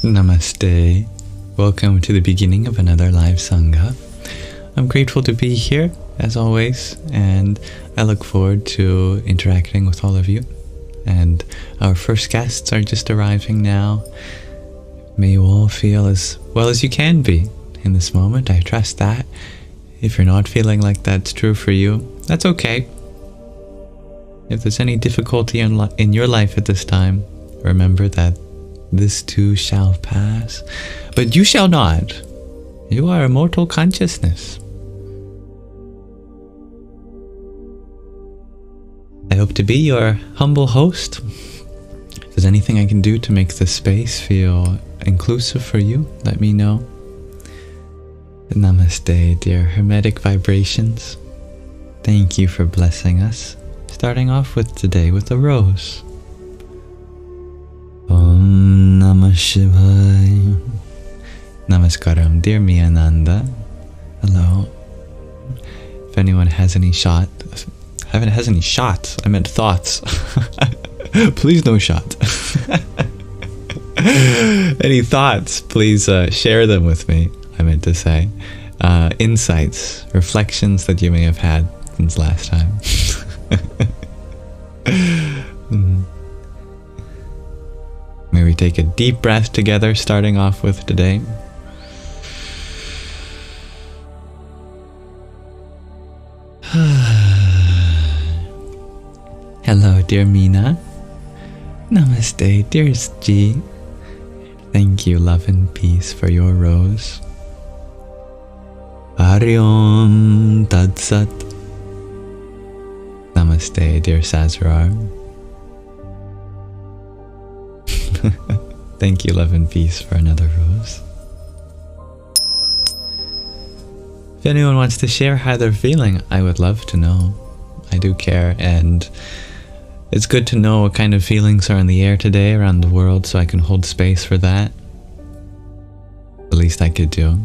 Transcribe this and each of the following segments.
Namaste. Welcome to the beginning of another live Sangha. I'm grateful to be here, as always, and I look forward to interacting with all of you. And our first guests are just arriving now. May you all feel as well as you can be in this moment. I trust that. If you're not feeling like that's true for you, that's okay. If there's any difficulty in your life at this time, remember that this too shall pass. But you shall not. You are immortal consciousness. I hope to be your humble host. If there's anything I can do to make this space feel inclusive for you, let me know. Namaste, dear Hermetic vibrations. Thank you for blessing us. Starting off with today with a rose. Om Namah Shivaya. Namaskaram, dear Miyananda. Hello. If anyone has any shots, I meant thoughts. Please no shot. Any thoughts, please share them with me, I meant to say. Insights, reflections that you may have had since last time. May we take a deep breath together, starting off with today. Hello, dear Meena. Namaste, dearest G. Thank you, love and peace, for your rose. Hari Om Tat Sat. Namaste, dear Sazrar. Thank you, love and peace, for another rose. If anyone wants to share how they're feeling, I would love to know. I do care, and it's good to know what kind of feelings are in the air today around the world, so I can hold space for that. The least I could do.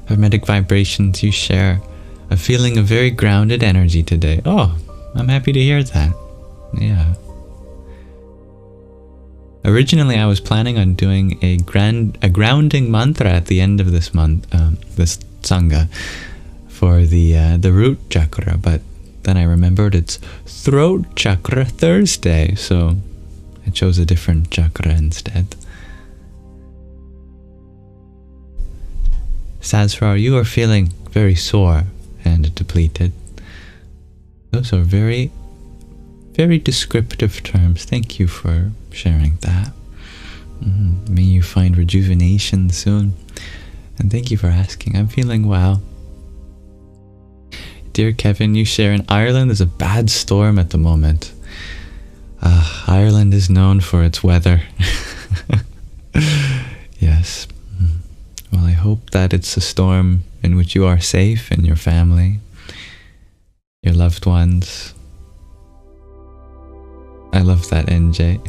Hermetic vibrations, you share a feeling of very grounded energy today. Oh, I'm happy to hear that. Yeah. Originally, I was planning on doing a grounding mantra at the end of this month, this Sangha, for the root chakra, but then I remembered it's throat chakra Thursday, so I chose a different chakra instead. Sazrar, you are feeling very sore and depleted. Those are very, very descriptive terms. Thank you for sharing that. May you find rejuvenation soon. And thank you for asking. I'm feeling well. Dear Kevin, you share in Ireland there's a bad storm at the moment. Ireland is known for its weather. Yes. Well, I hope that it's a storm in which you are safe and your family, your loved ones. I love that, NJ.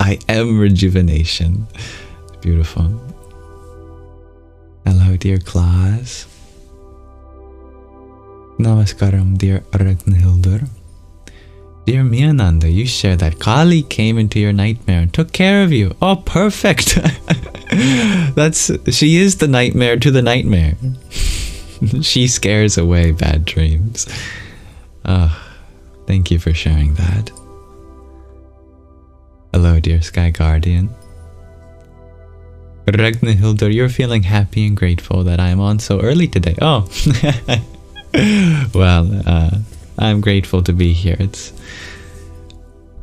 I am rejuvenation. It's beautiful. Hello, dear Klaas. Namaskaram, dear Ragnhildur. Dear Miyananda, you share that Kali came into your nightmare and took care of you. Oh, perfect. She is the nightmare to the nightmare. She scares away bad dreams. Thank you for sharing that. Hello, dear Sky Guardian. Ragnhildur, you're feeling happy and grateful that I'm on so early today. Oh, well, I'm grateful to be here.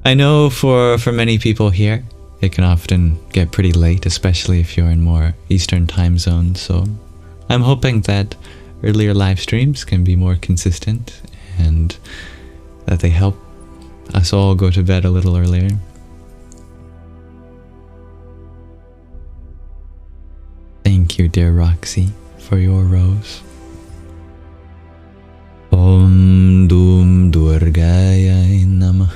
I know for many people here, it can often get pretty late, especially if you're in more Eastern time zones. So I'm hoping that earlier live streams can be more consistent and that they help us all go to bed a little earlier. Thank you, dear Roxy, for your rose. Om Dum Durgaya Nama.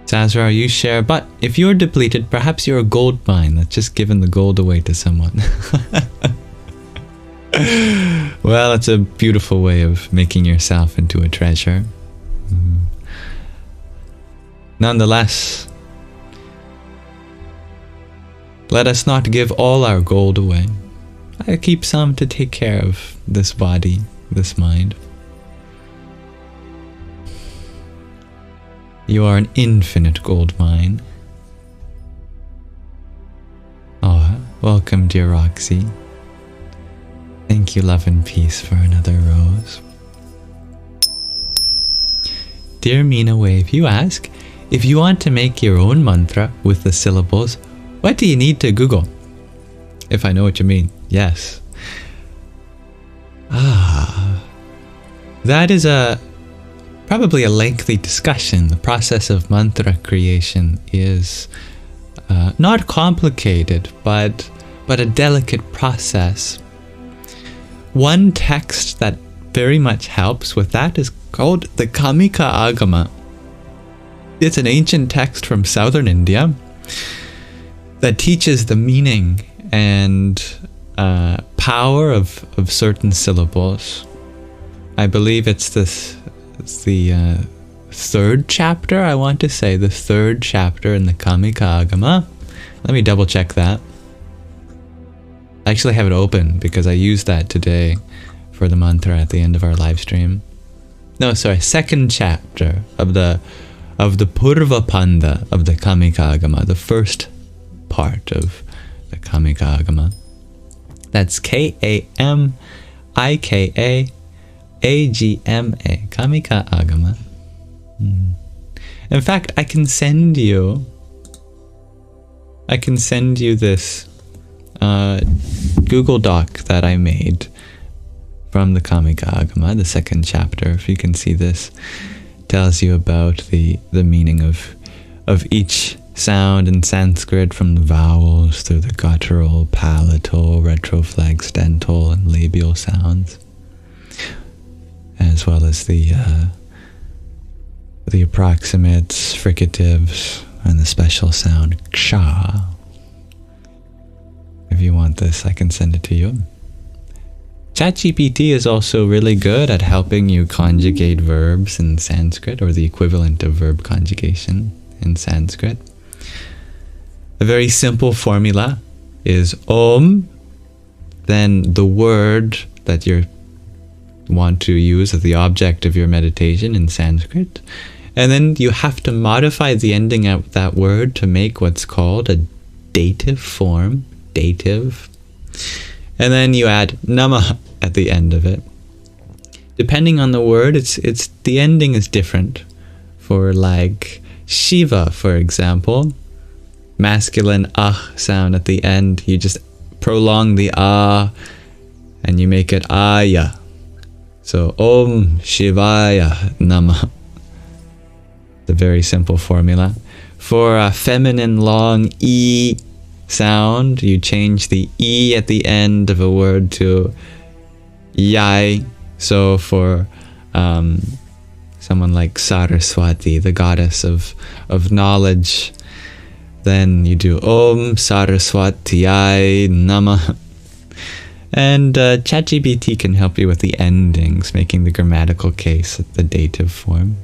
Sazrar, you share, but if you're depleted, perhaps you're a gold mine that's just given the gold away to someone. Well, it's a beautiful way of making yourself into a treasure. Nonetheless, let us not give all our gold away. I keep some to take care of this body, this mind. You are an infinite gold mine. Oh, welcome, dear Roxy. Thank you, love and peace, for another rose. Dear Meena Wave, you ask, if you want to make your own mantra with the syllables, what do you need to Google? If I know what you mean, yes. That is probably a lengthy discussion. The process of mantra creation is not complicated, but a delicate process. One text that very much helps with that is called the Kamika Agama. It's an ancient text from southern India that teaches the meaning and power of certain syllables. I believe it's the third chapter, I want to say, the third chapter in the Kamika Agama. Let me double check that. I actually have it open because I used that today for the mantra at the end of our live stream. No, sorry, second chapter of the Purva Panda of the Kamika Agama, the first part of the Kamika Agama. That's Kamika Agama, Kamika Agama. In fact, I can send you this Google Doc that I made from the Kamika Agama, the second chapter. If you can see this, tells you about the meaning of each sound in Sanskrit, from the vowels through the guttural, palatal, retroflex, dental, and labial sounds, as well as the approximates, fricatives, and the special sound ksha. If you want this, I can send it to you. ChatGPT is also really good at helping you conjugate verbs in Sanskrit, or the equivalent of verb conjugation in Sanskrit. A very simple formula is Om, then the word that you want to use as the object of your meditation in Sanskrit, and then you have to modify the ending of that word to make what's called a dative form, dative, and then you add nama at the end of it. Depending on the word, it's the ending is different. For like Shiva, for example, masculine ah sound at the end, you just prolong the ah and you make it aya. So Om Shivaya Nama. The very simple formula. For a feminine long E sound, you change the E at the end of a word to Yai. So for someone like Saraswati, the goddess of knowledge, then you do Om Saraswatiyai Nama. And ChatGPT can help you with the endings, making the grammatical case at the dative form.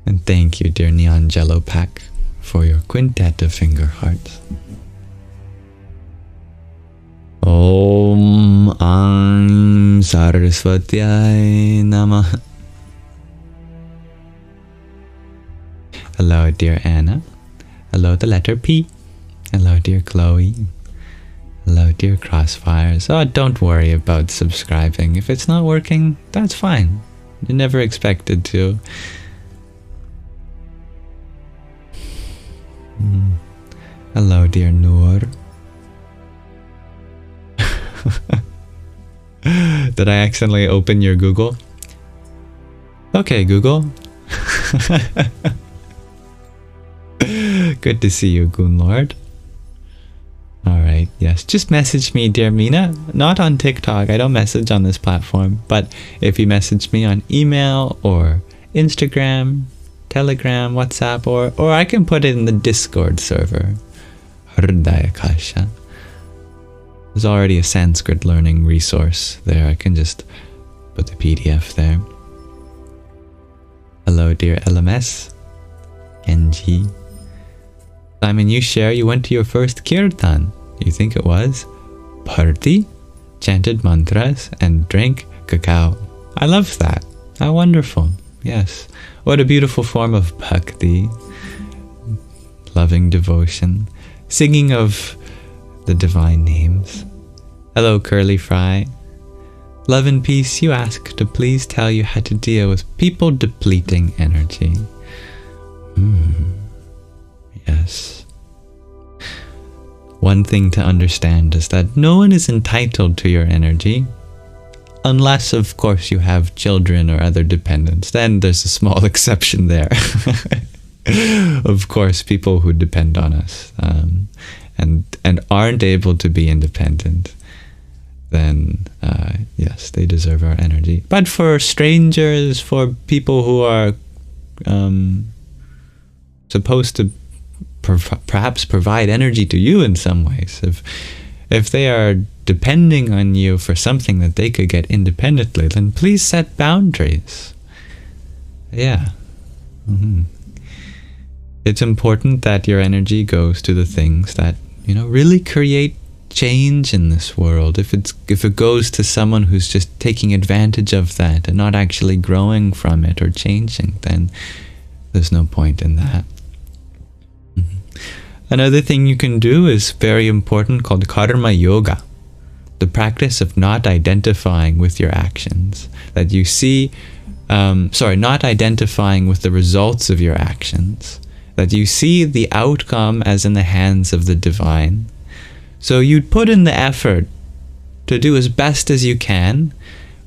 And thank you, dear Neon Jello Pack, for your quintet of finger hearts. Om Am Saraswatyai Namah. Hello, dear Anna. Hello, the letter P. Hello, dear Chloe. Hello, dear Crossfires. Oh, don't worry about subscribing. If it's not working, that's fine. You're never expected to. Hello, dear Noor. Did I accidentally open your Google? Okay, Google. Good to see you, Goonlord. Alright, yes. Just message me, dear Meena. Not on TikTok. I don't message on this platform. But if you message me on email or Instagram, Telegram, WhatsApp, or I can put it in the Discord server. Hridaya Kasha. There's already a Sanskrit learning resource there. I can just put the PDF there. Hello, dear LMS. Kenji. Simon, you share you went to your first kirtan. You think it was? Party? Chanted mantras and drank cacao. I love that. How wonderful. Yes. What a beautiful form of bhakti. Loving devotion. Singing of the divine names. Hello, Curly Fry. Love and peace, you ask to please tell you how to deal with people depleting energy. Yes. One thing to understand is that no one is entitled to your energy, unless, of course, you have children or other dependents. Then there's a small exception there. Of course, people who depend on us and aren't able to be independent, then yes, they deserve our energy. But for strangers, for people who are supposed to perhaps provide energy to you in some ways, if they are depending on you for something that they could get independently, then please set boundaries. Yeah. It's important that your energy goes to the things that, really create change in this world. If it goes to someone who's just taking advantage of that and not actually growing from it or changing, then there's no point in that. Another thing you can do is very important, called karma yoga, the practice of not identifying with your actions, that you see, not identifying with the results of your actions, that you see the outcome as in the hands of the divine. So you'd put in the effort to do as best as you can,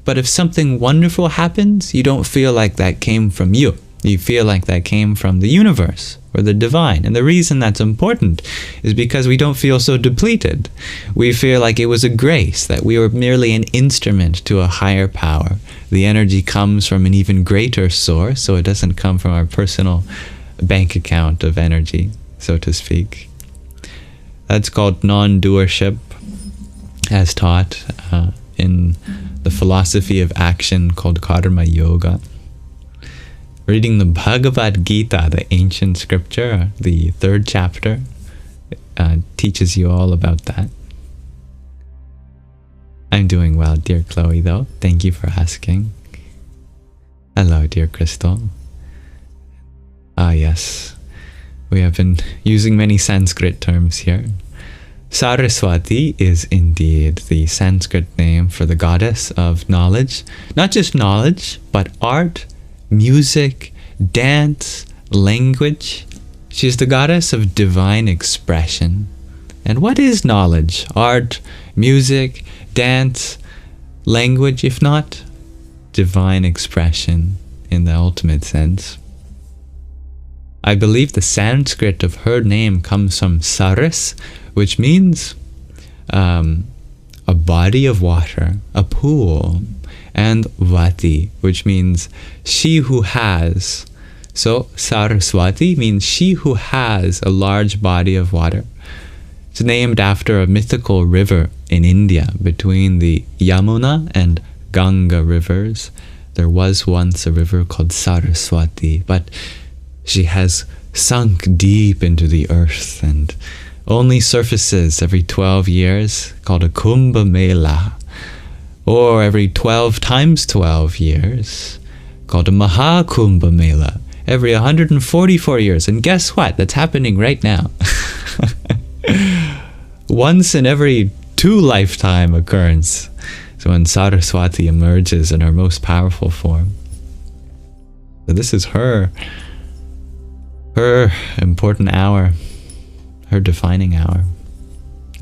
but if something wonderful happens, you don't feel like that came from you. You feel like that came from the universe or the divine. And the reason that's important is because we don't feel so depleted. We feel like it was a grace, that we were merely an instrument to a higher power. The energy comes from an even greater source, so it doesn't come from our personal bank account of energy, so to speak. That's called non-doership, as taught in the philosophy of action called karma yoga. Reading the Bhagavad Gita, the ancient scripture, the 3rd chapter, teaches you all about that. I'm doing well, dear Chloe, though. Thank you for asking. Hello, dear Crystal. Ah, yes. We have been using many Sanskrit terms here. Saraswati is indeed the Sanskrit name for the goddess of knowledge. Not just knowledge, but art, music, dance, language. She's the goddess of divine expression. And what is knowledge, art, music, dance, language, if not divine expression in the ultimate sense? I believe the Sanskrit of her name comes from Saras, which means a body of water, a pool, and Vati, which means she who has. So Saraswati means she who has a large body of water. It's named after a mythical river in India between the Yamuna and Ganga rivers. There was once a river called Saraswati, but she has sunk deep into the earth and only surfaces every 12 years, called a Kumbh Mela, or every 12 times 12 years, called a Mahakumbh Mela, every 144 years. And guess what? That's happening right now. Once in every 2 lifetime occurrence. So when Saraswati emerges in her most powerful form. So this is her important hour, her defining hour,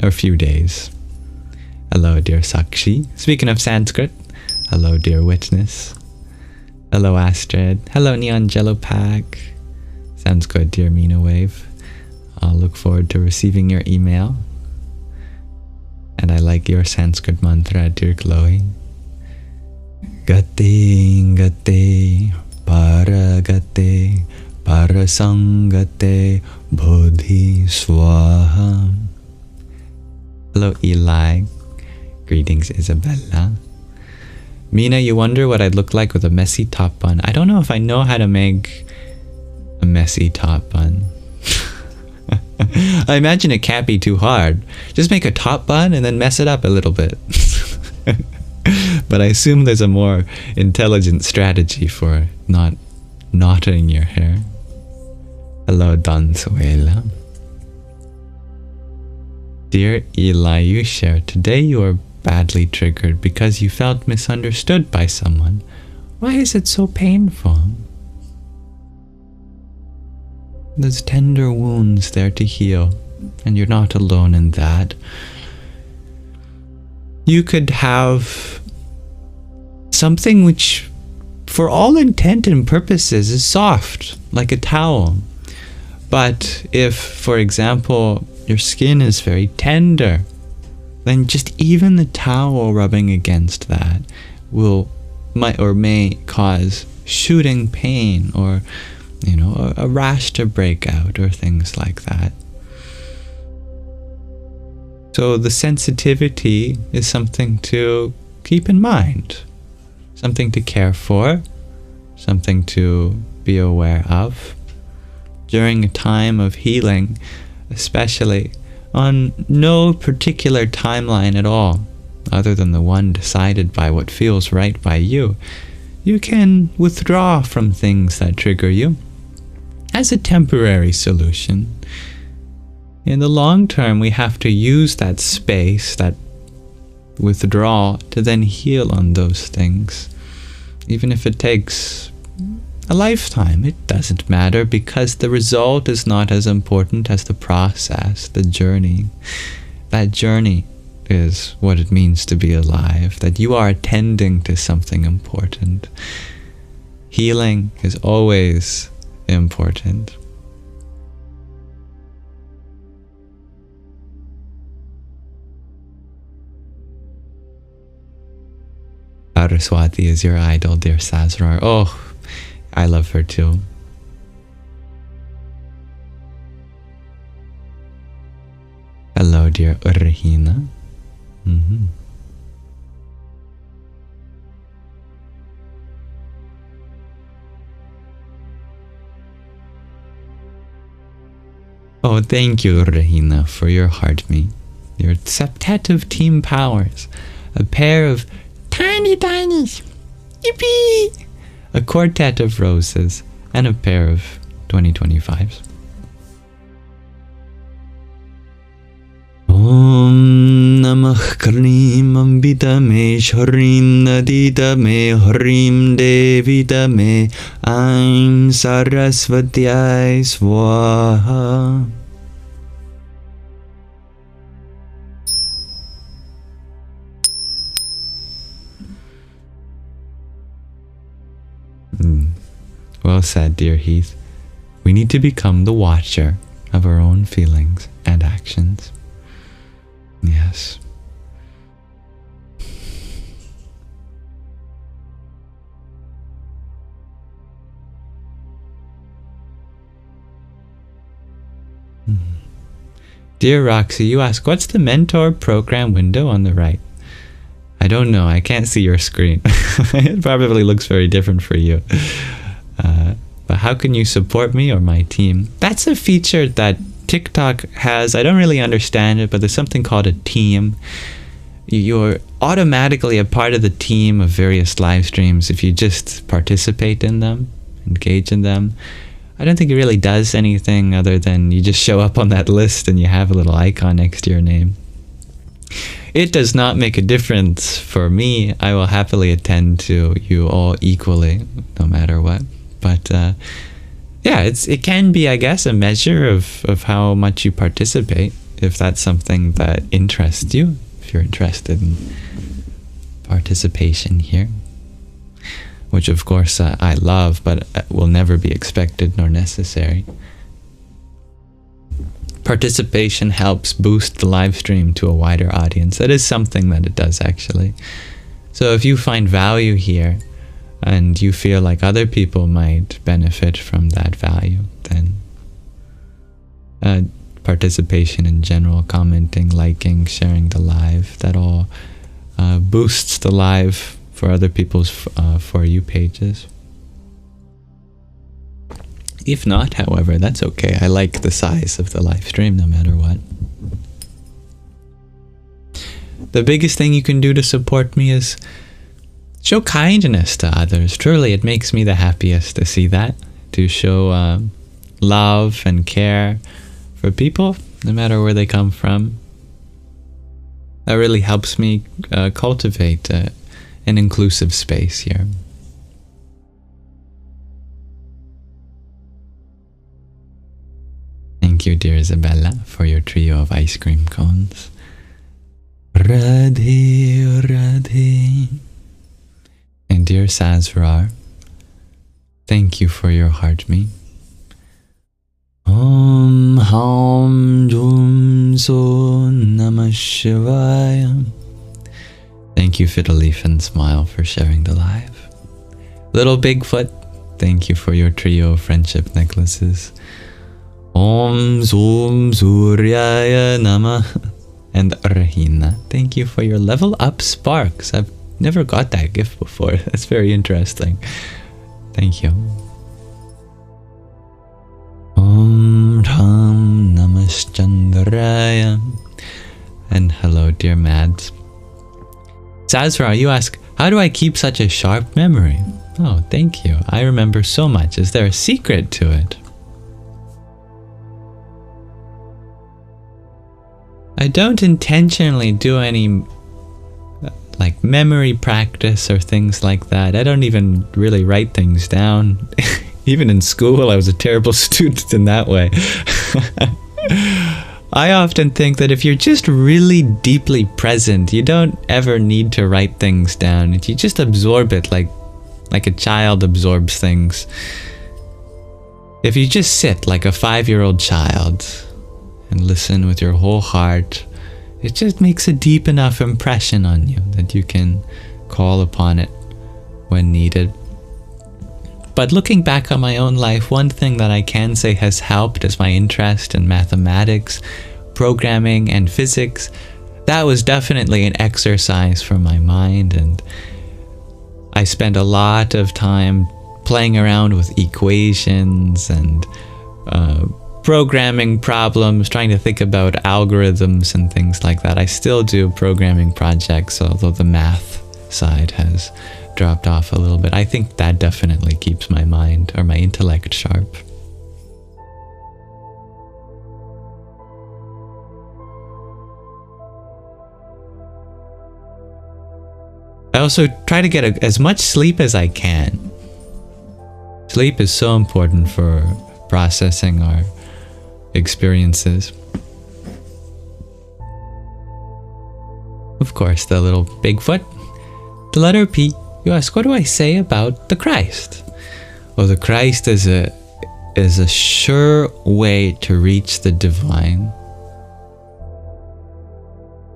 or few days. Hello, dear Sakshi. Speaking of Sanskrit, hello, dear Witness. Hello, Astrid. Hello, Neon Jello Pack. Sounds good, dear Mina Wave. I'll look forward to receiving your email. And I like your Sanskrit mantra, dear Chloe. Gate, gate, paragate, parasangate, bodhi swaha. Hello, Eli. Greetings, Isabella. Mina, you wonder what I'd look like with a messy top bun. I don't know if I know how to make a messy top bun. I imagine it can't be too hard. Just make a top bun and then mess it up a little bit. But I assume there's a more intelligent strategy for not knotting your hair. Hello, Donzuela. Dear Eli, you share, today you are badly triggered because you felt misunderstood by someone. Why is it so painful? There's tender wounds there to heal, and you're not alone in that. You could have something which, for all intent and purposes, is soft, like a towel. But if, for example, your skin is very tender, then just even the towel rubbing against that may cause shooting pain, or a rash to break out, or things like that. So the sensitivity is something to keep in mind, something to care for, something to be aware of. During a time of healing, especially, on no particular timeline at all, other than the one decided by what feels right by you, you can withdraw from things that trigger you as a temporary solution. In the long term, we have to use that space, that withdrawal, to then heal on those things. Even if it takes a lifetime, it doesn't matter, because the result is not as important as the process, the journey. That journey is what it means to be alive, that you are attending to something important. Healing is always important. Saraswati is your idol, dear Sazrar. Oh, I love her too. Hello, dear Urahina. Oh, thank you, Urahina, for your heart-me. Your septet of team powers. A pair of tiny tinies. Yippee! A quartet of roses. And a pair of 2025s. Om Namah Karnim Ambita Me Shorim Nadita Me Horim Devita Me Aim Saraswati Swaha. Well said, dear Heath. We need to become the watcher of our own feelings and actions. Yes. Dear Roxy, you ask, what's the mentor program window on the right? I don't know. I can't see your screen. It probably looks very different for you. But how can you support me or my team? That's a feature that TikTok has. I don't really understand it, but there's something called a team. You're automatically a part of the team of various live streams if you just participate in them, engage in them. I don't think it really does anything other than you just show up on that list and you have a little icon next to your name. It does not make a difference for me. I will happily attend to you all equally, no matter what. But yeah, it can be, I guess, a measure of how much you participate, if that's something that interests you, if you're interested in participation here. Which, of course, I love, but will never be expected nor necessary. Participation helps boost the live stream to a wider audience. That is something that it does, actually. So if you find value here, and you feel like other people might benefit from that value, then participation in general, commenting, liking, sharing the live, that all boosts the live for other people's For You pages. If not, however, that's okay. I like the size of the live stream no matter what. The biggest thing you can do to support me is show kindness to others. Truly, it makes me the happiest to see that. To show love and care for people, no matter where they come from. That really helps me cultivate an inclusive space here. Thank you, dear Isabella, for your trio of ice cream cones. Radhe, Radhe. And dear Sazrar, thank you for your heart me. Om Ham Jum So Namah Shivaya. Thank you, Fiddleif and Smile, for sharing the live. Little Bigfoot, thank you for your trio of friendship necklaces. Om Zoom Suryaya Nama. And Rahina, thank you for your level up sparks. I've never got that gift before. That's very interesting. Thank you. Om Ram Namaschandraya. And hello, dear Mads. Sazra, you ask, how do I keep such a sharp memory? Oh, thank you. I remember so much. Is there a secret to it? I don't intentionally do any like memory practice or things like that. I don't even really write things down. Even in school, I was a terrible student in that way. I often think that if you're just really deeply present, you don't ever need to write things down. You just absorb it like a child absorbs things. If you just sit like a 5-year-old child and listen with your whole heart, it just makes a deep enough impression on you that you can call upon it when needed. But looking back on my own life, one thing that I can say has helped is my interest in mathematics, programming, and physics. That was definitely an exercise for my mind, and I spent a lot of time playing around with equations and programming problems, trying to think about algorithms and things like that. I still do programming projects, although the math side has dropped off a little bit. I think that definitely keeps my mind or my intellect sharp. I also try to get as much sleep as I can. Sleep is so important for processing our experiences. Of course, the little Bigfoot. The letter P. You ask, what do I say about the Christ? Well, the Christ is a sure way to reach the divine.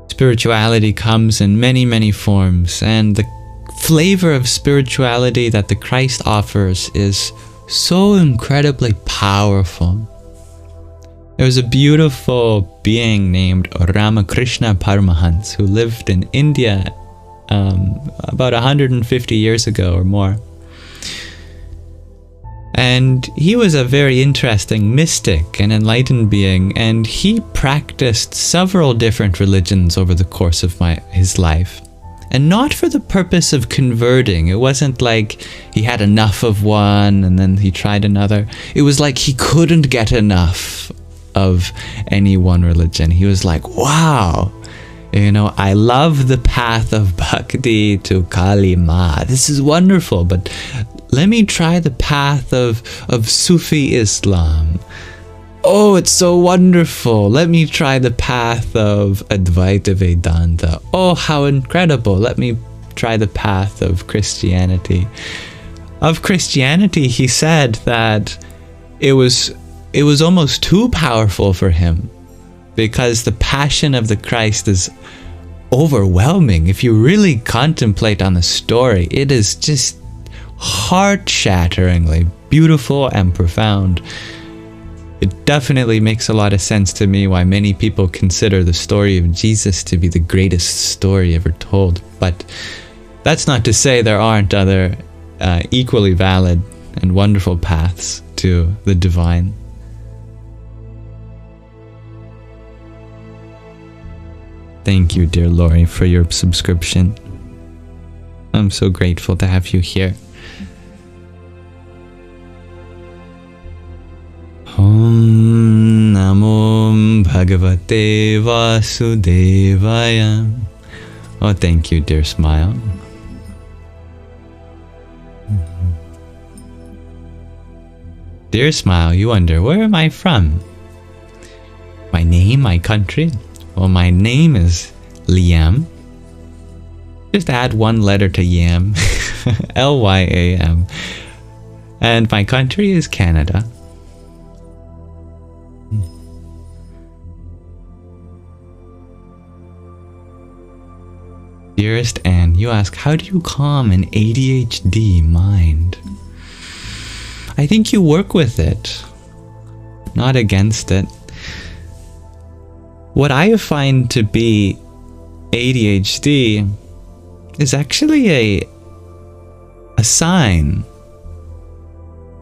Spirituality comes in many, many forms, and the flavor of spirituality that the Christ offers is so incredibly powerful. There was a beautiful being named Ramakrishna Paramahansa who lived in India about 150 years ago or more. And he was a very interesting mystic and enlightened being, and he practiced several different religions over the course of his life. And not for the purpose of converting. It wasn't like he had enough of one and then he tried another. It was like he couldn't get enough of any one religion. He was like, wow, I love the path of bhakti to Kali Ma. This is wonderful, but let me try the path of Sufi Islam. Oh, it's so wonderful. Let me try the path of Advaita Vedanta. Oh, how incredible. Let me try the path of Christianity. Of Christianity, he said that it was almost too powerful for him, because the passion of the Christ is overwhelming. If you really contemplate on the story, it is just heart-shatteringly beautiful and profound. It definitely makes a lot of sense to me why many people consider the story of Jesus to be the greatest story ever told. But That's not to say there aren't other equally valid and wonderful paths to the divine. Thank you, dear Lori, for your subscription. I'm so grateful to have you here. Om Namo Bhagavate Vasudevaya. Oh, thank you, dear Smile. Dear Smile, you wonder, where am I from? My name, my country? Well, my name is Liam. Just add one letter to Yam. Lyam. And my country is Canada. Dearest Anne, you ask, how do you calm an ADHD mind? I think you work with it, not against it. What I find to be ADHD is actually a sign,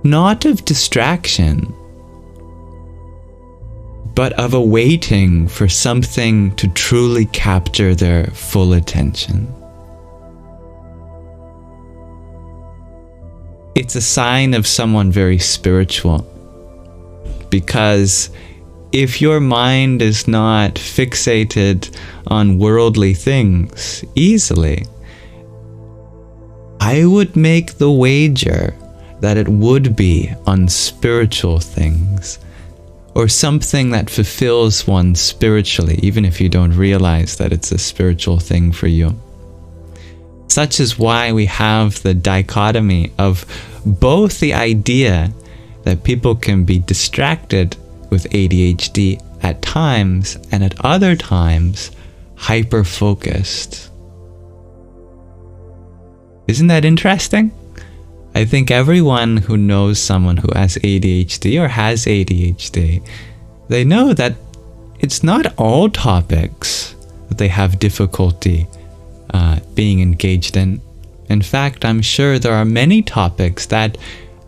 not of distraction, but of a waiting for something to truly capture their full attention. It's a sign of someone very spiritual, because if your mind is not fixated on worldly things easily, I would make the wager that it would be on spiritual things, or something that fulfills one spiritually, even if you don't realize that it's a spiritual thing for you. Such is why we have the dichotomy of both the idea that people can be distracted with ADHD at times, and at other times hyper-focused. Isn't that interesting? I think everyone who knows someone who has ADHD or has ADHD, they know that it's not all topics that they have difficulty being engaged in. In fact, I'm sure there are many topics that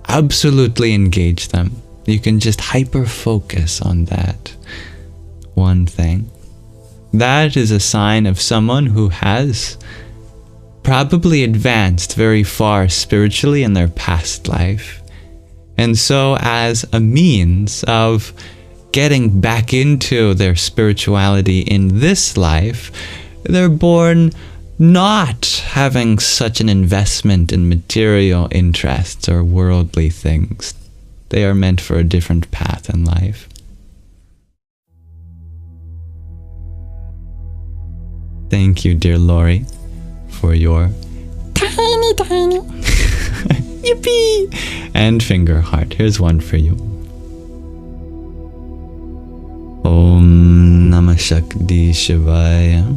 absolutely engage them. You can just hyper-focus on that one thing. That is a sign of someone who has probably advanced very far spiritually in their past life. And so as a means of getting back into their spirituality in this life, they're born not having such an investment in material interests or worldly things. They are meant for a different path in life. Thank you, dear Lori, for your tiny yippee and finger heart. Here's one for you. Om Namah Shakti Shivaya.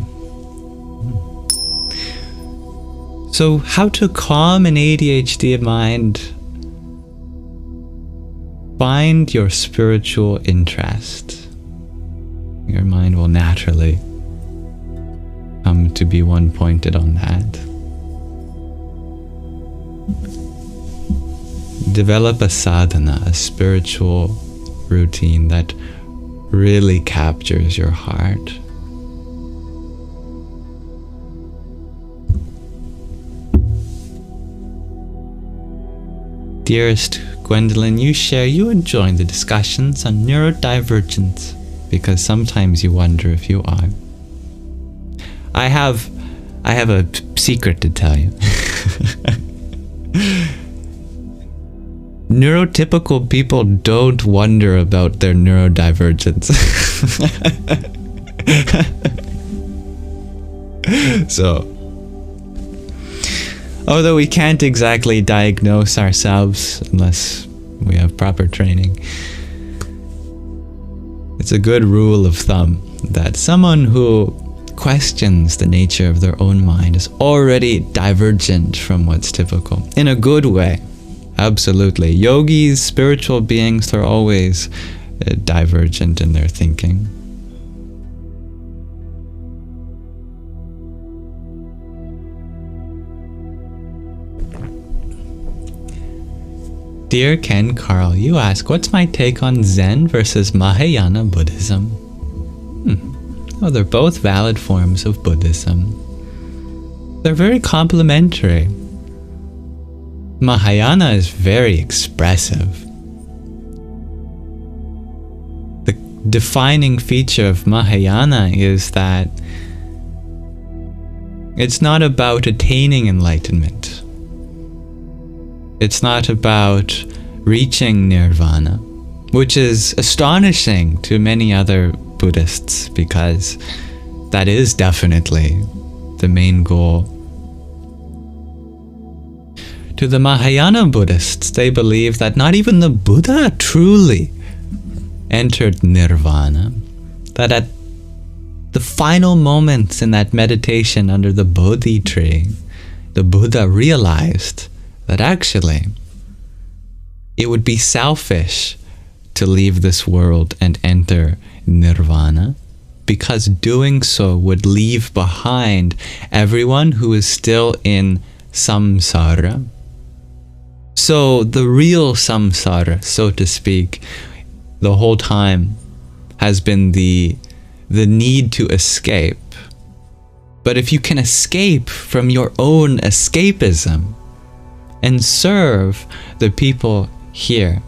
So, how to calm an ADHD mind? Find your spiritual interest. Your mind will naturally come to be one pointed on that. Develop a sadhana, a spiritual routine that really captures your heart. Dearest Gwendolyn, you join the discussions on neurodivergence, because sometimes you wonder if you are. I have a secret to tell you. Neurotypical people don't wonder about their neurodivergence. So, although we can't exactly diagnose ourselves unless we have proper training, it's a good rule of thumb that someone who questions the nature of their own mind is already divergent from what's typical, in a good way. Absolutely. Yogis, spiritual beings, they're always divergent in their thinking. Dear Ken Carl, you ask, what's my take on Zen versus Mahayana Buddhism? Well, they're both valid forms of Buddhism. They're very complementary. Mahayana is very expressive. The defining feature of Mahayana is that it's not about attaining enlightenment. It's not about reaching nirvana, which is astonishing to many other Buddhists because that is definitely the main goal. To the Mahayana Buddhists, they believe that not even the Buddha truly entered nirvana, that at the final moments in that meditation under the Bodhi tree, the Buddha realized that actually it would be selfish to leave this world and enter nirvana, because doing so would leave behind everyone who is still in samsara. So the real samsara, so to speak, the whole time has been the need to escape. But if you can escape from your own escapism and serve the people here,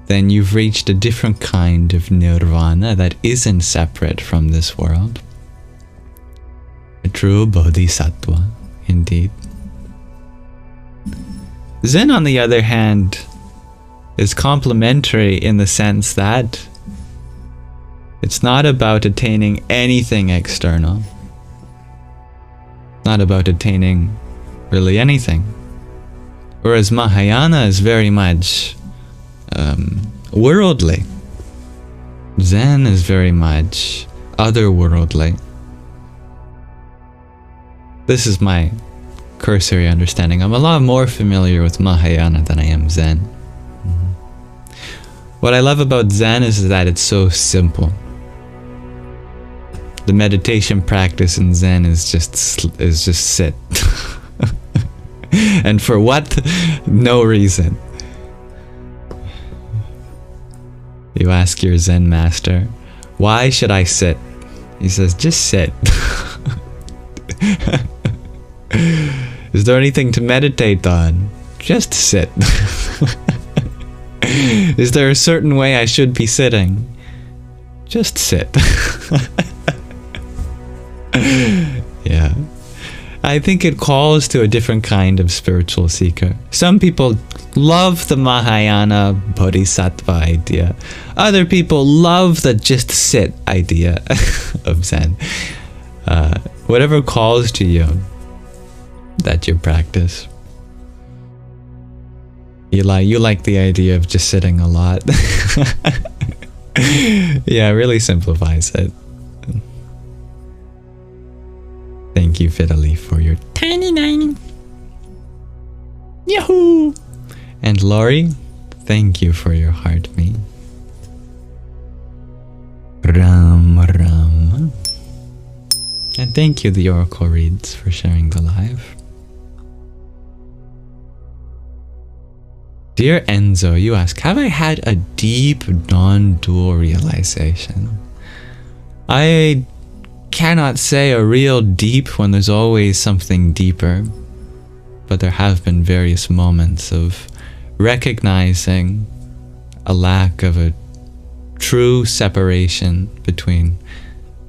then you've reached a different kind of nirvana that isn't separate from this world. A true bodhisattva, indeed. Zen, on the other hand, is complementary in the sense that it's not about attaining anything external. Not about attaining really anything. Whereas Mahayana is very much worldly. Zen is very much otherworldly. This is my cursory understanding. I'm a lot more familiar with Mahayana than I am Zen. What I love about Zen is that it's so simple. The meditation practice in Zen is just sit. And for what? No reason. You ask your Zen master, why should I sit? He says, just sit. Is there anything to meditate on? Just sit. Is there a certain way I should be sitting? Just sit. Yeah. I think it calls to a different kind of spiritual seeker. Some people love the Mahayana Bodhisattva idea. Other people love the just sit idea of Zen. Whatever calls to you, that's your practice. You like the idea of just sitting a lot. Yeah, it really simplifies it. Thank you, Fiddly, for your tiny nine. Yahoo! And Laurie, thank you for your heart me. Ram Ram. And thank you, the Oracle Reads, for sharing the live. Dear Enzo, you ask, have I had a deep non-dual realization? I cannot say a real deep when there's always something deeper, but there have been various moments of recognizing a lack of a true separation between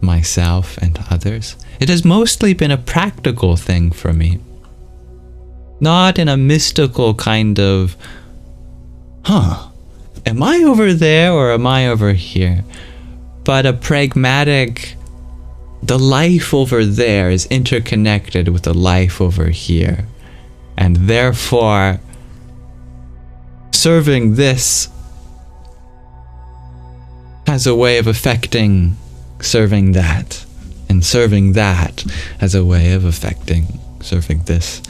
myself and others. It has mostly been a practical thing for me, not in a mystical kind of, am I over there or am I over here? But a pragmatic, the life over there is interconnected with the life over here. And therefore, serving this has a way of affecting serving that. And serving that has a way of affecting serving this.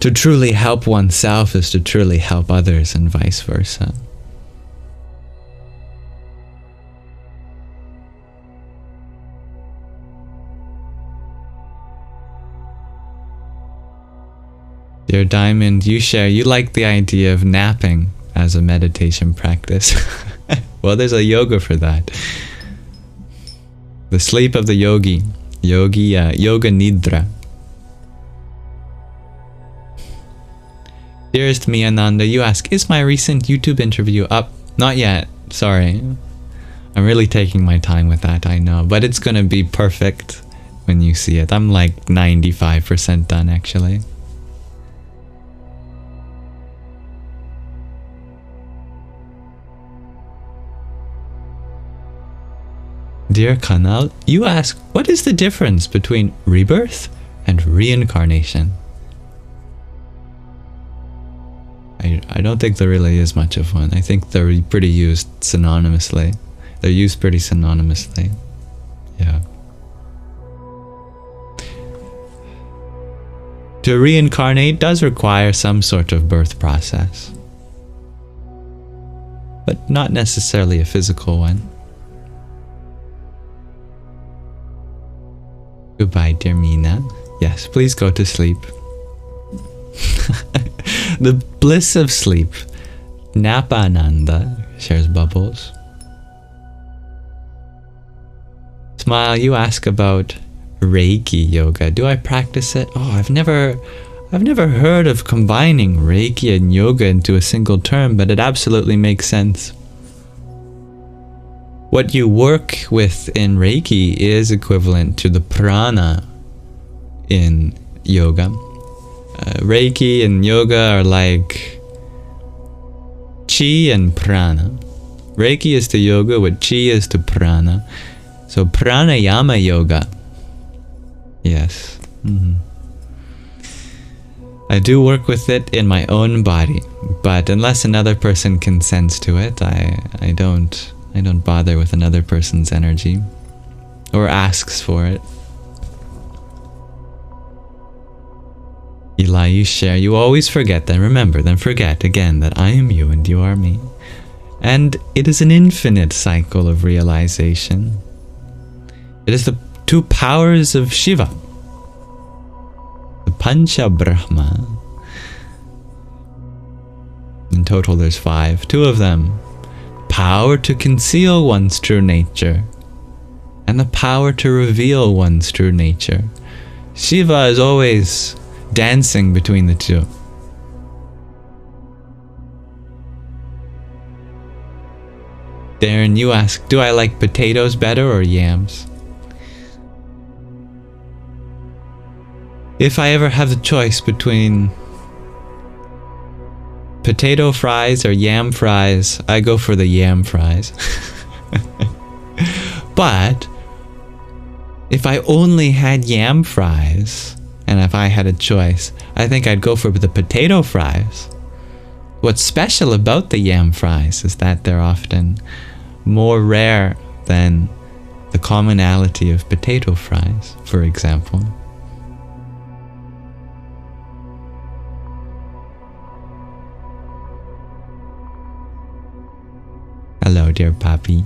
To truly help oneself is to truly help others, and vice versa. Dear Diamond, you like the idea of napping as a meditation practice. Well, there's a yoga for that. The sleep of the yogi. Yoga Nidra. Dearest Miyananda, you ask, is my recent YouTube interview up? Not yet, sorry. I'm really taking my time with that, I know. But it's gonna be perfect when you see it. I'm like 95% done, actually. Dear Kanal, you ask, what is the difference between rebirth and reincarnation? I don't think there really is much of one. I think they're pretty used synonymously. They're used pretty synonymously. Yeah. To reincarnate does require some sort of birth process, but not necessarily a physical one. Goodbye, dear Mina. Yes, please go to sleep. The bliss of sleep. Napananda shares bubbles. Smile, you ask about Reiki yoga. Do I practice it? Oh, I've never heard of combining Reiki and yoga into a single term, but it absolutely makes sense. What you work with in Reiki is equivalent to the prana in yoga. Reiki and yoga are like chi and prana. Reiki is to yoga what chi is to prana. So pranayama yoga. Yes. I do work with it in my own body, but unless another person consents to it, I don't bother with another person's energy or asks for it. Eli, you share, you always forget, then remember, then forget again that I am you and you are me. And it is an infinite cycle of realization. It is the two powers of Shiva, the Pancha Brahma. In total there's 5. 2 of them, power to conceal one's true nature and the power to reveal one's true nature. Shiva is always dancing between the two. Darren, you ask, do I like potatoes better or yams? If I ever have the choice between potato fries or yam fries, I go for the yam fries. But if I only had yam fries, and if I had a choice, I think I'd go for the potato fries. What's special about the yam fries is that they're often more rare than the commonality of potato fries, for example. Hello, dear Papi.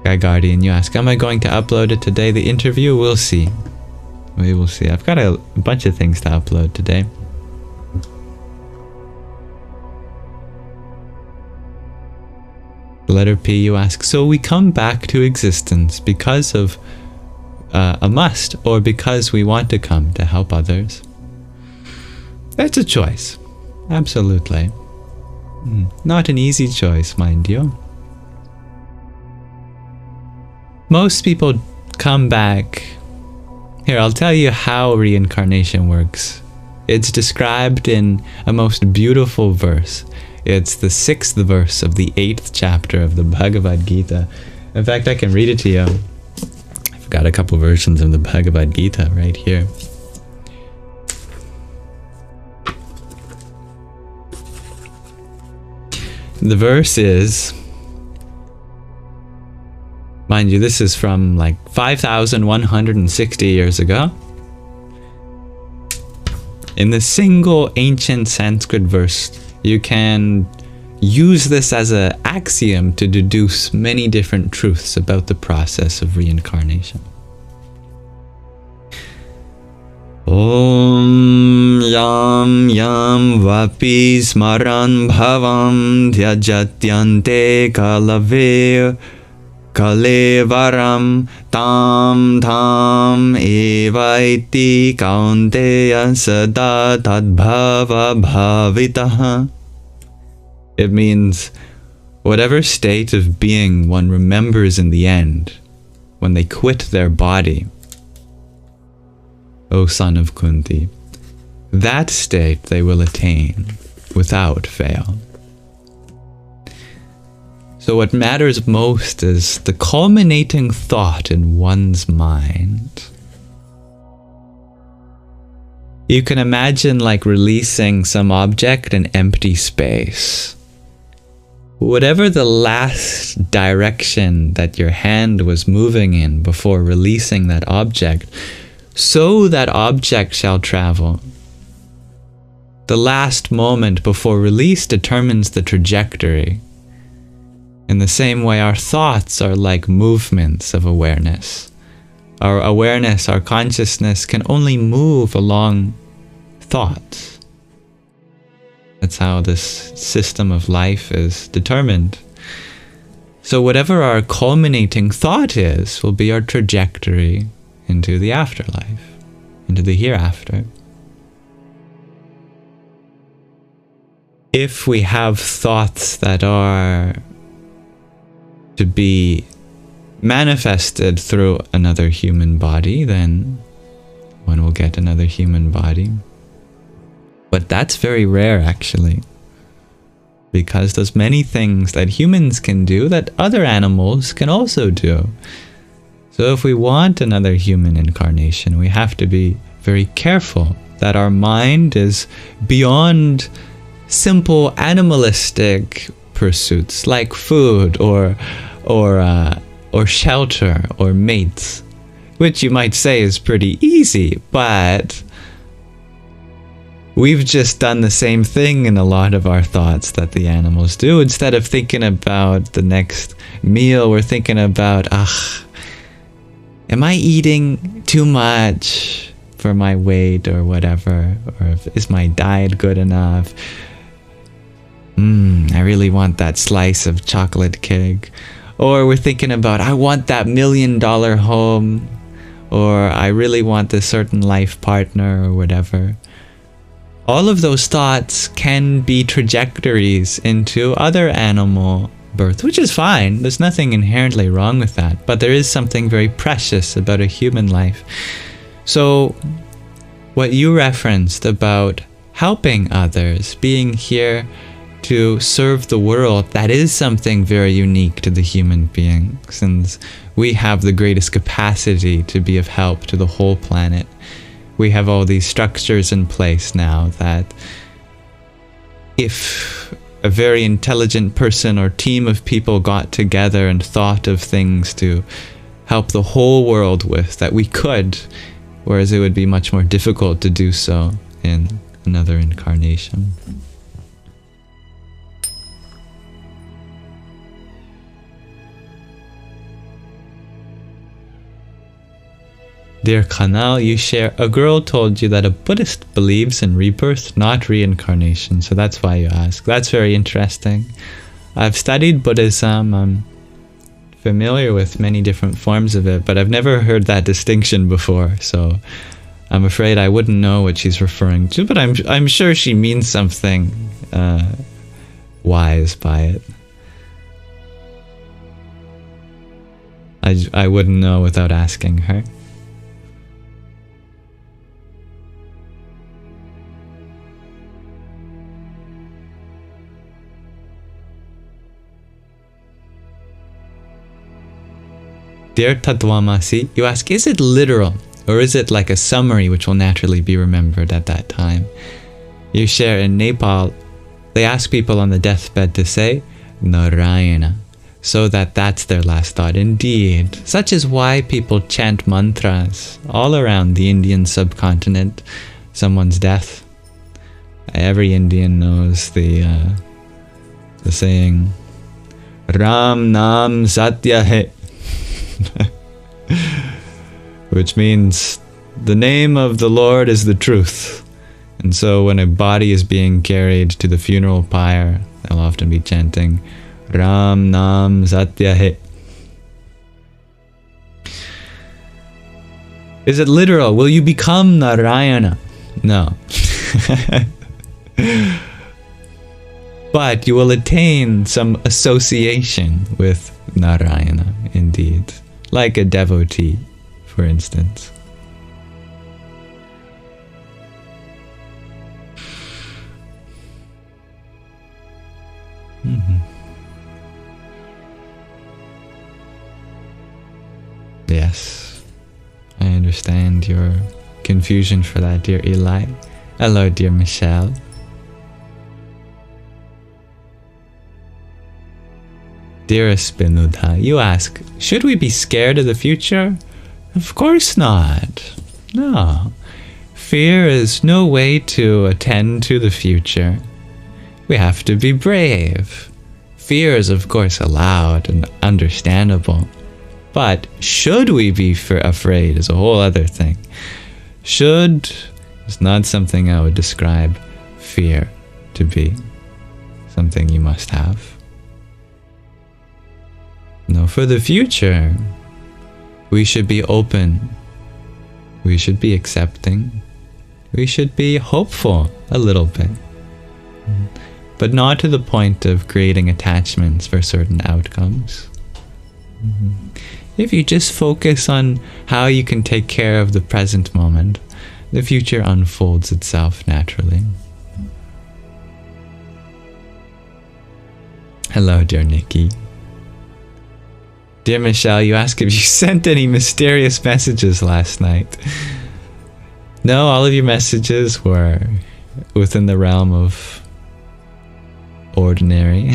Guy Guardian, you ask, am I going to upload it today? The interview? We'll see. We will see. I've got a bunch of things to upload today. Letter P, you ask, so we come back to existence because of a must or because we want to come to help others? That's a choice. Absolutely. Not an easy choice, mind you. Most people come back. Here, I'll tell you how reincarnation works. It's described in a most beautiful verse. It's the 6th verse of the 8th chapter of the Bhagavad Gita. In fact, I can read it to you. I've got a couple versions of the Bhagavad Gita right here. The verse is, mind you, this is from like 5,160 years ago. In the single ancient Sanskrit verse, you can use this as an axiom to deduce many different truths about the process of reincarnation. Om Yam yam vapi smaran bhavam dhyajatyante kalevaram tam tam evaiti kaunteya sada tadbhava bhavitaha. It means whatever state of being one remembers in the end, when they quit their body, O son of Kunti, that state they will attain without fail. So what matters most is the culminating thought in one's mind. You can imagine like releasing some object in empty space. Whatever the last direction that your hand was moving in before releasing that object, so that object shall travel. The last moment before release determines the trajectory. In the same way, our thoughts are like movements of awareness. Our awareness, our consciousness can only move along thoughts. That's how this system of life is determined. So whatever our culminating thought is, will be our trajectory into the afterlife, into the hereafter. If we have thoughts that are to be manifested through another human body, then one will get another human body. But that's very rare, actually, because there's many things that humans can do that other animals can also do. So if we want another human incarnation, we have to be very careful that our mind is beyond simple animalistic pursuits like food or shelter or mates, which you might say is pretty easy, but we've just done the same thing in a lot of our thoughts that the animals do. Instead of thinking about the next meal, we're thinking about, am I eating too much for my weight or whatever? Or is my diet good enough? I really want that slice of chocolate cake. Or we're thinking about, I want that $1 million home. Or I really want this certain life partner or whatever. All of those thoughts can be trajectories into other animal birth, which is fine. There's nothing inherently wrong with that. But there is something very precious about a human life. So what you referenced about helping others, being here to serve the world, that is something very unique to the human being, since we have the greatest capacity to be of help to the whole planet. We have all these structures in place now that if a very intelligent person or team of people got together and thought of things to help the whole world with, that we could, whereas it would be much more difficult to do so in another incarnation. Dear Kanal, you share, a girl told you that a Buddhist believes in rebirth, not reincarnation. So that's why you ask. That's very interesting. I've studied Buddhism. I'm familiar with many different forms of it, but I've never heard that distinction before. So I'm afraid I wouldn't know what she's referring to, but I'm sure she means something wise by it. I wouldn't know without asking her. Dear Tattvamasi, you ask, is it literal, or is it like a summary which will naturally be remembered at that time? You share, in Nepal, they ask people on the deathbed to say, Narayana, so that that's their last thought. Indeed, such is why people chant mantras all around the Indian subcontinent, someone's death. Every Indian knows the saying, Ram Nam Satya Hai. Which means the name of the Lord is the truth. And so when a body is being carried to the funeral pyre, they'll often be chanting Ram Nam Satya He. Is it literal? Will you become Narayana? No. But you will attain some association with Narayana, indeed. Like a devotee, for instance. Yes, I understand your confusion for that, dear Eli. Hello, dear Michelle. Dearest Binudha, you ask, should we be scared of the future? Of course not. No. Fear is no way to attend to the future. We have to be brave. Fear is, of course, allowed and understandable. But should we be afraid is a whole other thing. Should is not something I would describe fear to be. Something you must have. No, for the future, we should be open. We should be accepting. We should be hopeful a little bit. But not to the point of creating attachments for certain outcomes. If you just focus on how you can take care of the present moment, the future unfolds itself naturally. Hello, dear Nikki. Dear Michelle, you ask if you sent any mysterious messages last night. No, all of your messages were within the realm of ordinary.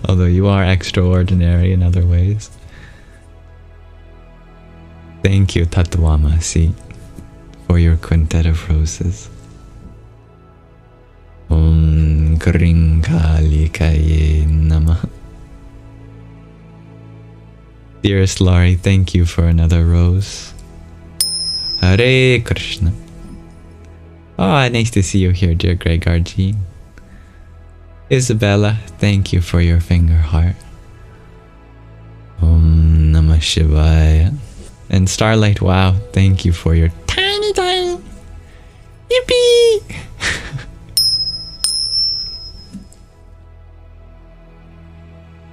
Although you are extraordinary in other ways. Thank you, Tatwamasi, for your quintet of roses. Om Krinkalikaye Nama. Dearest Laurie, thank you for another rose. Hare Krishna. Oh, nice to see you here, dear Gregorji. Isabella, thank you for your finger heart. Om Namah Shivaya. And Starlight, wow, thank you for your tiny. Yippee!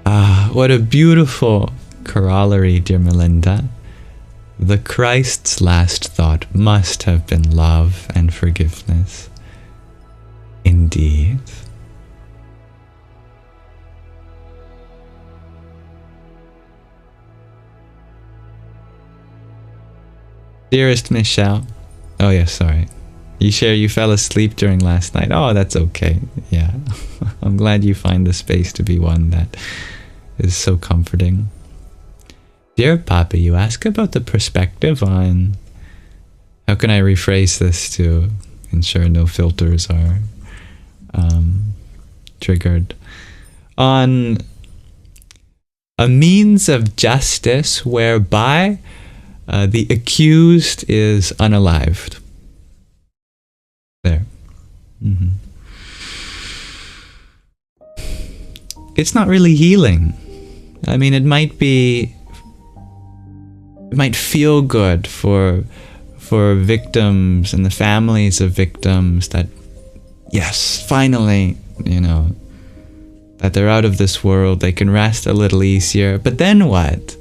Ah, what a beautiful corollary, dear Melinda. The Christ's last thought must have been love and forgiveness. Indeed. Dearest Michelle. Oh yeah, sorry. You share you fell asleep during last night. Oh, that's okay. Yeah. I'm glad you find the space to be one that is so comforting. Dear Papa, you ask about the perspective on... How can I rephrase this to ensure no filters are triggered? On a means of justice whereby the accused is unalived. There. It's not really healing. I mean, it might feel good for victims and the families of victims that, yes, finally, you know, that they're out of this world, they can rest a little easier. But then what?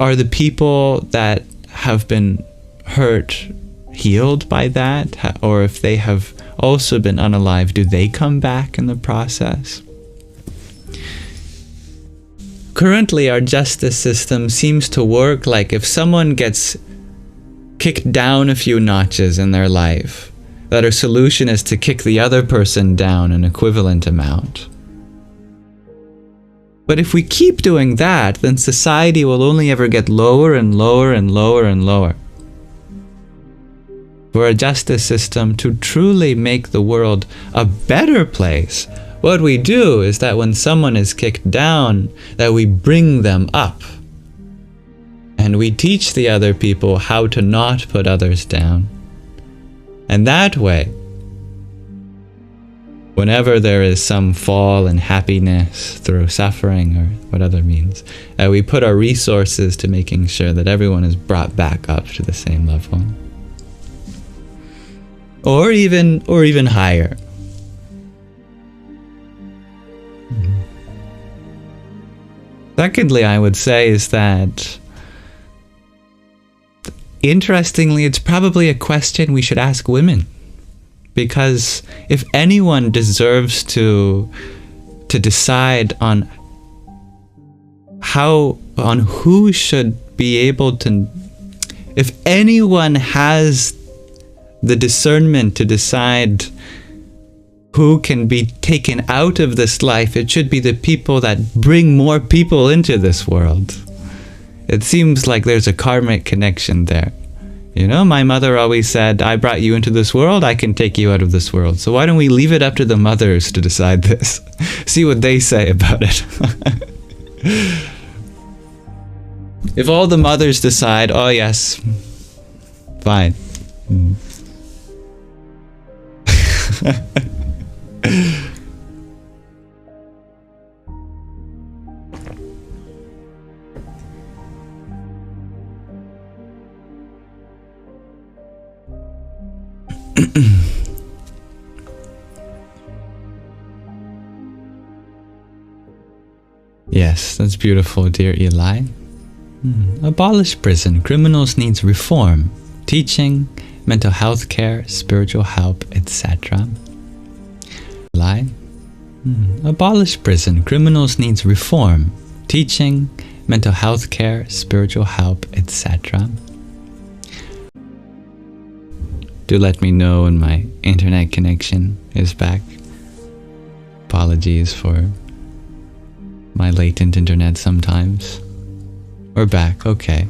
Are the people that have been hurt healed by that? Or if they have also been unalive, do they come back in the process? Currently, our justice system seems to work like if someone gets kicked down a few notches in their life, that our solution is to kick the other person down an equivalent amount. But if we keep doing that, then society will only ever get lower and lower and lower and lower. For a justice system to truly make the world a better place, what we do is that when someone is kicked down, that we bring them up. And we teach the other people how to not put others down. And that way, whenever there is some fall in happiness through suffering or what other means, we put our resources to making sure that everyone is brought back up to the same level. Or even higher. Secondly, I would say is that, interestingly, it's probably a question we should ask women. Because if anyone deserves to decide on who should be able to, if anyone has the discernment to decide who can be taken out of this life, it should be the people that bring more people into this world. It seems like there's a karmic connection there. You know, my mother always said, I brought you into this world, I can take you out of this world. So why don't we leave it up to the mothers to decide this? See what they say about it. If all the mothers decide, oh yes, fine. Yes, that's beautiful, dear Eli. Abolish prison. Criminals needs reform, teaching, mental health care, spiritual help, etc. Eli. Abolish prison. Criminals needs reform, teaching, mental health care, spiritual help, etc. Do let me know when my internet connection is back. Apologies for my latent internet sometimes. We're back, okay.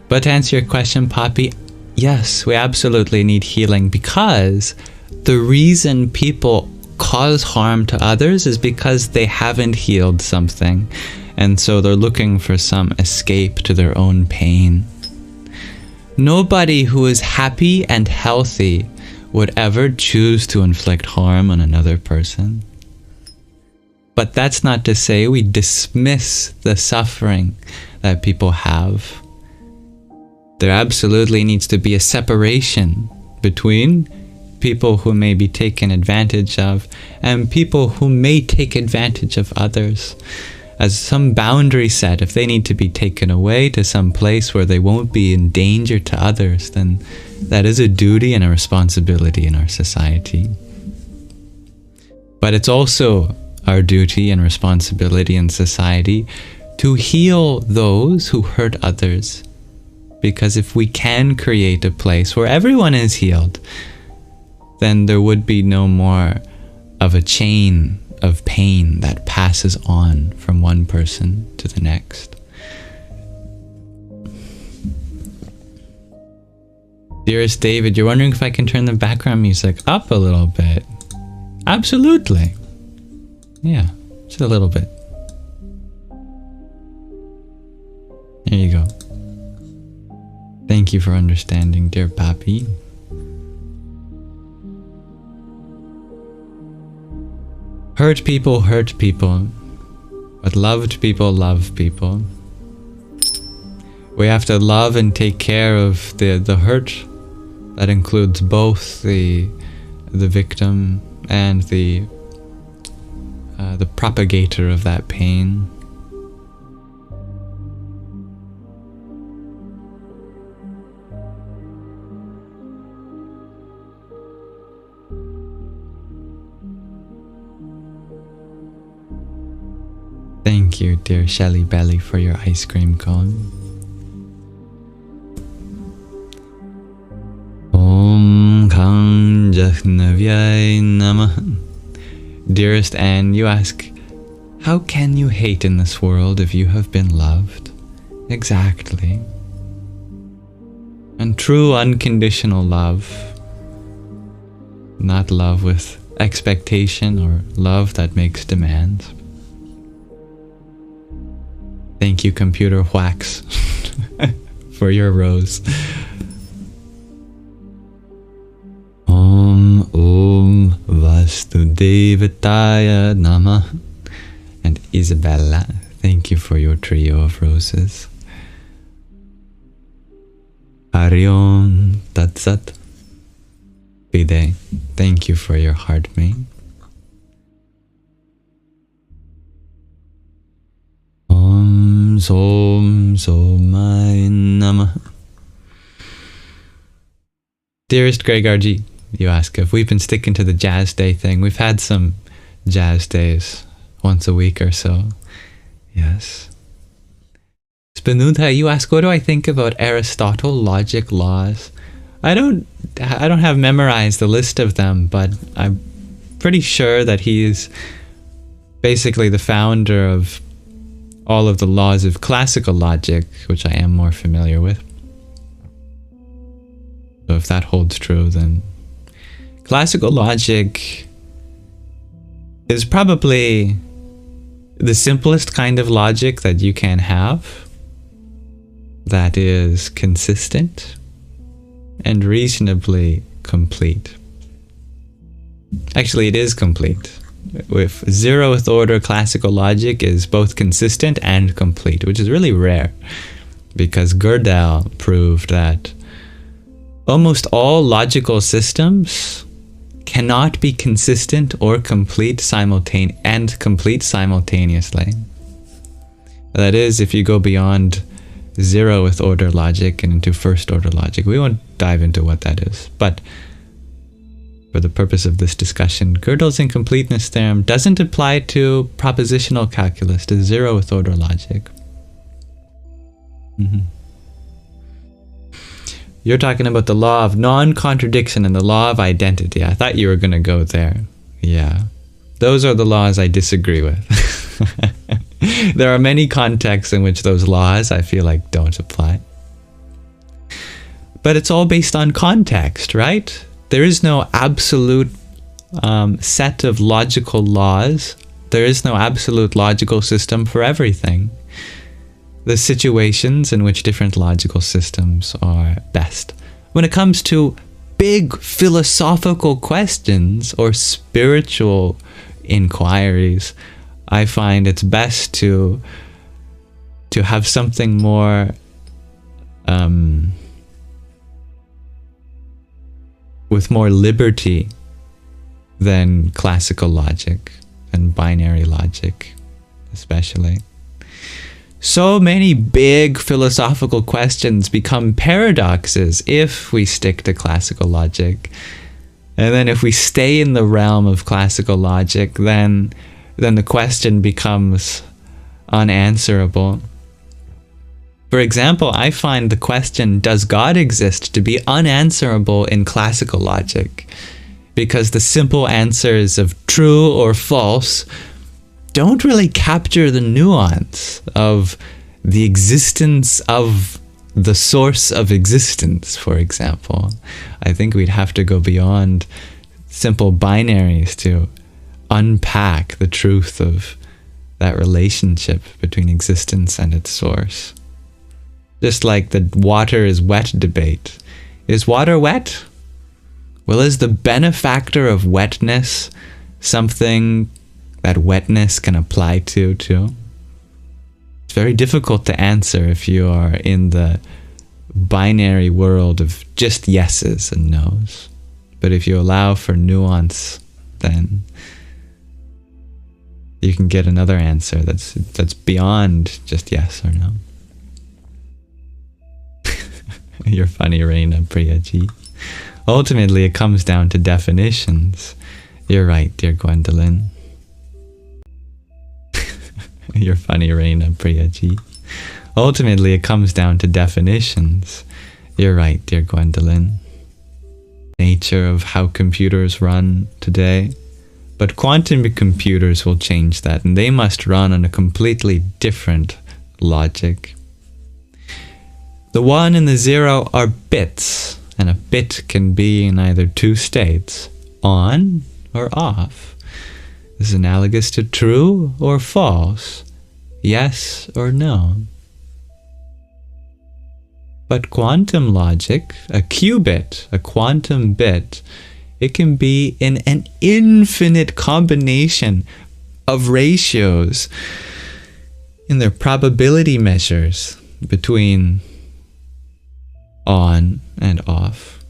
But to answer your question, Poppy, yes, we absolutely need healing, because the reason people cause harm to others is because they haven't healed something, and so they're looking for some escape to their own pain. Nobody who is happy and healthy would ever choose to inflict harm on another person. But that's not to say we dismiss the suffering that people have. There absolutely needs to be a separation between people who may be taken advantage of and people who may take advantage of others. As some boundary set, if they need to be taken away to some place where they won't be in danger to others, then that is a duty and a responsibility in our society. But it's also our duty and responsibility in society to heal those who hurt others. Because if we can create a place where everyone is healed, then there would be no more of a chain of pain that passes on from one person to the next. Dearest David, you're wondering if I can turn the background music up a little bit. Absolutely. Yeah, just a little bit. There you go. Thank you for understanding, dear Papi. Hurt people, but loved people love people. We have to love and take care of the hurt. That includes both the victim and the propagator of that pain. Thank you, dear Shelly Belly, for your ice cream cone. Om Kang Jahnavyai Namah. Dearest Anne, you ask, how can you hate in this world if you have been loved? Exactly. And true unconditional love, not love with expectation or love that makes demands. Thank you, computer wax. for your rose. Om Vasudevaya Nama. And Isabella, thank you for your trio of roses. Hariom Tatsat. Biday, thank you for your heart mate. Om Som Somai Nama. Dearest Greg RG, you ask if we've been sticking to the jazz day thing. We've had some jazz days once a week or so. Yes. Spinudha, you ask, what do I think about Aristotle logic laws? I don't have memorized the list of them, but I'm pretty sure that he's basically the founder of all of the laws of classical logic, which I am more familiar with. So if that holds true, then classical logic is probably the simplest kind of logic that you can have, that is consistent and reasonably complete. Actually, it is complete. With zeroth order classical logic is both consistent and complete, which is really rare, because Gödel proved that almost all logical systems cannot be consistent or complete simultaneously. That is, if you go beyond zeroth order logic and into first order logic. We won't dive into what that is, but for the purpose of this discussion, Gödel's incompleteness theorem doesn't apply to propositional calculus, to zeroth order logic. You're talking about the law of non-contradiction and the law of identity. I thought you were going to go there. Yeah. Those are the laws I disagree with. There are many contexts in which those laws, I feel like, don't apply. But it's all based on context, right? There is no absolute set of logical laws. There is no absolute logical system for everything. The situations in which different logical systems are best. When it comes to big philosophical questions or spiritual inquiries, I find it's best to have something more with more liberty than classical logic and binary logic, especially. So many big philosophical questions become paradoxes if we stick to classical logic. And then if we stay in the realm of classical logic, then the question becomes unanswerable. For example, I find the question, does God exist, to be unanswerable in classical logic, because the simple answers of true or false don't really capture the nuance of the existence of the source of existence, for example. I think we'd have to go beyond simple binaries to unpack the truth of that relationship between existence and its source. Just like the water is wet debate. Is water wet? Well, is the benefactor of wetness something that wetness can apply to too? It's very difficult to answer if you are in the binary world of just yeses and nos. But if you allow for nuance, then you can get another answer that's beyond just yes or no. You're funny, Reina Priyaji. Ultimately, it comes down to definitions. You're right, dear Gwendolyn. You're funny, Reina Priyaji. Ultimately, it comes down to definitions. You're right, dear Gwendolyn. Nature of how computers run today. But quantum computers will change that, and they must run on a completely different logic. The 1 and the 0 are bits, and a bit can be in either two states, on or off. This is analogous to true or false, yes or no. But quantum logic, a qubit, a quantum bit, it can be in an infinite combination of ratios in their probability measures between on and off,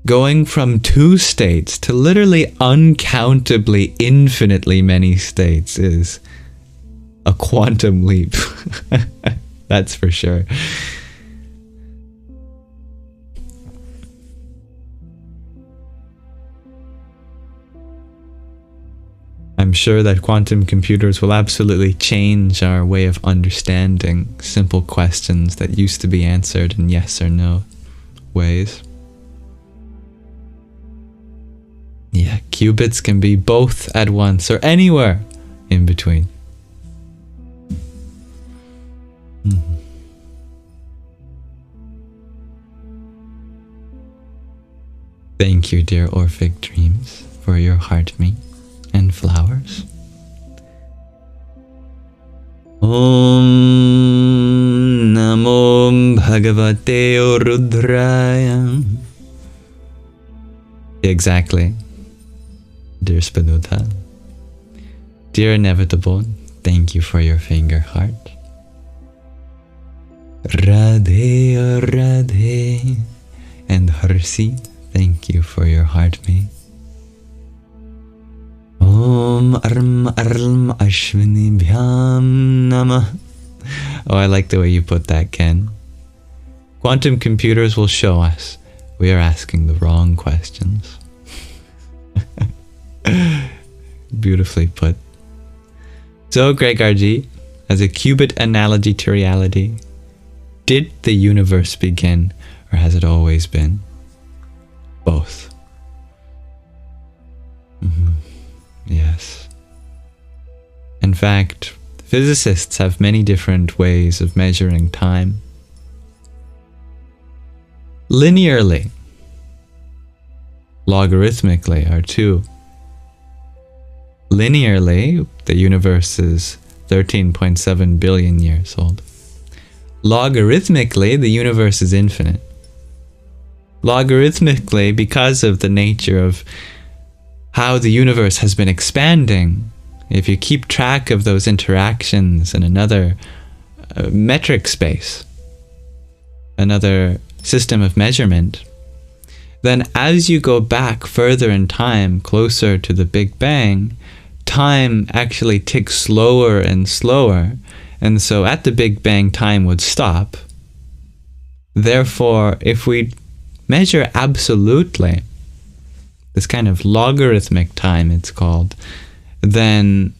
going from 2 states to literally uncountably infinitely many states is a quantum leap. That's for sure. I'm sure that quantum computers will absolutely change our way of understanding simple questions that used to be answered in yes or no ways. Yeah, qubits can be both at once or anywhere in between. Thank you, dear Orphic Dreams, for your heart meat and flowers. Om Namo Bhagavate Rudraya. Exactly, dear Spinuta. Dear Inevitable, thank you for your finger heart. Radhe Radhe. And Harsi, thank you for your heart meat. Om Arm Ashwini Bhyam Nama. Oh, I like the way you put that, Ken. Quantum computers will show us we are asking the wrong questions. Beautifully put. So, Greg RG, as a qubit analogy to reality, did the universe begin, or has it always been? Both. Yes. In fact, physicists have many different ways of measuring time. Linearly, logarithmically are 2. Linearly, the universe is 13.7 billion years old. Logarithmically, the universe is infinite. Logarithmically, because of the nature of how the universe has been expanding, if you keep track of those interactions in another metric space, another system of measurement, then as you go back further in time, closer to the Big Bang, time actually ticks slower and slower, and so at the Big Bang time would stop. Therefore, if we measure absolutely, this kind of logarithmic time it's called, then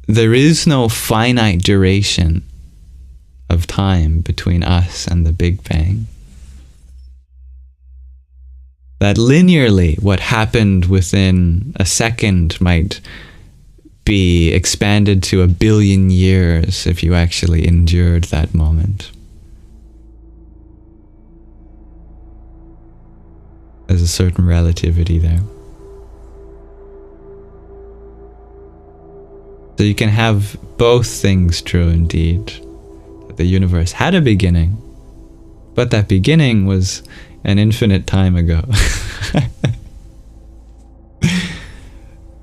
there is no finite duration of time between us and the Big Bang. That linearly what happened within a second might be expanded to 1 billion years if you actually endured that moment. There's a certain relativity there. So you can have both things true indeed. That the universe had a beginning, but that beginning was an infinite time ago.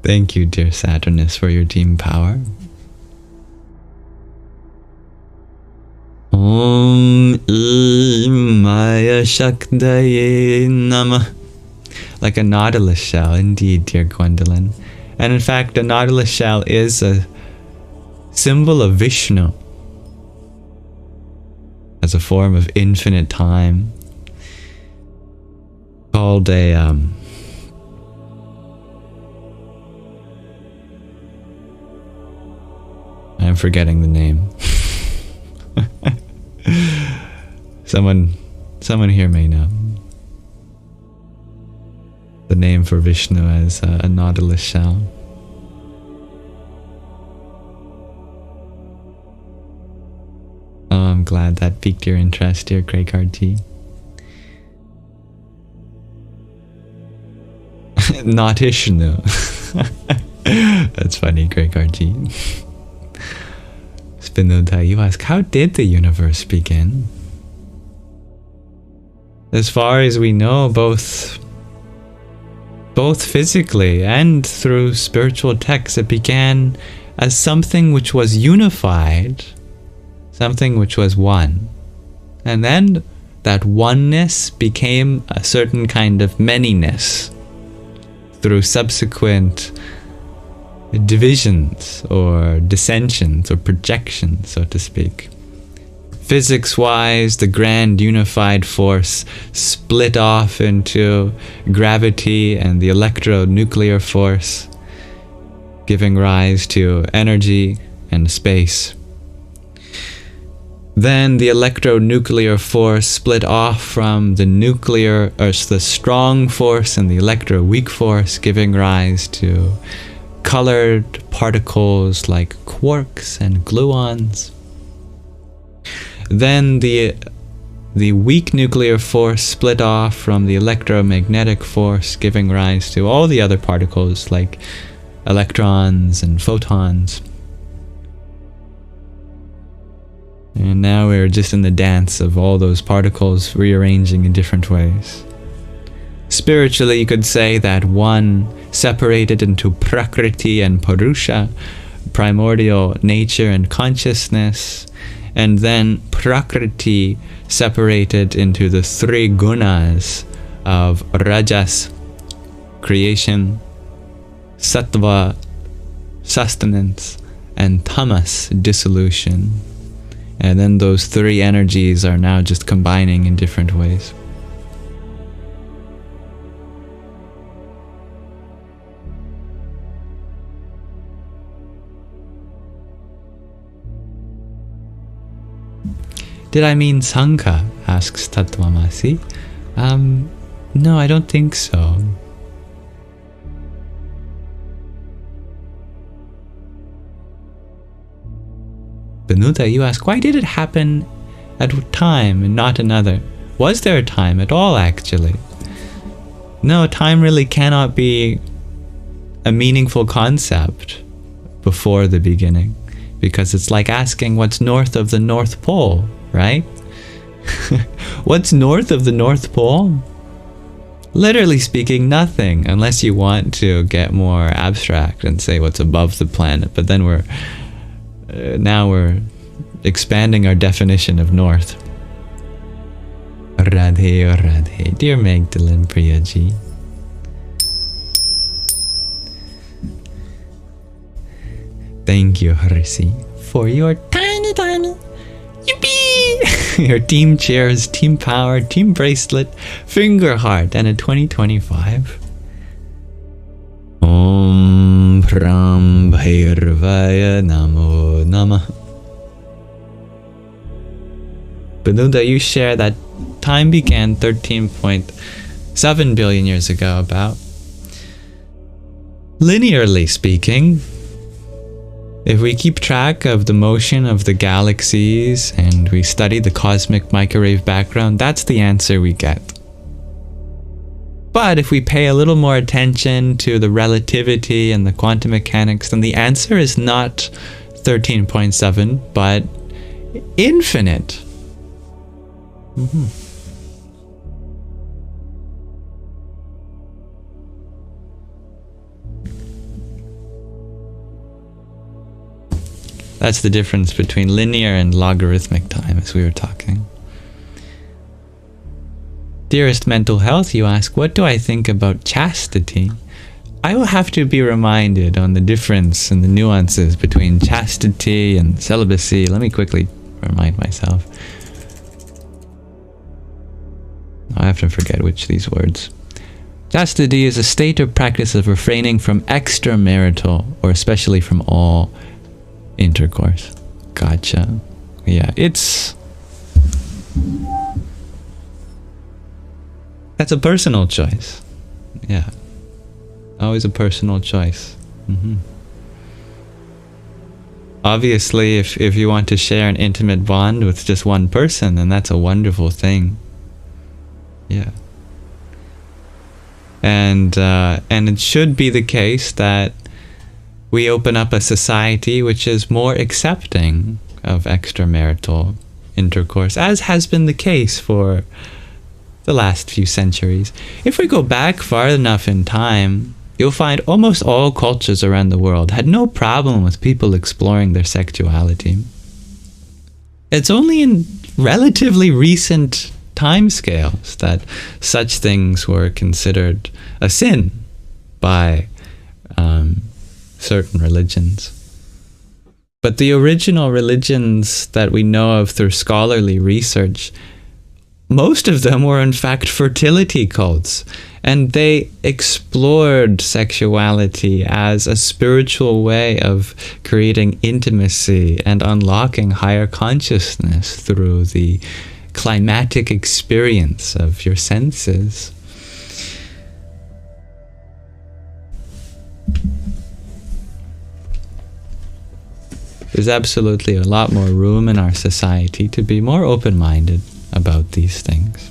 Thank you, dear Saturnus, for your team power. Om Maya Shakdaye Nama. Like a nautilus shell, indeed, dear Gwendolyn. And in fact, a nautilus shell is a symbol of Vishnu as a form of infinite time, called a I'm forgetting the name. Someone here may know the name for Vishnu as a nautilus shell. Oh, I'm glad that piqued your interest, dear Greg RT. Not Ishnu. That's funny, Greg RT. Spinoza, you ask, how did the universe begin? as far as we know, both physically and through spiritual texts, it began as something which was unified, something which was one. And then that oneness became a certain kind of manyness through subsequent divisions or dissensions or projections, so to speak. Physics-wise, the grand unified force split off into gravity and the electronuclear force, giving rise to energy and space. Then the electronuclear force split off from the nuclear, or the strong force, and the electro-weak force, giving rise to colored particles like quarks and gluons. Then the weak nuclear force split off from the electromagnetic force, giving rise to all the other particles like electrons and photons. And now we're just in the dance of all those particles rearranging in different ways. Spiritually, you could say that one separated into Prakriti and Purusha, primordial nature and consciousness, and then Prakriti separated into the three gunas of Rajas, creation, Sattva, sustenance, and Tamas, dissolution. And then those three energies are now just combining in different ways. Did I mean Sangha? Asks Tattvamasi. No, I don't think so. Benuta, you ask, why did it happen at a time and not another? Was there a time at all, actually? No, time really cannot be a meaningful concept before the beginning, because it's like asking what's north of the North Pole, right? What's north of the North Pole? Literally speaking, nothing, unless you want to get more abstract and say what's above the planet, but then now we're expanding our definition of north. Radhe, oh Radhe, dear Magdalene Priyaji. Thank you, Harisi, for your tiny, yippee! Your team chairs, team power, team bracelet, finger heart, and a 2025. Om Pram Bhairvaya Namo Namah. Benuda, you share that time began 13.7 billion years ago, about. Linearly speaking, if we keep track of the motion of the galaxies and we study the cosmic microwave background, that's the answer we get. But if we pay a little more attention to the relativity and the quantum mechanics, then the answer is not 13.7, but infinite. That's the difference between linear and logarithmic time, as we were talking. Dearest mental health, you ask, what do I think about chastity? I will have to be reminded on the difference and the nuances between chastity and celibacy. Let me quickly remind myself. I often forget which these words. Chastity is a state or practice of refraining from extramarital, or especially from all intercourse. Gotcha. Yeah, that's a personal choice. Yeah. Always a personal choice. Obviously, if you want to share an intimate bond with just one person, then that's a wonderful thing. Yeah. And it should be the case that we open up a society which is more accepting of extramarital intercourse, as has been the case for the last few centuries. If we go back far enough in time, you'll find almost all cultures around the world had no problem with people exploring their sexuality. It's only in relatively recent timescales that such things were considered a sin by certain religions. But the original religions that we know of through scholarly research, most of them were in fact fertility cults, and they explored sexuality as a spiritual way of creating intimacy and unlocking higher consciousness through the climatic experience of your senses. There's absolutely a lot more room in our society to be more open-minded about these things.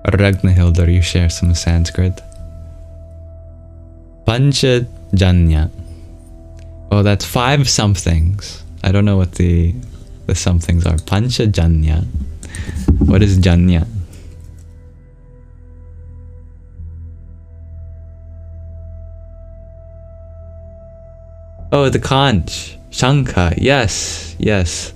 Ragnahildur, you share some Sanskrit. Panchajanya. Oh, that's 5 somethings. I don't know what the somethings are. Panchajanya. What is janya? Oh, the conch. Shankha. Yes. Yes.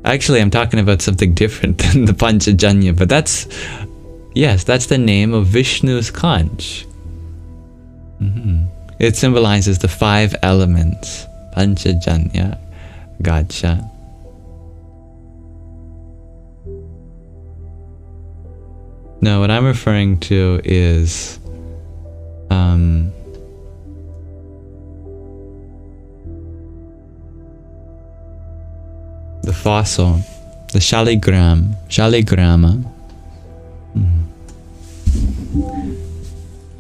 Actually, I'm talking about something different than the Panchajanya, but that's the name of Vishnu's conch. It symbolizes the 5 elements. Panchajanya. Gotcha. No, what I'm referring to is the fossil, the shaligrama.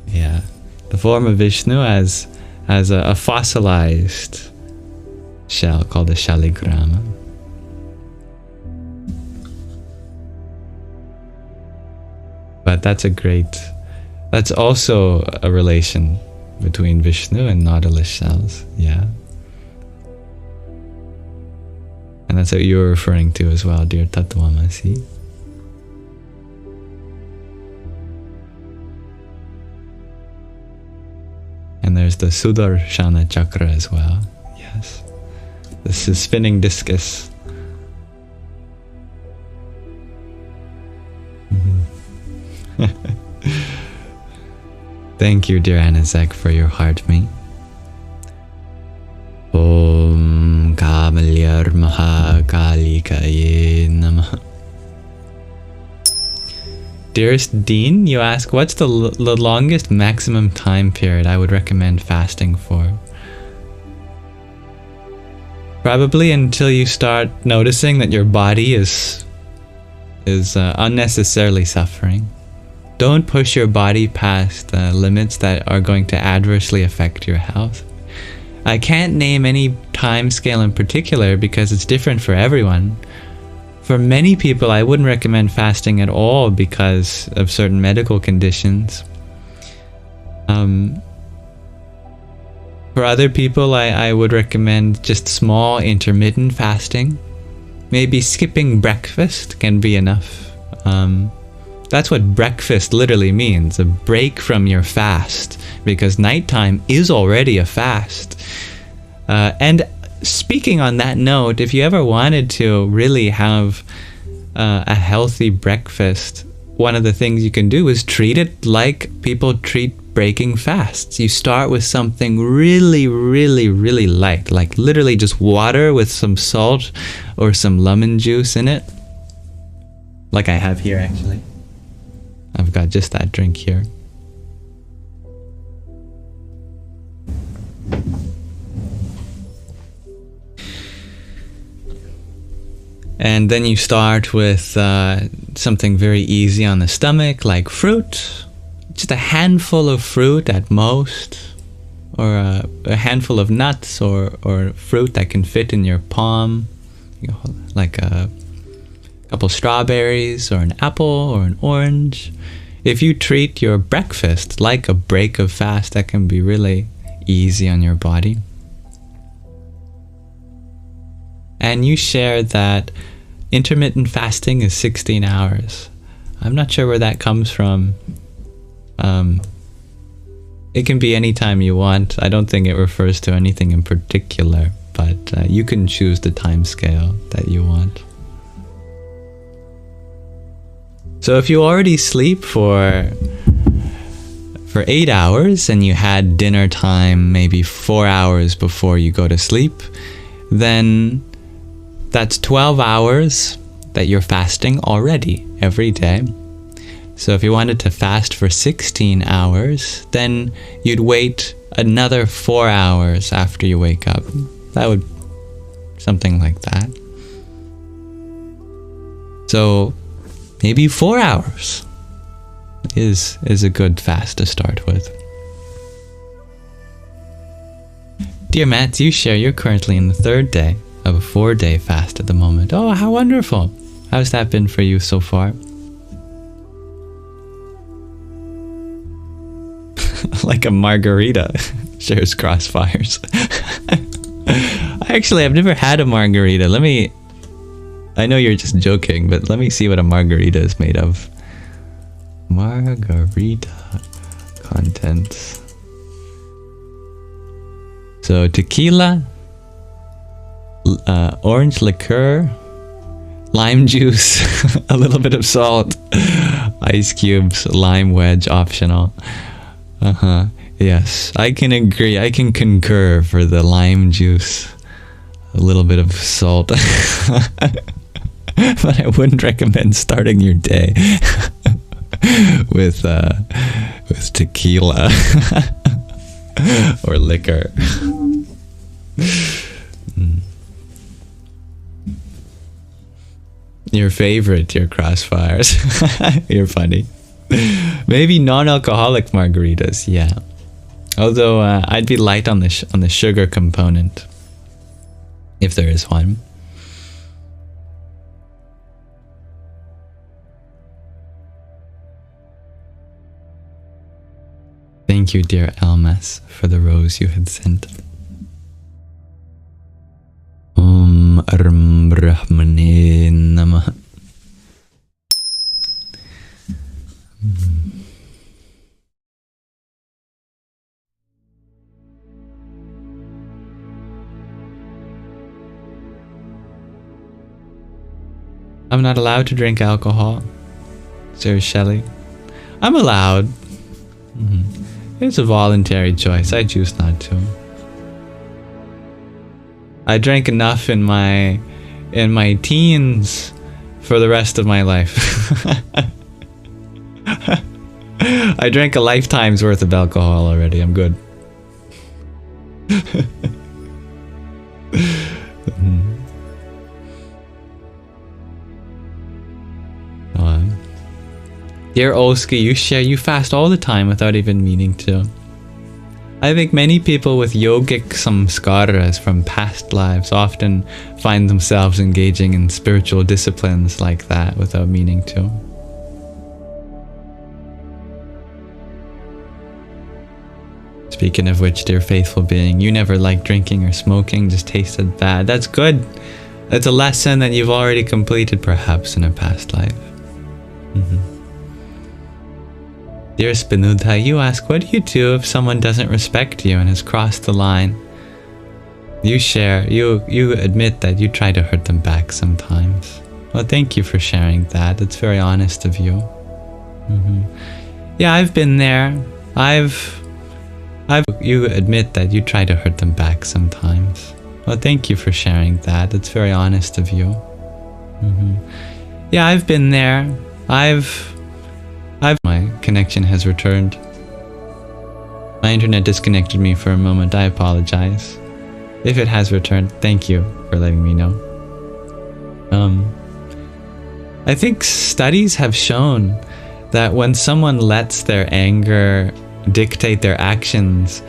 Yeah, the form of Vishnu as a fossilized shell called a shaligrama. But that's also a relation between Vishnu and nautilus shells, yeah. And that's what you're referring to as well, dear Tattwamasi. And there's the Sudarshana Chakra as well, yes. This is spinning discus. Thank you, dear Anazek, for your heart me. Om Kamalyar Mahakalikaye Nama. Dearest Dean, you ask, what's the longest maximum time period I would recommend fasting for? Probably until you start noticing that your body is unnecessarily suffering. Don't push your body past limits that are going to adversely affect your health. I can't name any time scale in particular because it's different for everyone. For many people, I wouldn't recommend fasting at all because of certain medical conditions. For other people, I would recommend just small intermittent fasting. Maybe skipping breakfast can be enough. That's what breakfast literally means, a break from your fast, because nighttime is already a fast. And speaking on that note, if you ever wanted to really have a healthy breakfast, one of the things you can do is treat it like people treat breaking fasts. You start with something really, really, really light, like literally just water with some salt or some lemon juice in it. Like I have here, actually. I've got just that drink here. And then you start with something very easy on the stomach, like fruit. Just a handful of fruit at most, or a handful of nuts or fruit that can fit in your palm, like a a couple strawberries or an apple or an orange. If you treat your breakfast like a break of fast, that can be really easy on your body. And you shared that intermittent fasting is 16 hours. I'm not sure where that comes from. It can be any time you want. I don't think it refers to anything in particular, but you can choose the time scale that you want. So if you already sleep for 8 hours and you had dinner time maybe 4 hours before you go to sleep, then that's 12 hours that you're fasting already every day. So if you wanted to fast for 16 hours, then you'd wait another 4 hours after you wake up. That would, something like that. So maybe 4 hours is a good fast to start with. Dear Matt, you share you're currently in the 3rd day of a 4-day fast at the moment. Oh, how wonderful. How's that been for you so far? Like a margarita, shares Crossfires. Actually, I've never had a margarita. I know you're just joking, but let me see what a margarita is made of. Margarita contents. So tequila, orange liqueur, lime juice, a little bit of salt, ice cubes, lime wedge optional. Yes, I can agree. I can concur for the lime juice. A little bit of salt. But I wouldn't recommend starting your day with tequila or liquor. Your favorite, your Crossfires. You're funny. Maybe non-alcoholic margaritas, yeah. Although I'd be light on the sugar component, if there is one. Thank you, dear Almas, for the rose you had sent. Om Aram Brahmane Namah. I'm not allowed to drink alcohol, says Shelley. I'm allowed. It's a voluntary choice. I choose not to. I drank enough in my teens for the rest of my life. I drank a lifetime's worth of alcohol already. I'm good. Dear Olski, you fast all the time without even meaning to. I think many people with yogic samskaras from past lives often find themselves engaging in spiritual disciplines like that without meaning to. Speaking of which, dear faithful being, you never liked drinking or smoking, just tasted bad. That's good. That's a lesson that you've already completed perhaps in a past life. Dear Spinudha, you ask, what do you do if someone doesn't respect you and has crossed the line? You share, you admit that you try to hurt them back sometimes. Well, thank you for sharing that. It's very honest of you. Yeah, I've been there. You admit that you try to hurt them back sometimes. Well, thank you for sharing that. It's very honest of you. Yeah, I've been there. My connection has returned. My internet disconnected me for a moment. I apologize. If it has returned, thank you for letting me know. I think studies have shown that when someone lets their anger dictate their actions,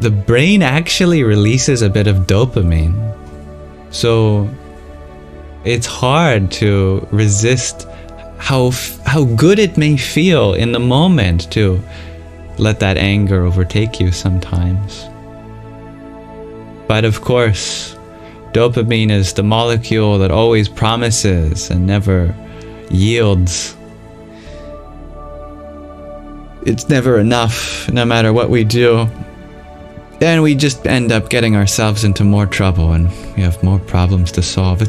the brain actually releases a bit of dopamine. So it's hard to resist how good it may feel in the moment to let that anger overtake you sometimes. But of course, dopamine is the molecule that always promises and never yields. It's never enough, no matter what we do. And we just end up getting ourselves into more trouble, and we have more problems to solve.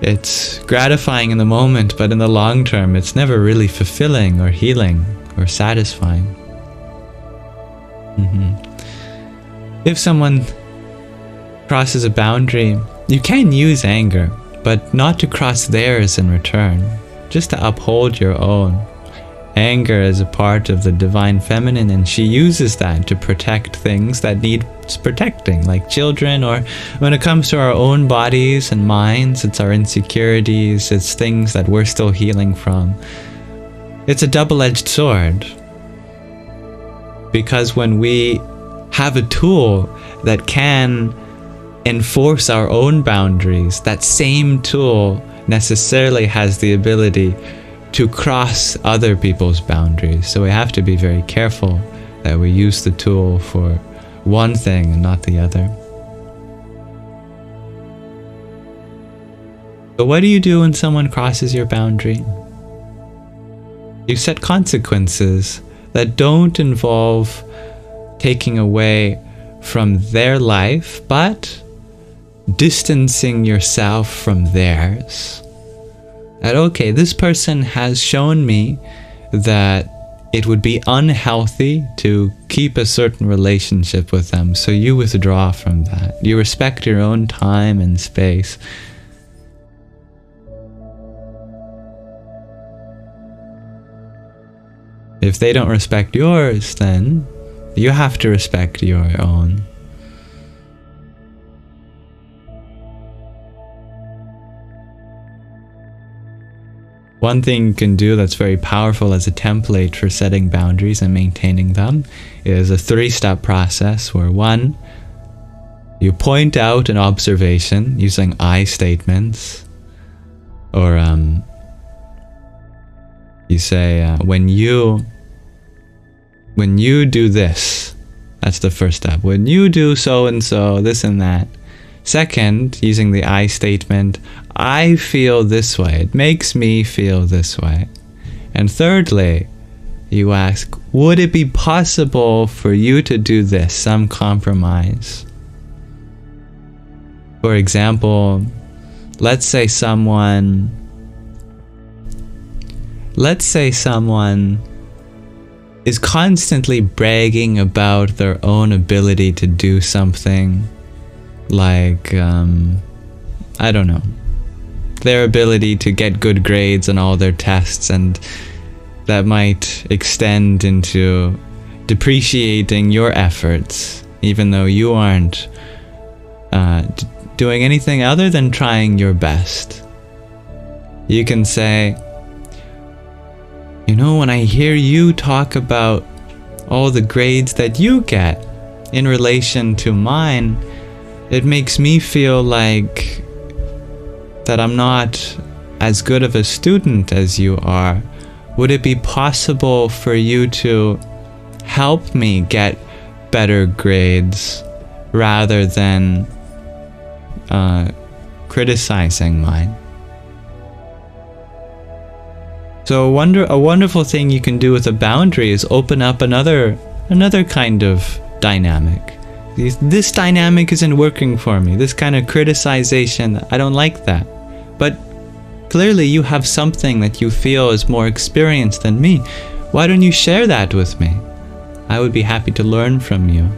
It's gratifying in the moment, but in the long term, it's never really fulfilling or healing or satisfying. If someone crosses a boundary, you can use anger, but not to cross theirs in return, just to uphold your own. Anger is a part of the divine feminine, and she uses that to protect things that need protecting, like children, or when it comes to our own bodies and minds, it's our insecurities, it's things that we're still healing from. It's a double-edged sword, because when we have a tool that can enforce our own boundaries, that same tool necessarily has the ability to cross other people's boundaries. So we have to be very careful that we use the tool for one thing and not the other. So what do you do when someone crosses your boundary? You set consequences that don't involve taking away from their life, but distancing yourself from theirs. That, okay, this person has shown me that it would be unhealthy to keep a certain relationship with them, so you withdraw from that. You respect your own time and space. If they don't respect yours, then you have to respect your own. One thing you can do that's very powerful as a template for setting boundaries and maintaining them is a 3-step process where 1, you point out an observation using I statements, or you say, when you do this, that's the first step. When you do so and so, this and that. Second, using the I statement, I feel this way. It makes me feel this way. And thirdly, you ask, would it be possible for you to do this, some compromise? For example, let's say someone is constantly bragging about their own ability to do something, like, I don't know, their ability to get good grades on all their tests, and that might extend into depreciating your efforts, even though you aren't doing anything other than trying your best. You can say, you know, when I hear you talk about all the grades that you get in relation to mine, it makes me feel like that I'm not as good of a student as you are. Would it be possible for you to help me get better grades rather than criticizing mine? So a wonderful thing you can do with a boundary is open up another kind of dynamic. This dynamic isn't working for me. This kind of criticization, I don't like that. But clearly you have something that you feel is more experienced than me. Why don't you share that with me? I would be happy to learn from you.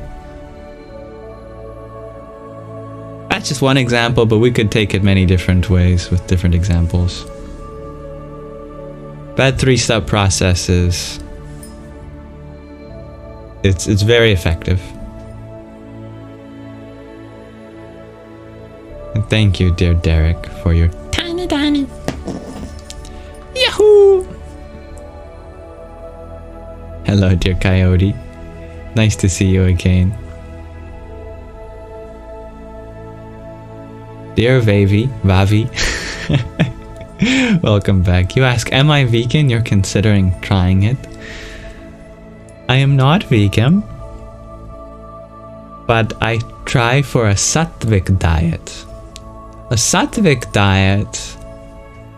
That's just one example, but we could take it many different ways with different examples. That 3-step process is, it's very effective. And thank you, dear Derek, for your tiny Yahoo! Hello, dear Coyote. Nice to see you again. Dear Vavi, Welcome back. You ask, am I vegan? You're considering trying it. I am not vegan, but I try for a Sattvic diet. A Sattvic diet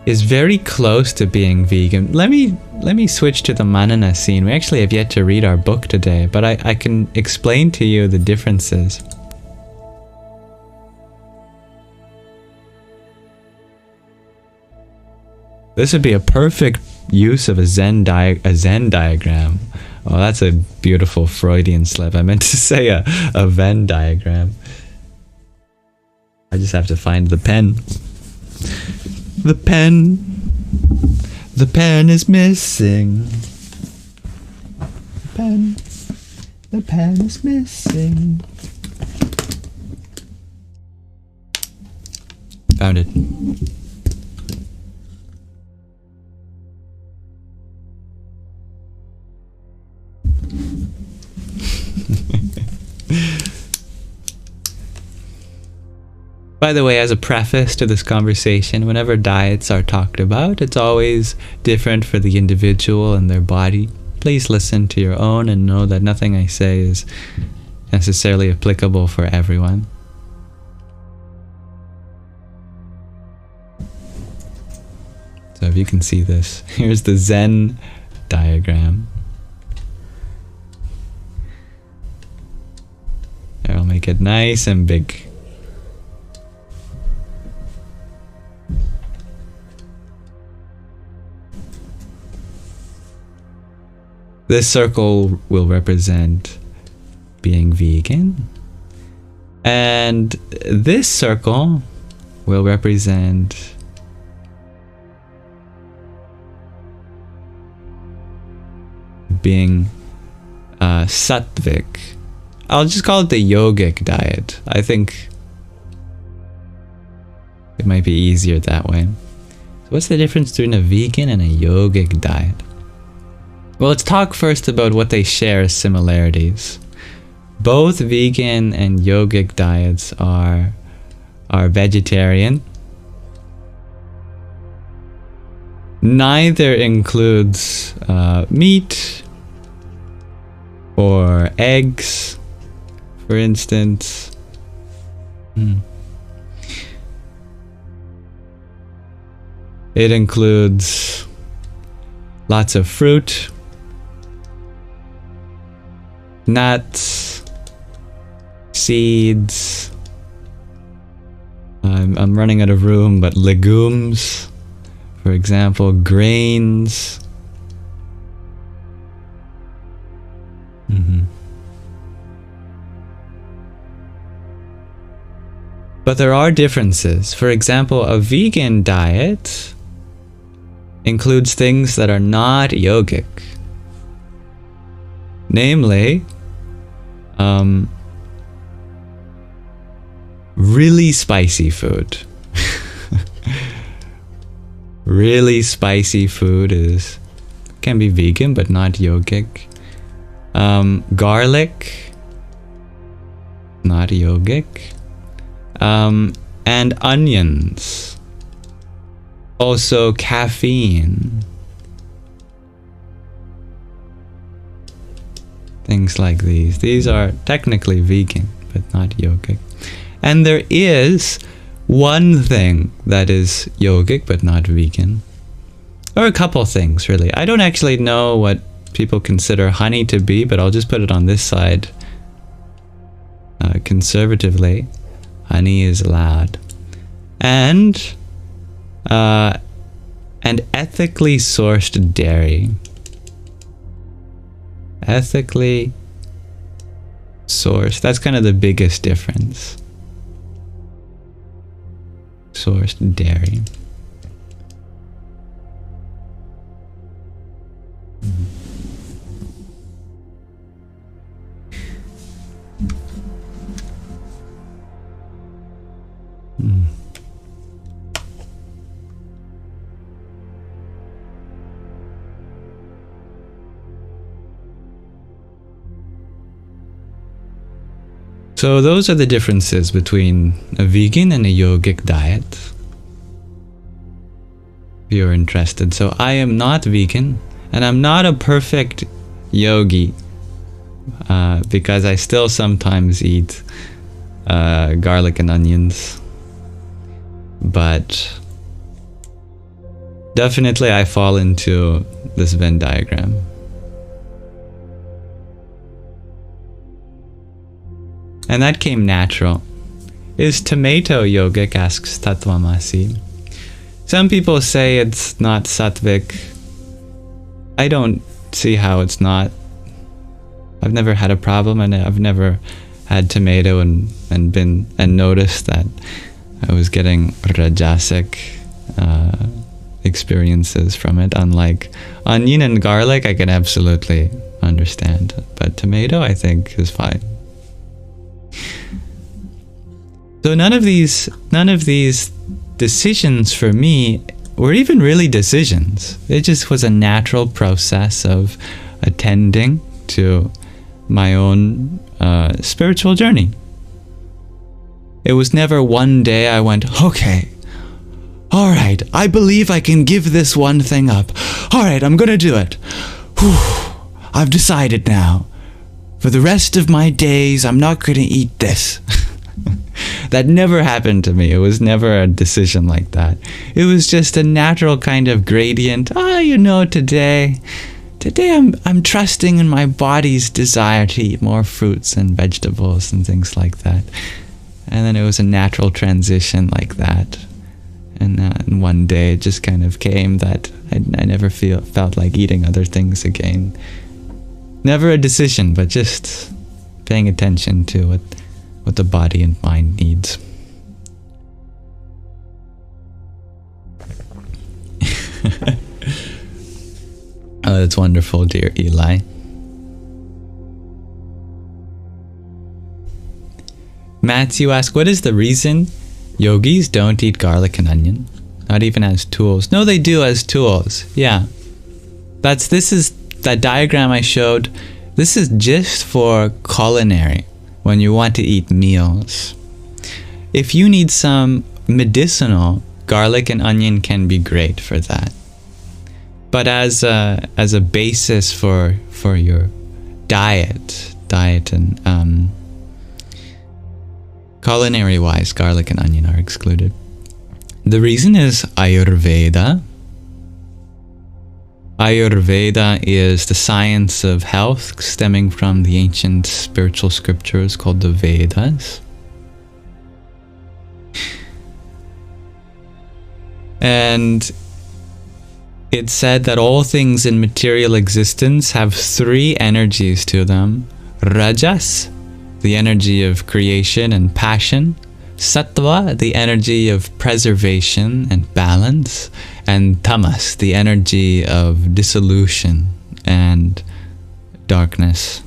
is very close to being vegan. Let me switch to the Manana scene. We actually have yet to read our book today, but I can explain to you the differences. This would be a perfect use of a Zen diagram. Oh, that's a beautiful Freudian slip. I meant to say a Venn diagram. I just have to find the pen. The pen. The pen is missing. The pen. The pen is missing. Found it. By the way, as a preface to this conversation, whenever diets are talked about, it's always different for the individual and their body. Please listen to your own and know that nothing I say is necessarily applicable for everyone. So if you can see this, here's the Zen diagram. There, I'll make it nice and big. This circle will represent being vegan, and this circle will represent being Sattvic. I'll just call it the yogic diet. I think it might be easier that way. So what's the difference between a vegan and a yogic diet? Well, let's talk first about what they share as similarities. Both vegan and yogic diets are vegetarian. Neither includes meat or eggs, for instance. It includes lots of fruit, nuts, seeds. I'm running out of room, but legumes, for example, grains. But there are differences. For example, a vegan diet includes things that are not yogic. Namely, really spicy food. Really spicy food can be vegan but not yogic. Garlic, not yogic. And onions. Also caffeine. Things like these. These are technically vegan, but not yogic. And there is one thing that is yogic, but not vegan. Or a couple things, really. I don't actually know what people consider honey to be, but I'll just put it on this side. Conservatively, honey is allowed. And ethically sourced dairy. Ethically sourced. That's kind of the biggest difference. Sourced dairy. So those are the differences between a vegan and a yogic diet. if you're interested. So I am not vegan, and I'm not a perfect yogi, because I still sometimes eat garlic and onions. But definitely I fall into this Venn diagram. And that came natural. Is tomato yogic? Asks Tattvamasi. Some people say it's not Sattvic. I don't see how it's not. I've never had a problem, and I've never had tomato and noticed that I was getting rajasic experiences from it. Unlike onion and garlic, I can absolutely understand. But tomato, I think, is fine. So none of these decisions for me were even really decisions. It just was a natural process of attending to my own spiritual journey. It was never one day I went, okay, all right, I believe I can give this one thing up. All right, I'm going to do it. Whew, I've decided now. For the rest of my days, I'm not going to eat this. That never happened to me. It was never a decision like that. It was just a natural kind of gradient. Today I'm trusting in my body's desire to eat more fruits and vegetables and things like that. And then it was a natural transition like that. And one day it just kind of came that I never felt like eating other things again. Never a decision, but just paying attention to what the body and mind needs. Oh, that's wonderful, dear Eli. Matthew asks, what is the reason yogis don't eat garlic and onion? Not even as tools. No, they do as tools. Yeah. This is that diagram I showed. This is just for culinary, when you want to eat meals. If you need some medicinal, garlic and onion can be great for that. But as a basis for your diet and culinary wise, garlic and onion are excluded. The reason is Ayurveda. Ayurveda is the science of health stemming from the ancient spiritual scriptures called the Vedas. And it's said that all things in material existence have three energies to them. Rajas, the energy of creation and passion. Sattva, the energy of preservation and balance. And tamas, the energy of dissolution and darkness.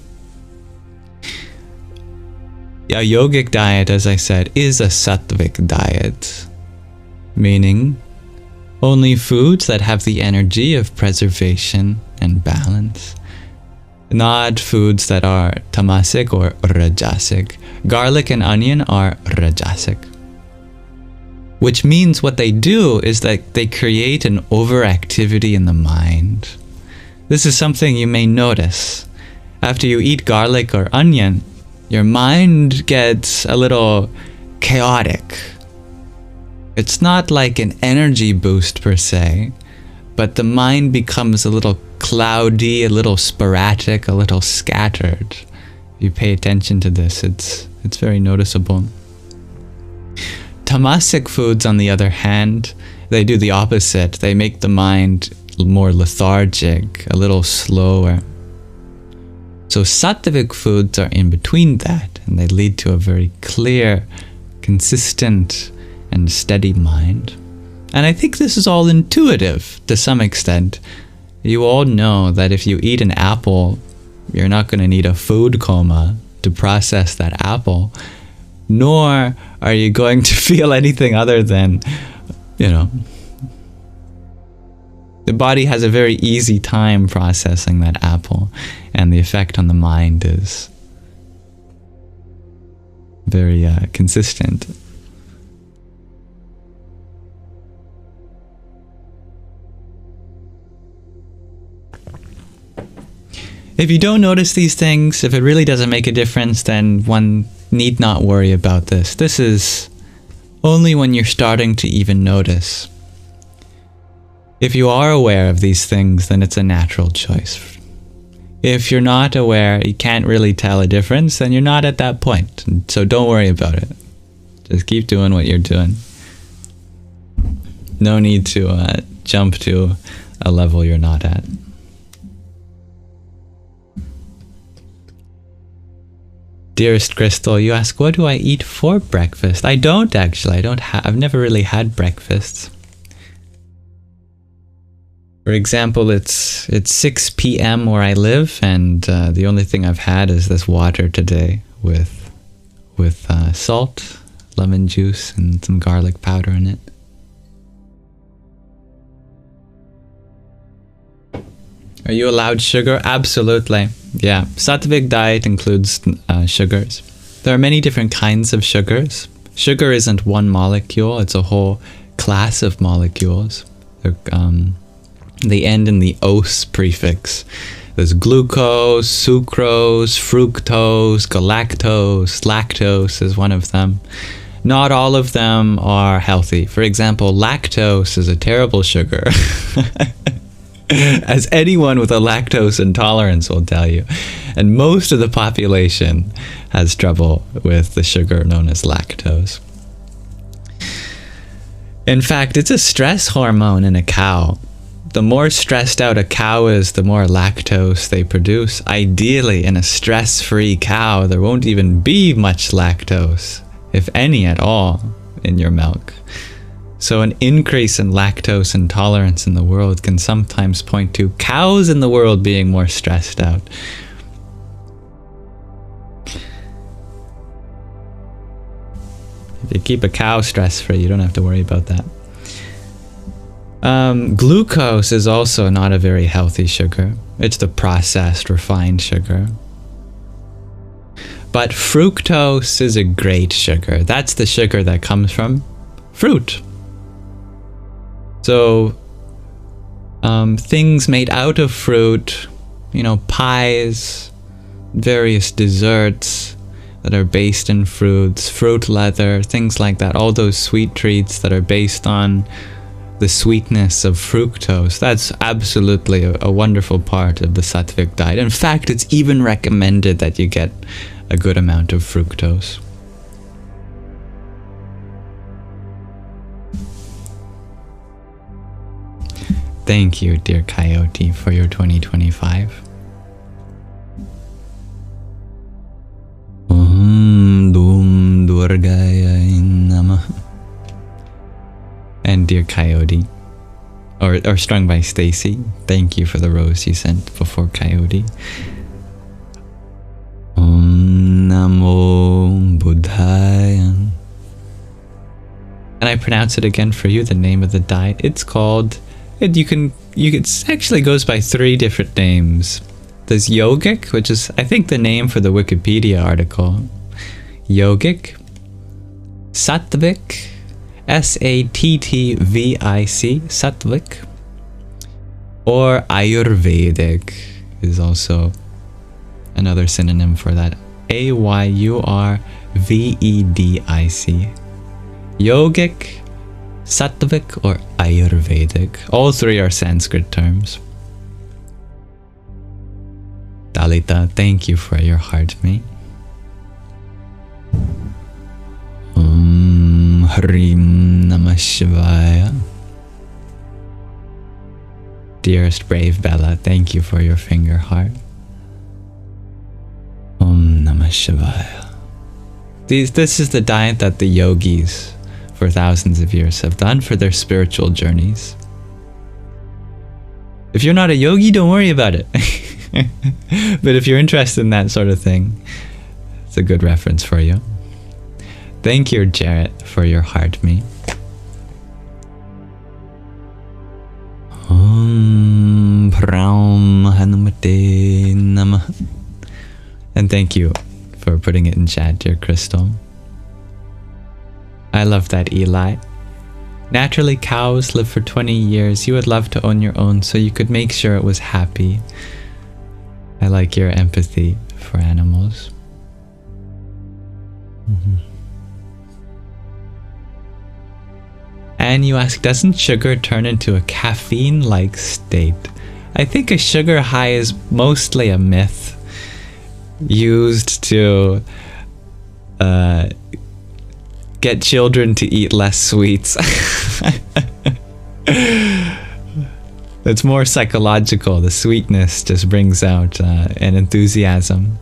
A yogic diet, as I said, is a sattvic diet, meaning only foods that have the energy of preservation and balance, not foods that are tamasic or rajasic. Garlic and onion are rajasic, which means what they do is that they create an overactivity in the mind. This is something you may notice. After you eat garlic or onion, your mind gets a little chaotic. It's not like an energy boost per se, but the mind becomes a little cloudy, a little sporadic, a little scattered. If you pay attention to this, it's very noticeable. Tamasic foods, on the other hand, they do the opposite. They make the mind more lethargic, a little slower. So sattvic foods are in between that, and they lead to a very clear, consistent, and steady mind. And I think this is all intuitive to some extent. You all know that if you eat an apple, you're not going to need a food coma to process that apple, nor are you going to feel anything other than, the body has a very easy time processing that apple, and the effect on the mind is very consistent. If you don't notice these things, if it really doesn't make a difference, then one need not worry about this. This is only when you're starting to even notice. If you are aware of these things, then it's a natural choice. If you're not aware, you can't really tell a difference, then you're not at that point. So don't worry about it. Just keep doing what you're doing. No need to jump to a level you're not at. Dearest Crystal, you ask, what do I eat for breakfast? I don't actually. I've never really had breakfasts. For example, it's 6 p.m. where I live, and the only thing I've had is this water today with salt, lemon juice, and some garlic powder in it. Are you allowed sugar? Absolutely. Yeah, Sattvic diet includes sugars. There are many different kinds of sugars. Sugar isn't one molecule, it's a whole class of molecules. They end in the "-ose" prefix. There's glucose, sucrose, fructose, galactose, lactose is one of them. Not all of them are healthy. For example, lactose is a terrible sugar. As anyone with a lactose intolerance will tell you. And most of the population has trouble with the sugar known as lactose. In fact, it's a stress hormone in a cow. The more stressed out a cow is, the more lactose they produce. Ideally, in a stress-free cow, there won't even be much lactose, if any at all, in your milk. So an increase in lactose intolerance in the world can sometimes point to cows in the world being more stressed out. If you keep a cow stress-free, you don't have to worry about that. Glucose is also not a very healthy sugar. It's the processed, refined sugar. But fructose is a great sugar. That's the sugar that comes from fruit. So, things made out of fruit, pies, various desserts that are based in fruits, fruit leather, things like that. All those sweet treats that are based on the sweetness of fructose. That's absolutely a wonderful part of the Sattvic diet. In fact, it's even recommended that you get a good amount of fructose. Thank you, dear Coyote, for your 2025. Dum Durgaya Nama. And dear Coyote, or strung by Stacy, thank you for the rose you sent before Coyote. Om Namo Buddhaya. And I pronounce it again for you, the name of the diet. It's called, it actually goes by 3 different names. There's Yogic, which is, I think, the name for the Wikipedia article. Yogic, Sattvic, Sattvic, Sattvic, or Ayurvedic is also another synonym for that. Ayurvedic. Yogic, Sattvic, or Ayurvedic. All 3 are Sanskrit terms. Dalita, thank you for your heart, mate. Harim Namah Shivaya. Dearest brave Bella, thank you for your finger heart. Om Namah Shivaya. This is the diet that the yogis for thousands of years have done for their spiritual journeys. If you're not a yogi, don't worry about it. But if you're interested in that sort of thing, it's a good reference for you. Thank you, Jarrett, for your heart, me. Om Pram Hanumate Namah. And thank you for putting it in chat, dear Crystal. I love that, Eli. Naturally, cows live for 20 years. You would love to own your own so you could make sure it was happy. I like your empathy for animals. And you ask, doesn't sugar turn into a caffeine-like state? I think a sugar high is mostly a myth used to get children to eat less sweets. It's more psychological. The sweetness just brings out an enthusiasm.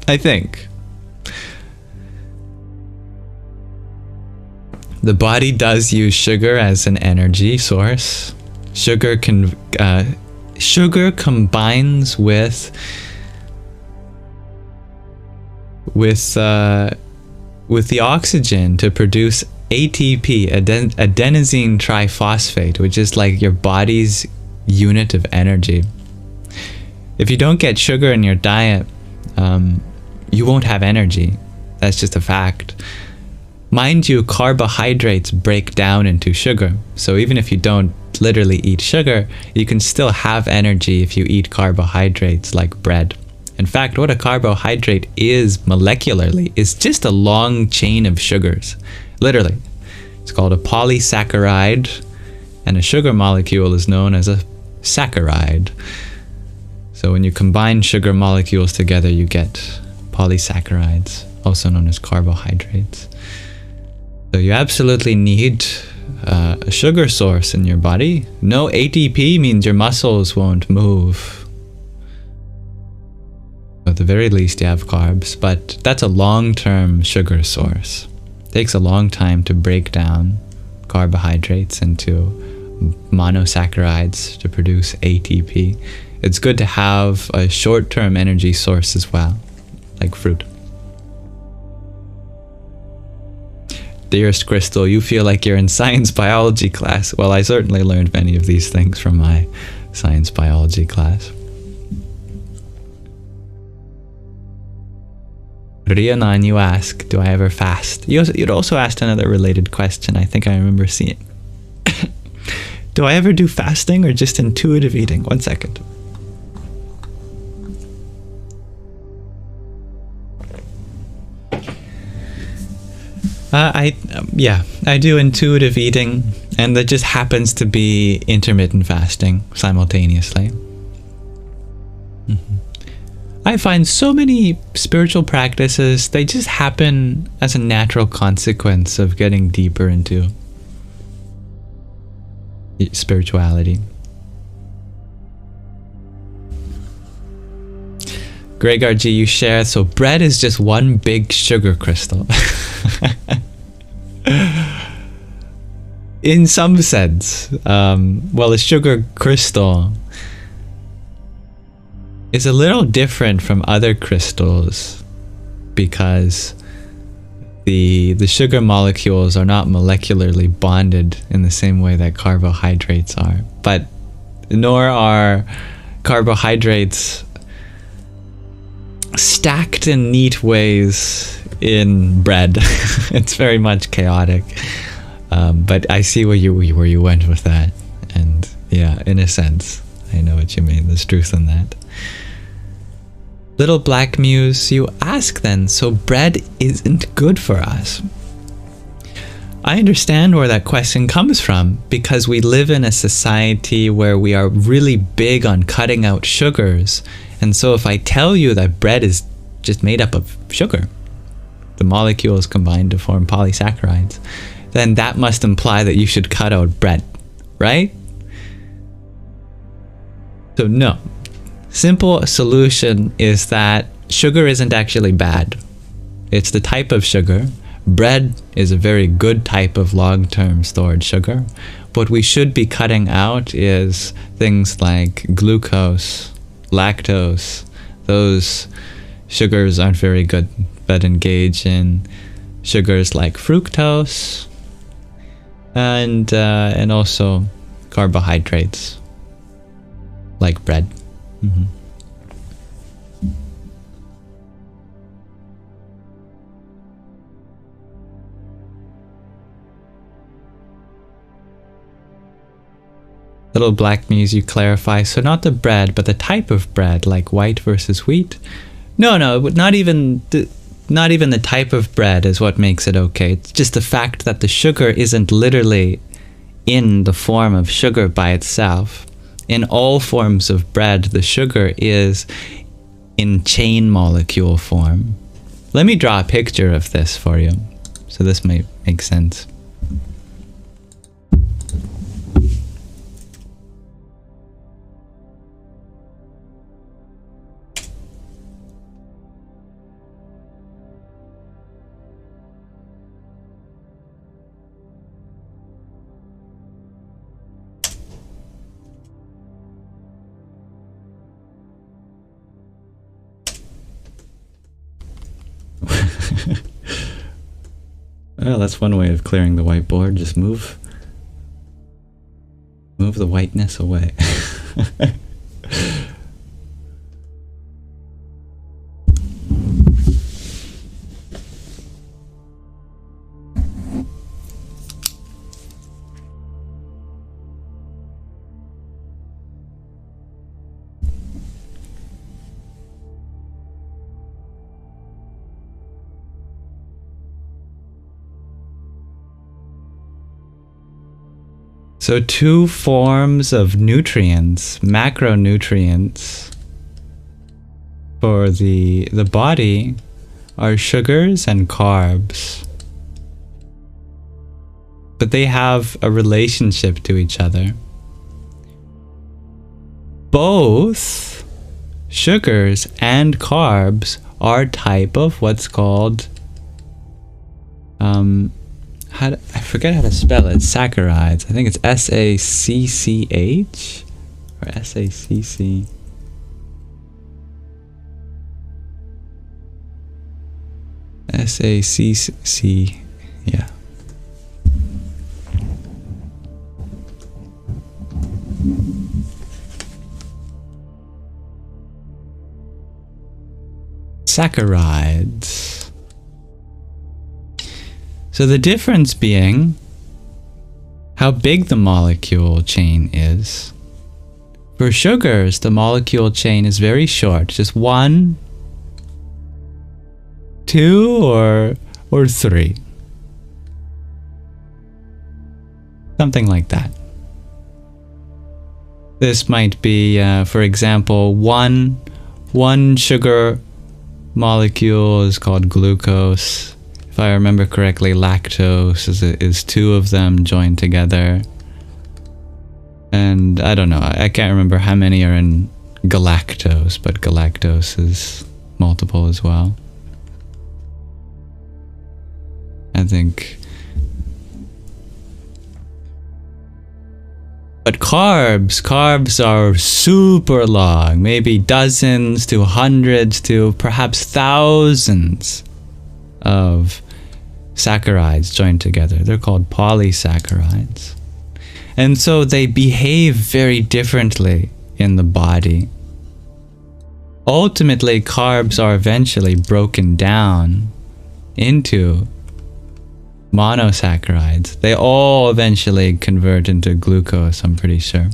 I think. The body does use sugar as an energy source. Sugar combines with the oxygen to produce ATP, adenosine triphosphate, which is like your body's unit of energy. If you don't get sugar in your diet, you won't have energy. That's just a fact. Mind you, carbohydrates break down into sugar. So even if you don't literally eat sugar, you can still have energy if you eat carbohydrates like bread. In fact, what a carbohydrate is molecularly is just a long chain of sugars. Literally. It's called a polysaccharide, and a sugar molecule is known as a saccharide. So when you combine sugar molecules together, you get polysaccharides, also known as carbohydrates. So you absolutely need a sugar source in your body. No ATP means your muscles won't move. At the very least, you have carbs, but that's a long-term sugar source. It takes a long time to break down carbohydrates into monosaccharides to produce ATP. It's good to have a short-term energy source as well, like fruit. Dearest Crystal, you feel like you're in science biology class. Well, I certainly learned many of these things from my science biology class. Rianan, you ask, do I ever fast? You'd also asked another related question, I think I remember seeing. Do I ever do fasting or just intuitive eating? 1 second. I do intuitive eating, and that just happens to be intermittent fasting simultaneously. I find so many spiritual practices, they just happen as a natural consequence of getting deeper into spirituality. Greg RG, you share, so bread is just one big sugar crystal. In some sense, well, a sugar crystal is a little different from other crystals because the sugar molecules are not molecularly bonded in the same way that carbohydrates are, but nor are carbohydrates stacked in neat ways in bread. It's very much chaotic, but I see where you went with that, and yeah, in a sense I know what you mean. There's truth in that. Little Black Muse, you ask then, so bread isn't good for us? I understand where that question comes from, because we live in a society where we are really big on cutting out sugars. And so if I tell you that bread is just made up of sugar, the molecules combine to form polysaccharides, then that must imply that you should cut out bread, right? So no. Simple solution is that sugar isn't actually bad. It's the type of sugar. Bread is a very good type of long-term stored sugar. What we should be cutting out is things like glucose, lactose. Those sugars aren't very good, but engage in sugars like fructose and also carbohydrates like bread. Little black means you clarify. So not the bread, but the type of bread, like white versus wheat. No, not even the type of bread is what makes it okay. It's just the fact that the sugar isn't literally in the form of sugar by itself. In all forms of bread, the sugar is in chain molecule form. Let me draw a picture of this for you, so this might make sense. Well, that's one way of clearing the whiteboard. Just move the whiteness away. So two forms of nutrients, macronutrients for the body are sugars and carbs. But they have a relationship to each other. Both sugars and carbs are type of what's called I forget how to spell it. Saccharides. I think it's S-A-C-C-H or S-A-C-C. S-A-C-C. Yeah. Saccharides. So the difference being how big the molecule chain is. For sugars, the molecule chain is very short, just 1, 2, or 3. Something like that. This might be, for example, one sugar molecule is called glucose. If I remember correctly, lactose is 2 of them joined together. And I don't know, I can't remember how many are in galactose, but galactose is multiple as well. I think. But carbs are super long, maybe dozens to hundreds to perhaps thousands of saccharides joined together. They're called polysaccharides. And so they behave very differently in the body. Ultimately, carbs are eventually broken down into monosaccharides. They all eventually convert into glucose, I'm pretty sure.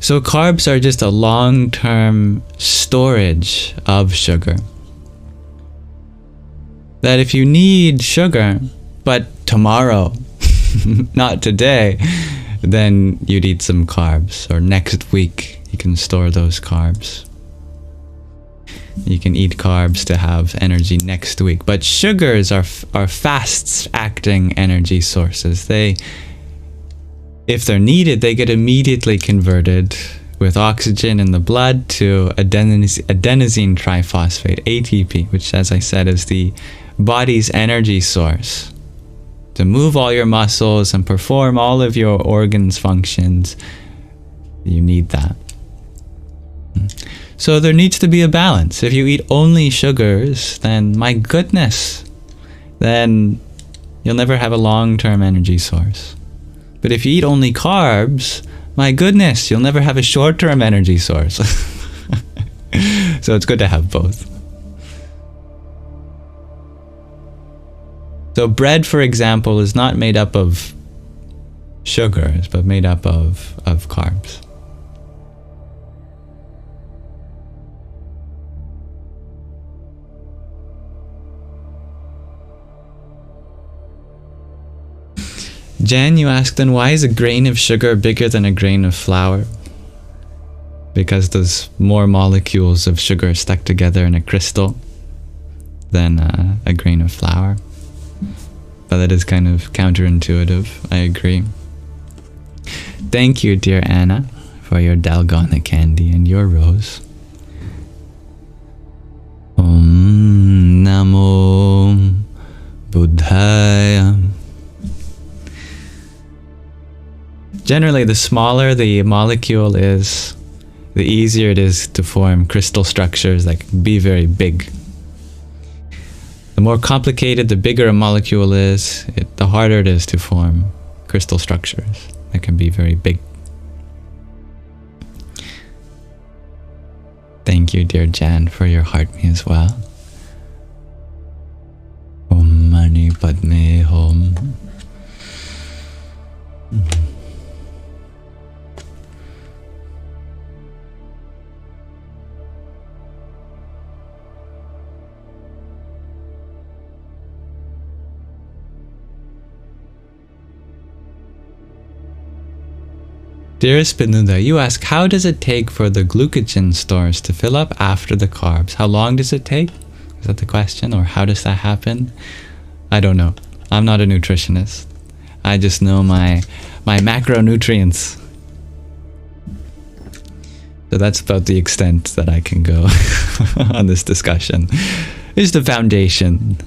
So carbs are just a long-term storage of sugar. That if you need sugar, but tomorrow, not today, then you'd eat some carbs. Or next week, you can store those carbs. You can eat carbs to have energy next week. But sugars are fast-acting energy sources. If they're needed, they get immediately converted with oxygen in the blood to adenosine triphosphate, ATP, which, as I said, is the body's energy source. To move all your muscles and perform all of your organs' functions, you need that. So there needs to be a balance. If you eat only sugars, then my goodness, then you'll never have a long-term energy source. But if you eat only carbs, my goodness, you'll never have a short-term energy source. So it's good to have both. So bread, for example, is not made up of sugars, but made up of carbs. Jen, you asked, then why is a grain of sugar bigger than a grain of flour? Because there's more molecules of sugar stuck together in a crystal than a grain of flour. But that is kind of counterintuitive, I agree. Thank you, dear Anna, for your dalgona candy and your rose. Om Namo Buddhaya. Generally, the smaller the molecule is, the easier it is to form crystal structures that can be very big. The more complicated, the bigger a molecule is, the harder it is to form crystal structures that can be very big. Thank you, dear Jan, for your heart me as well. Om Mani Padme Hum. Dearest Benuda, you ask, how does it take for the glycogen stores to fill up after the carbs? How long does it take? Is that the question? Or how does that happen? I don't know. I'm not a nutritionist. I just know my macronutrients. So that's about the extent that I can go on this discussion. It's the foundation.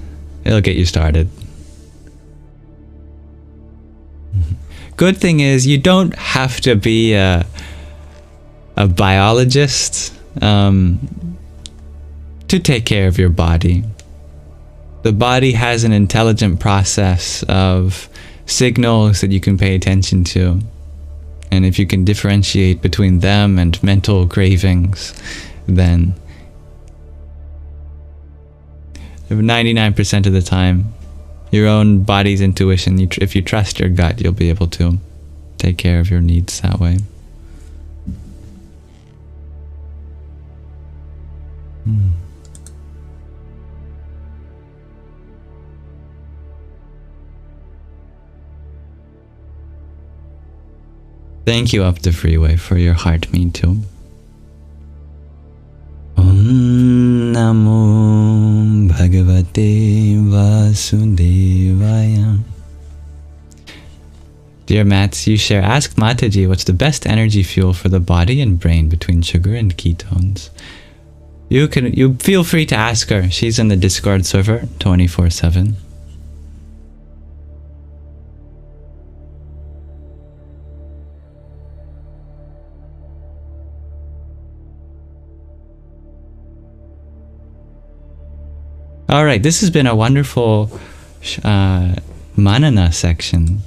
It'll get you started. Good thing is you don't have to be a biologist to take care of your body. The body has an intelligent process of signals that you can pay attention to. And if you can differentiate between them and mental cravings, then 99% of the time, your own body's intuition, if you trust your gut, you'll be able to take care of your needs that way. Thank you, Up the Freeway, for your heart me too. Om Namo Bhagavate Vasudevaya. Dear Mats, you share, ask Mataji what's the best energy fuel for the body and brain between sugar and ketones. You feel free to ask her. She's in the Discord server 24/7. All right, this has been a wonderful manana section.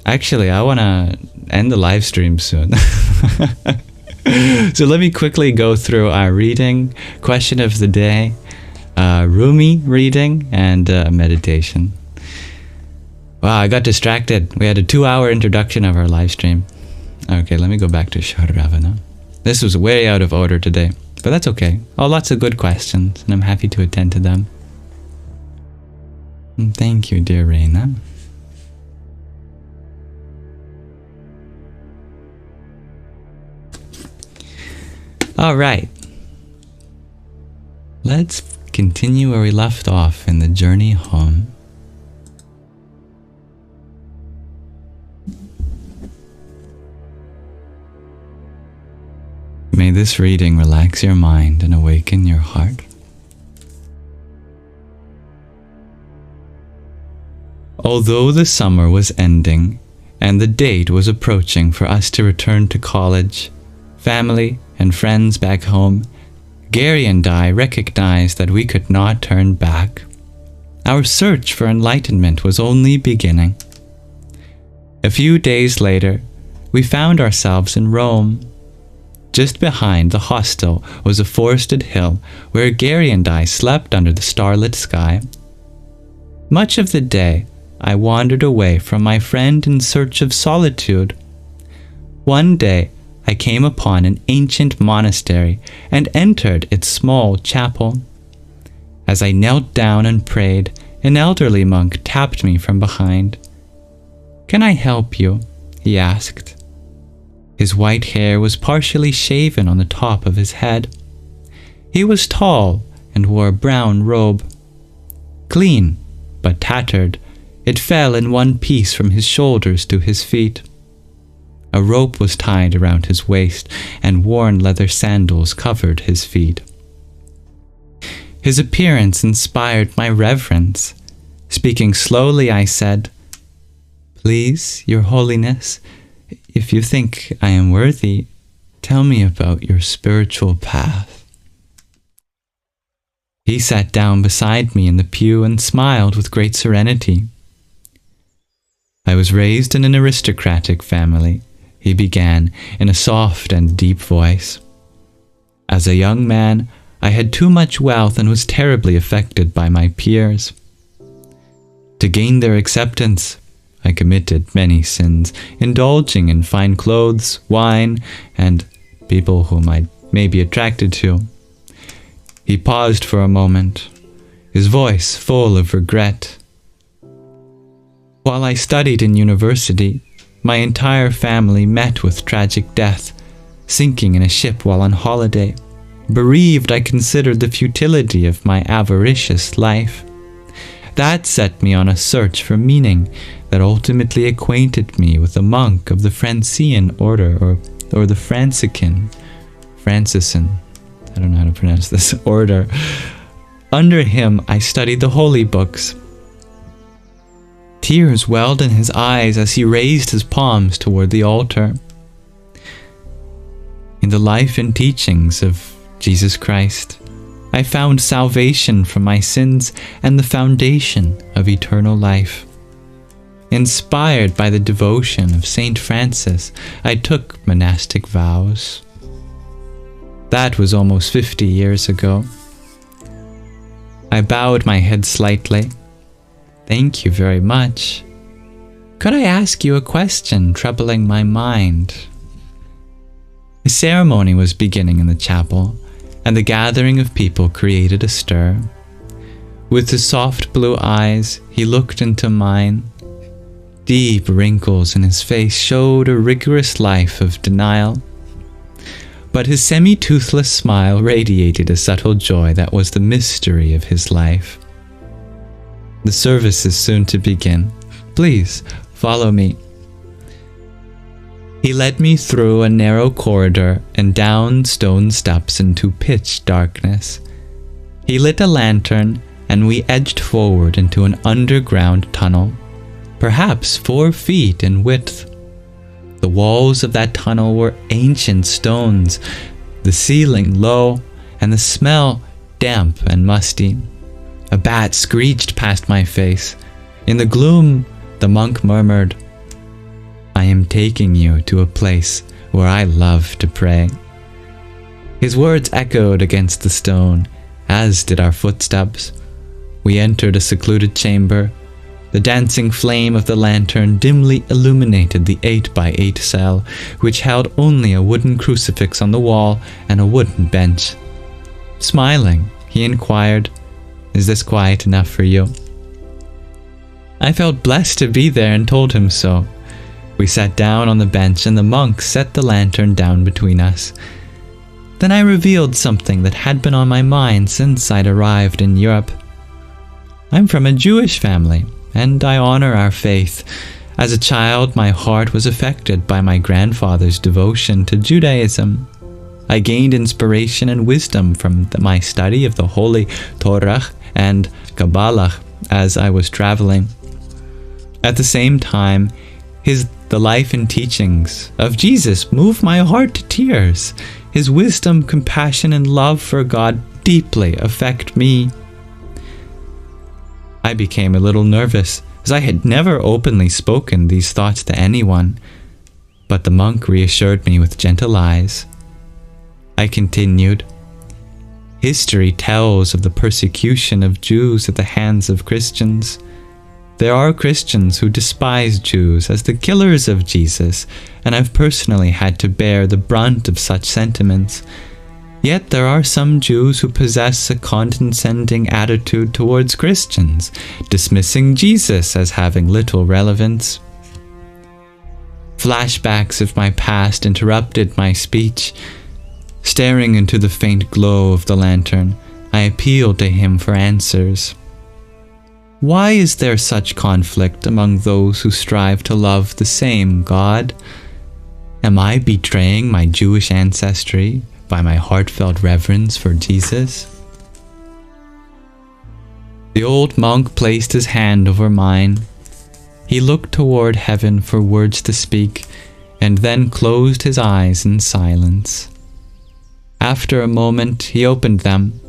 Actually, I want to end the live stream soon. So let me quickly go through our reading, question of the day, Rumi reading, and meditation. Wow, I got distracted. We had a 2-hour introduction of our live stream. Okay, let me go back to Shadravana. This was way out of order today. But that's okay. Oh, lots of good questions, and I'm happy to attend to them. And thank you, dear Reina. All right. Let's continue where we left off in the journey home. May this reading relax your mind and awaken your heart. Although the summer was ending and the date was approaching for us to return to college, family and friends back home, Gary and I recognized that we could not turn back. Our search for enlightenment was only beginning. A few days later, we found ourselves in Rome. Just behind the hostel was a forested hill where Gary and I slept under the starlit sky. Much of the day, I wandered away from my friend in search of solitude. One day, I came upon an ancient monastery and entered its small chapel. As I knelt down and prayed, an elderly monk tapped me from behind. "Can I help you?" he asked. His white hair was partially shaven on the top of his head. He was tall and wore a brown robe. Clean, but tattered, it fell in one piece from his shoulders to his feet. A rope was tied around his waist, and worn leather sandals covered his feet. His appearance inspired my reverence. Speaking slowly, I said, "Please, Your Holiness, if you think I am worthy, tell me about your spiritual path." He sat down beside me in the pew and smiled with great serenity. "I was raised in an aristocratic family," he began in a soft and deep voice. "As a young man, I had too much wealth and was terribly affected by my peers. To gain their acceptance, I committed many sins, indulging in fine clothes, wine, and people whom I may be attracted to." He paused for a moment, his voice full of regret. "While I studied in university, my entire family met with tragic death, sinking in a ship while on holiday. Bereaved, I considered the futility of my avaricious life. That set me on a search for meaning that ultimately acquainted me with a monk of the Francian order, or the Francican, I don't know how to pronounce this order. Under him, I studied the holy books." Tears welled in his eyes as he raised his palms toward the altar. "In the life and teachings of Jesus Christ, I found salvation from my sins and the foundation of eternal life. Inspired by the devotion of Saint Francis, I took monastic vows. That was almost 50 years ago." I bowed my head slightly. "Thank you very much. Could I ask you a question troubling my mind?" A ceremony was beginning in the chapel, and the gathering of people created a stir. With his soft blue eyes, he looked into mine. Deep wrinkles in his face showed a rigorous life of denial. But his semi-toothless smile radiated a subtle joy that was the mystery of his life. "The service is soon to begin. Please, follow me." He led me through a narrow corridor and down stone steps into pitch darkness. He lit a lantern, and we edged forward into an underground tunnel, perhaps 4 feet in width. The walls of that tunnel were ancient stones, the ceiling low, and the smell damp and musty. A bat screeched past my face. In the gloom, the monk murmured, "I am taking you to a place where I love to pray." His words echoed against the stone, as did our footsteps. We entered a secluded chamber. The dancing flame of the lantern dimly illuminated the 8x8 cell, which held only a wooden crucifix on the wall and a wooden bench. Smiling, he inquired, "Is this quiet enough for you?" I felt blessed to be there and told him so. We sat down on the bench and the monk set the lantern down between us. Then I revealed something that had been on my mind since I'd arrived in Europe. I'm from a Jewish family, and I honor our faith. As a child, my heart was affected by my grandfather's devotion to Judaism. I gained inspiration and wisdom from my study of the Holy Torah and Kabbalah as I was traveling. At the same time, the life and teachings of Jesus moved my heart to tears. His wisdom, compassion, and love for God deeply affect me. I became a little nervous, as I had never openly spoken these thoughts to anyone, but the monk reassured me with gentle eyes. I continued, "History tells of the persecution of Jews at the hands of Christians. There are Christians who despise Jews as the killers of Jesus, and I've personally had to bear the brunt of such sentiments. Yet there are some Jews who possess a condescending attitude towards Christians, dismissing Jesus as having little relevance. Flashbacks of my past interrupted my speech. Staring into the faint glow of the lantern, I appealed to him for answers. Why is there such conflict among those who strive to love the same God? Am I betraying my Jewish ancestry by my heartfelt reverence for Jesus? The old monk placed his hand over mine. He looked toward heaven for words to speak, and then closed his eyes in silence. After a moment, he opened them.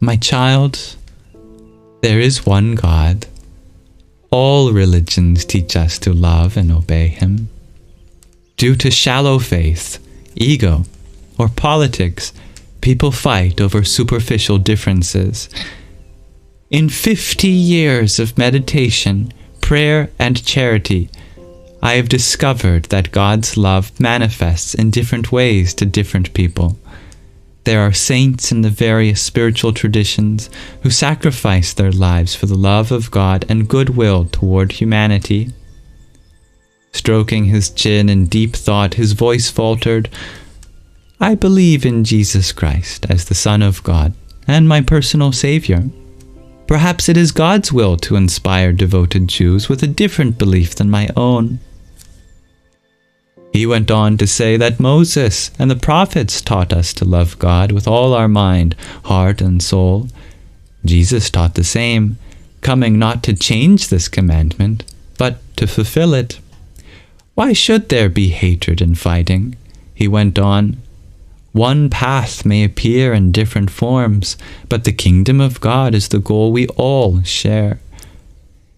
My child, there is one God. All religions teach us to love and obey Him. Due to shallow faith, ego, or politics, people fight over superficial differences. In 50 years of meditation, prayer, and charity, I have discovered that God's love manifests in different ways to different people. There are saints in the various spiritual traditions who sacrifice their lives for the love of God and goodwill toward humanity. Stroking his chin in deep thought, his voice faltered, I believe in Jesus Christ as the Son of God and my personal Savior. Perhaps it is God's will to inspire devoted Jews with a different belief than my own. He went on to say that Moses and the prophets taught us to love God with all our mind, heart, and soul. Jesus taught the same, coming not to change this commandment, but to fulfill it. Why should there be hatred and fighting? He went on, one path may appear in different forms, but the kingdom of God is the goal we all share.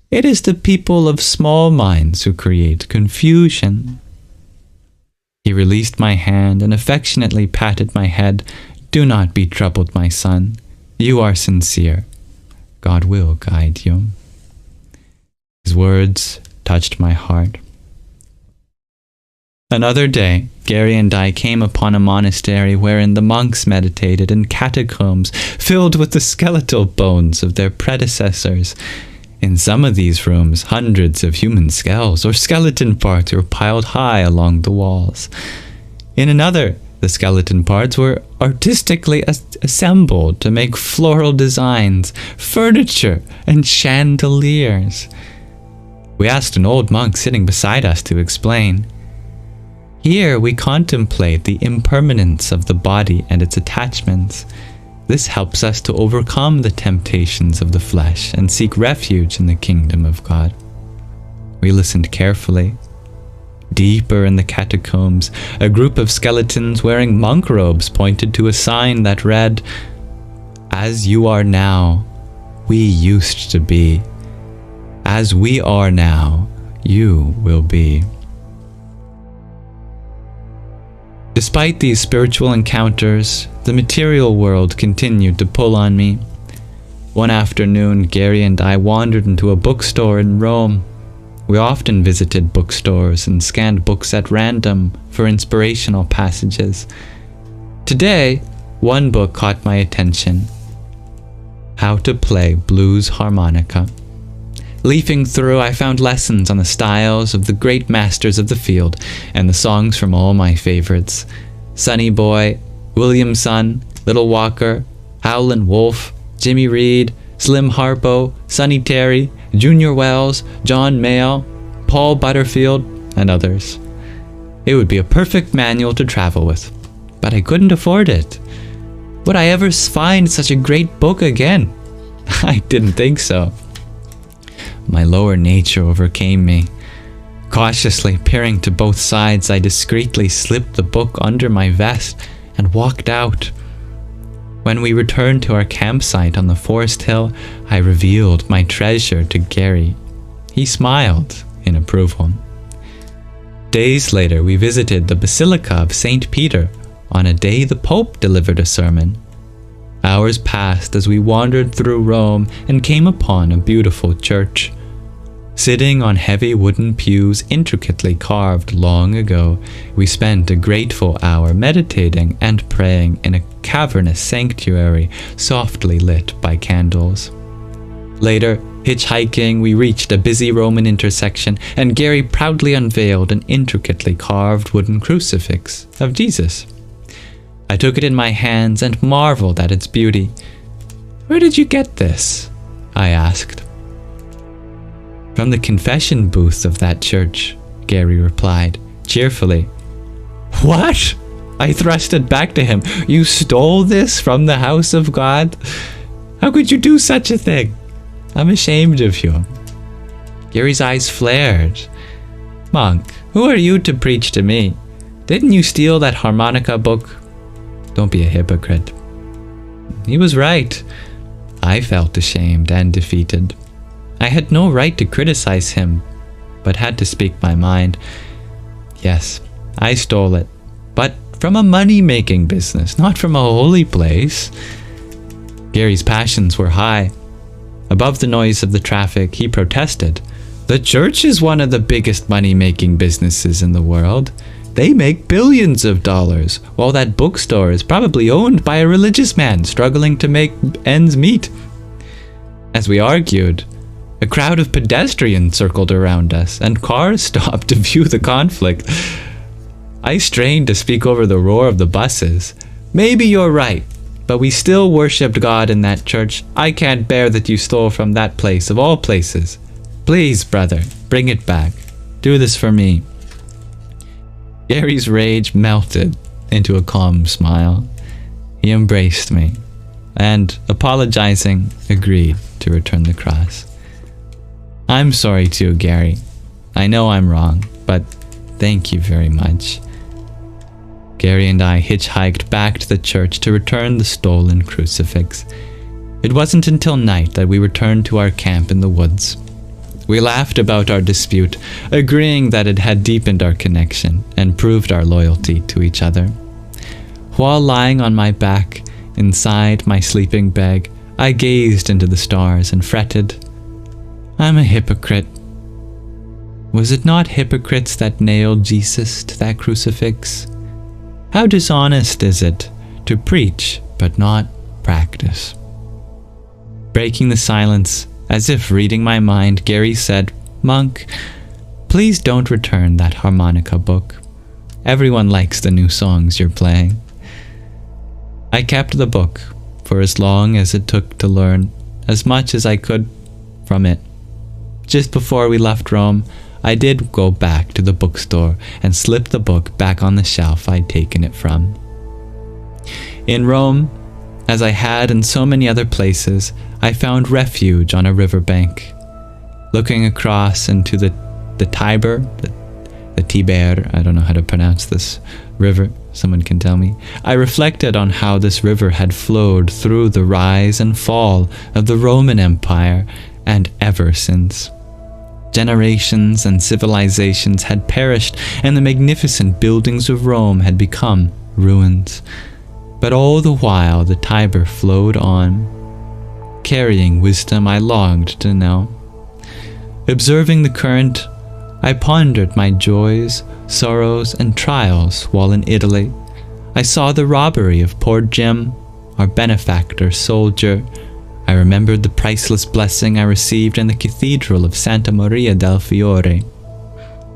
It is the people of small minds who create confusion. He released my hand and affectionately patted my head. Do not be troubled, my son. You are sincere. God will guide you. His words touched my heart. Another day, Gary and I came upon a monastery wherein the monks meditated in catacombs filled with the skeletal bones of their predecessors. In some of these rooms, hundreds of human skulls or skeleton parts were piled high along the walls. In another, the skeleton parts were artistically assembled to make floral designs, furniture, and chandeliers. We asked an old monk sitting beside us to explain. Here we contemplate the impermanence of the body and its attachments. This helps us to overcome the temptations of the flesh and seek refuge in the kingdom of God. We listened carefully. Deeper in the catacombs, a group of skeletons wearing monk robes pointed to a sign that read, As you are now, we used to be. As we are now, you will be. Despite these spiritual encounters, the material world continued to pull on me. One afternoon, Gary and I wandered into a bookstore in Rome. We often visited bookstores and scanned books at random for inspirational passages. Today, one book caught my attention. How to Play Blues Harmonica. Leafing through, I found lessons on the styles of the great masters of the field and the songs from all my favorites. Sonny Boy, Williamson, Little Walker, Howlin' Wolf, Jimmy Reed, Slim Harpo, Sonny Terry, Junior Wells, John Mayall, Paul Butterfield, and others. It would be a perfect manual to travel with, but I couldn't afford it. Would I ever find such a great book again? I didn't think so. My lower nature overcame me. Cautiously peering to both sides, I discreetly slipped the book under my vest and walked out. When we returned to our campsite on the forest hill, I revealed my treasure to Gary. He smiled in approval. Days later, we visited the Basilica of St. Peter on a day the Pope delivered a sermon. Hours passed as we wandered through Rome and came upon a beautiful church. Sitting on heavy wooden pews intricately carved long ago, we spent a grateful hour meditating and praying in a cavernous sanctuary softly lit by candles. Later, hitchhiking, we reached a busy Roman intersection, and Gary proudly unveiled an intricately carved wooden crucifix of Jesus. I took it in my hands and marveled at its beauty. "Where did you get this?" I asked. "From the confession booth of that church," Gary replied, cheerfully. "What?" I thrusted back to him. "You stole this from the house of God? How could you do such a thing? I'm ashamed of you." Gary's eyes flared. "Monk, who are you to preach to me? Didn't you steal that harmonica book? Don't be a hypocrite." He was right. I felt ashamed and defeated. I had no right to criticize him, but had to speak my mind. Yes, I stole it, but from a money-making business, not from a holy place. Gary's passions were high. Above the noise of the traffic, he protested. "The church is one of the biggest money-making businesses in the world. They make billions of dollars, while that bookstore is probably owned by a religious man struggling to make ends meet." As we argued, a crowd of pedestrians circled around us, and cars stopped to view the conflict. I strained to speak over the roar of the buses. "Maybe you're right, but we still worshipped God in that church. I can't bear that you stole from that place of all places. Please, brother, bring it back. Do this for me." Gary's rage melted into a calm smile. He embraced me and, apologizing, agreed to return the cross. "I'm sorry too, Gary. I know I'm wrong, but thank you very much." Gary and I hitchhiked back to the church to return the stolen crucifix. It wasn't until night that we returned to our camp in the woods. We laughed about our dispute, agreeing that it had deepened our connection and proved our loyalty to each other. While lying on my back inside my sleeping bag, I gazed into the stars and fretted. "I'm a hypocrite. Was it not hypocrites that nailed Jesus to that crucifix? How dishonest is it to preach but not practice?" Breaking the silence, as if reading my mind, Gary said, "Monk, please don't return that harmonica book. Everyone likes the new songs you're playing." I kept the book for as long as it took to learn as much as I could from it. Just before we left Rome, I did go back to the bookstore and slip the book back on the shelf I'd taken it from. In Rome, as I had in so many other places, I found refuge on a riverbank. Looking across into the Tiber, the Tiber, I don't know how to pronounce this river, someone can tell me. I reflected on how this river had flowed through the rise and fall of the Roman Empire, and ever since. Generations and civilizations had perished, and the magnificent buildings of Rome had become ruins. But all the while the Tiber flowed on, carrying wisdom I longed to know. Observing the current, I pondered my joys, sorrows, and trials while in Italy. I saw the robbery of poor Jim, our benefactor soldier. I remembered the priceless blessing I received in the Cathedral of Santa Maria del Fiore.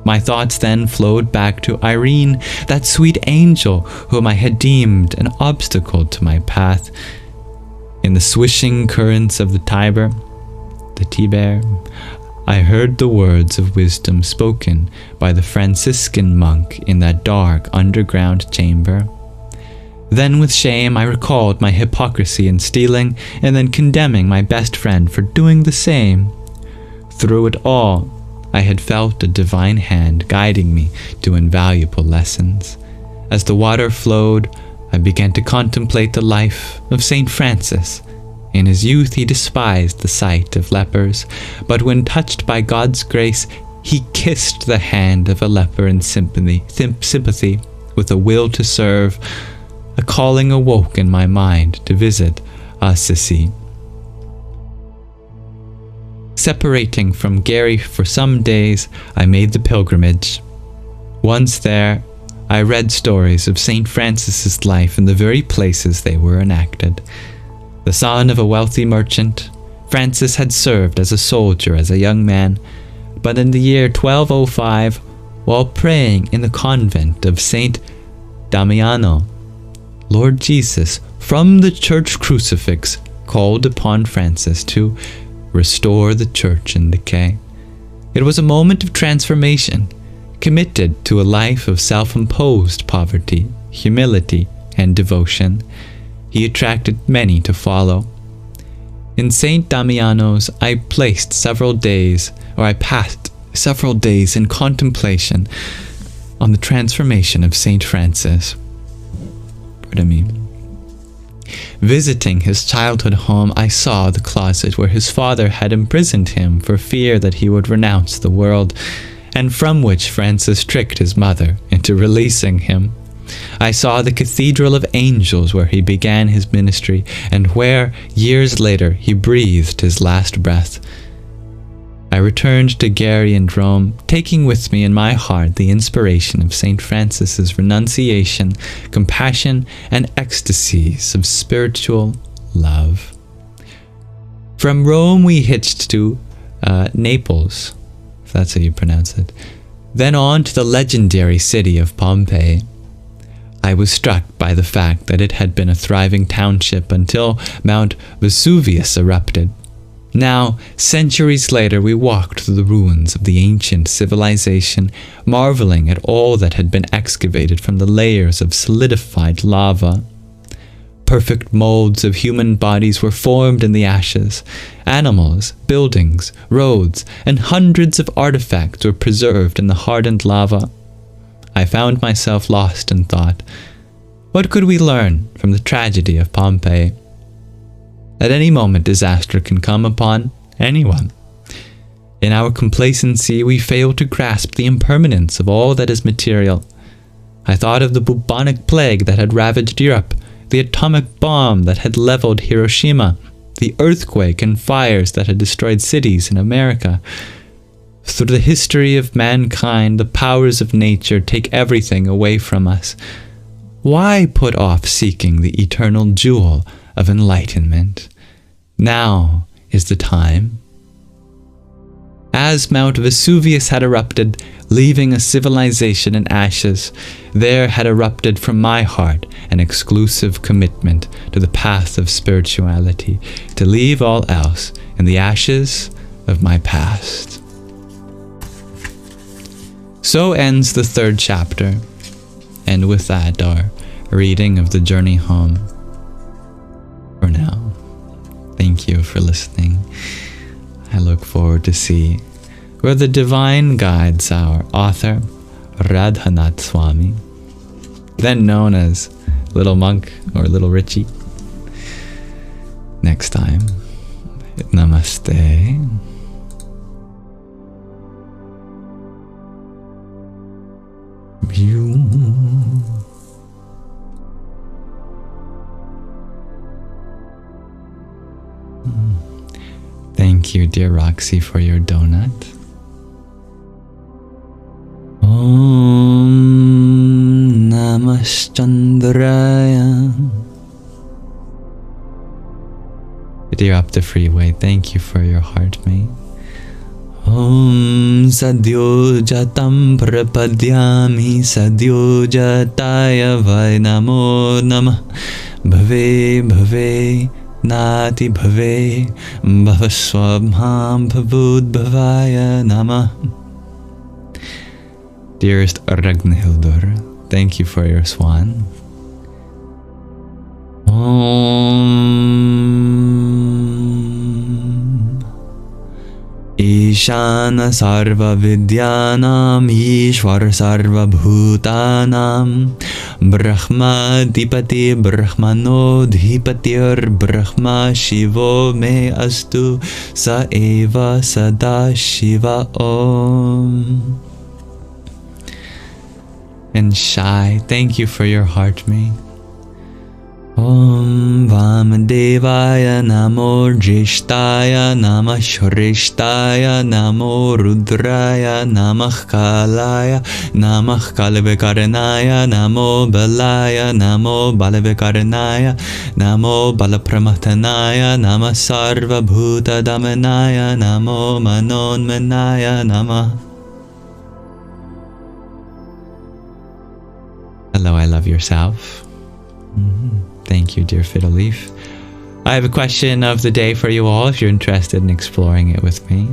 My thoughts then flowed back to Irene, that sweet angel whom I had deemed an obstacle to my path. In the swishing currents of the Tiber, I heard the words of wisdom spoken by the Franciscan monk in that dark underground chamber. Then with shame I recalled my hypocrisy in stealing, and then condemning my best friend for doing the same. Through it all, I had felt a divine hand guiding me to invaluable lessons. As the water flowed, I began to contemplate the life of St. Francis. In his youth he despised the sight of lepers, but when touched by God's grace, he kissed the hand of a leper in sympathy with a will to serve. A calling awoke in my mind to visit Assisi. Separating from Gary for some days, I made the pilgrimage. Once there, I read stories of St. Francis's life in the very places they were enacted. The son of a wealthy merchant, Francis had served as a soldier as a young man, but in the year 1205, while praying in the convent of St. Damiano, Lord Jesus, from the church crucifix, called upon Francis to restore the church in decay. It was a moment of transformation, committed to a life of self-imposed poverty, humility, and devotion. He attracted many to follow. In St. Damiano's, I passed several days in contemplation on the transformation of St. Francis. Pardon me. Visiting his childhood home, I saw the closet where his father had imprisoned him for fear that he would renounce the world, and from which Francis tricked his mother into releasing him. I saw the Cathedral of Angels where he began his ministry, and where, years later, he breathed his last breath. I returned to Gary and Rome, taking with me in my heart the inspiration of St. Francis's renunciation, compassion, and ecstasies of spiritual love. From Rome we hitched to Naples, if that's how you pronounce it, then on to the legendary city of Pompeii. I was struck by the fact that it had been a thriving township until Mount Vesuvius erupted. Now, centuries later, we walked through the ruins of the ancient civilization, marveling at all that had been excavated from the layers of solidified lava. Perfect molds of human bodies were formed in the ashes. Animals, buildings, roads, and hundreds of artifacts were preserved in the hardened lava. I found myself lost in thought. What could we learn from the tragedy of Pompeii? At any moment, disaster can come upon anyone. In our complacency, we fail to grasp the impermanence of all that is material. I thought of the bubonic plague that had ravaged Europe, the atomic bomb that had leveled Hiroshima, the earthquake and fires that had destroyed cities in America. Through the history of mankind, the powers of nature take everything away from us. Why put off seeking the eternal jewel of enlightenment? Now is the time. As Mount Vesuvius had erupted, leaving a civilization in ashes, there had erupted from my heart an exclusive commitment to the path of spirituality, to leave all else in the ashes of my past. So ends the 3rd chapter, and with that our reading of the Journey Home. For now, thank you for listening. I look forward to see where the divine guides our author, Radhanath Swami, then known as Little Monk or Little Richie. Next time, namaste. Thank you, dear Roxy, for your donut. Om Namaschandraya. Dear Up the Freeway, thank you for your heart, mate. Om Sadhyo Jatam Prapadyami Sadhyo Jataya Vai Namo Namah Bhave Bhave Nati Bhave Bhavaswabham Bhavud Bhavaya Namah. Dearest Ragnhildur, thank you for your swan. Ishana Sarva Vidyanam Ishwar Sarva Bhutanam Brahma Dipati Brahmano Dhipatir Brahma Shivo Me Astu Sa Eva Sada Shiva Om. And Shai, thank you for your heart, mate. Om Vamadevaya Namo Jishtaya Nama Shrishtaya Namo Rudraya Namah Kalaya Namah Kalivikaranaya Namo Balaya Namo Balivikaranaya Namo Balapramatanaya Nama Sarva Bhuta Damanaya Namo Manonmanaya Nama. Hello, I love yourself. Thank you, dear Fiddle Leaf. I have a question of the day for you all if you're interested in exploring it with me.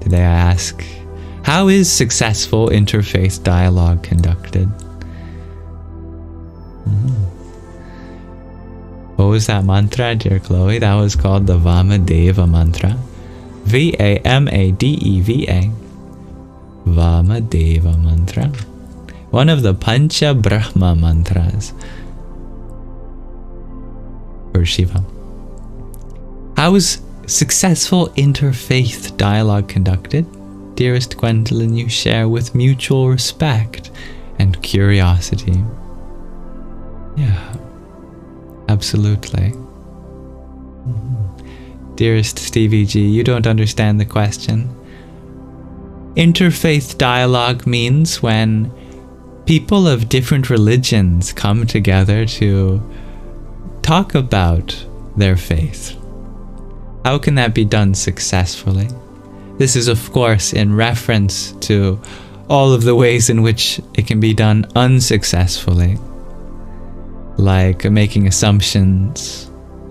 Today I ask, how is successful interfaith dialogue conducted? What was that mantra, dear Chloe? That was called the Vamadeva mantra. V-A-M-A-D-E-V-A. Vamadeva mantra. One of the Pancha Brahma mantras for Shiva. How is successful interfaith dialogue conducted? Dearest Gwendolyn, you share with mutual respect and curiosity. Yeah, absolutely. Dearest Stevie G, you don't understand the question. Interfaith dialogue means when people of different religions come together to talk about their faith. How can that be done successfully? This is, of course, in reference to all of the ways in which it can be done unsuccessfully, like making assumptions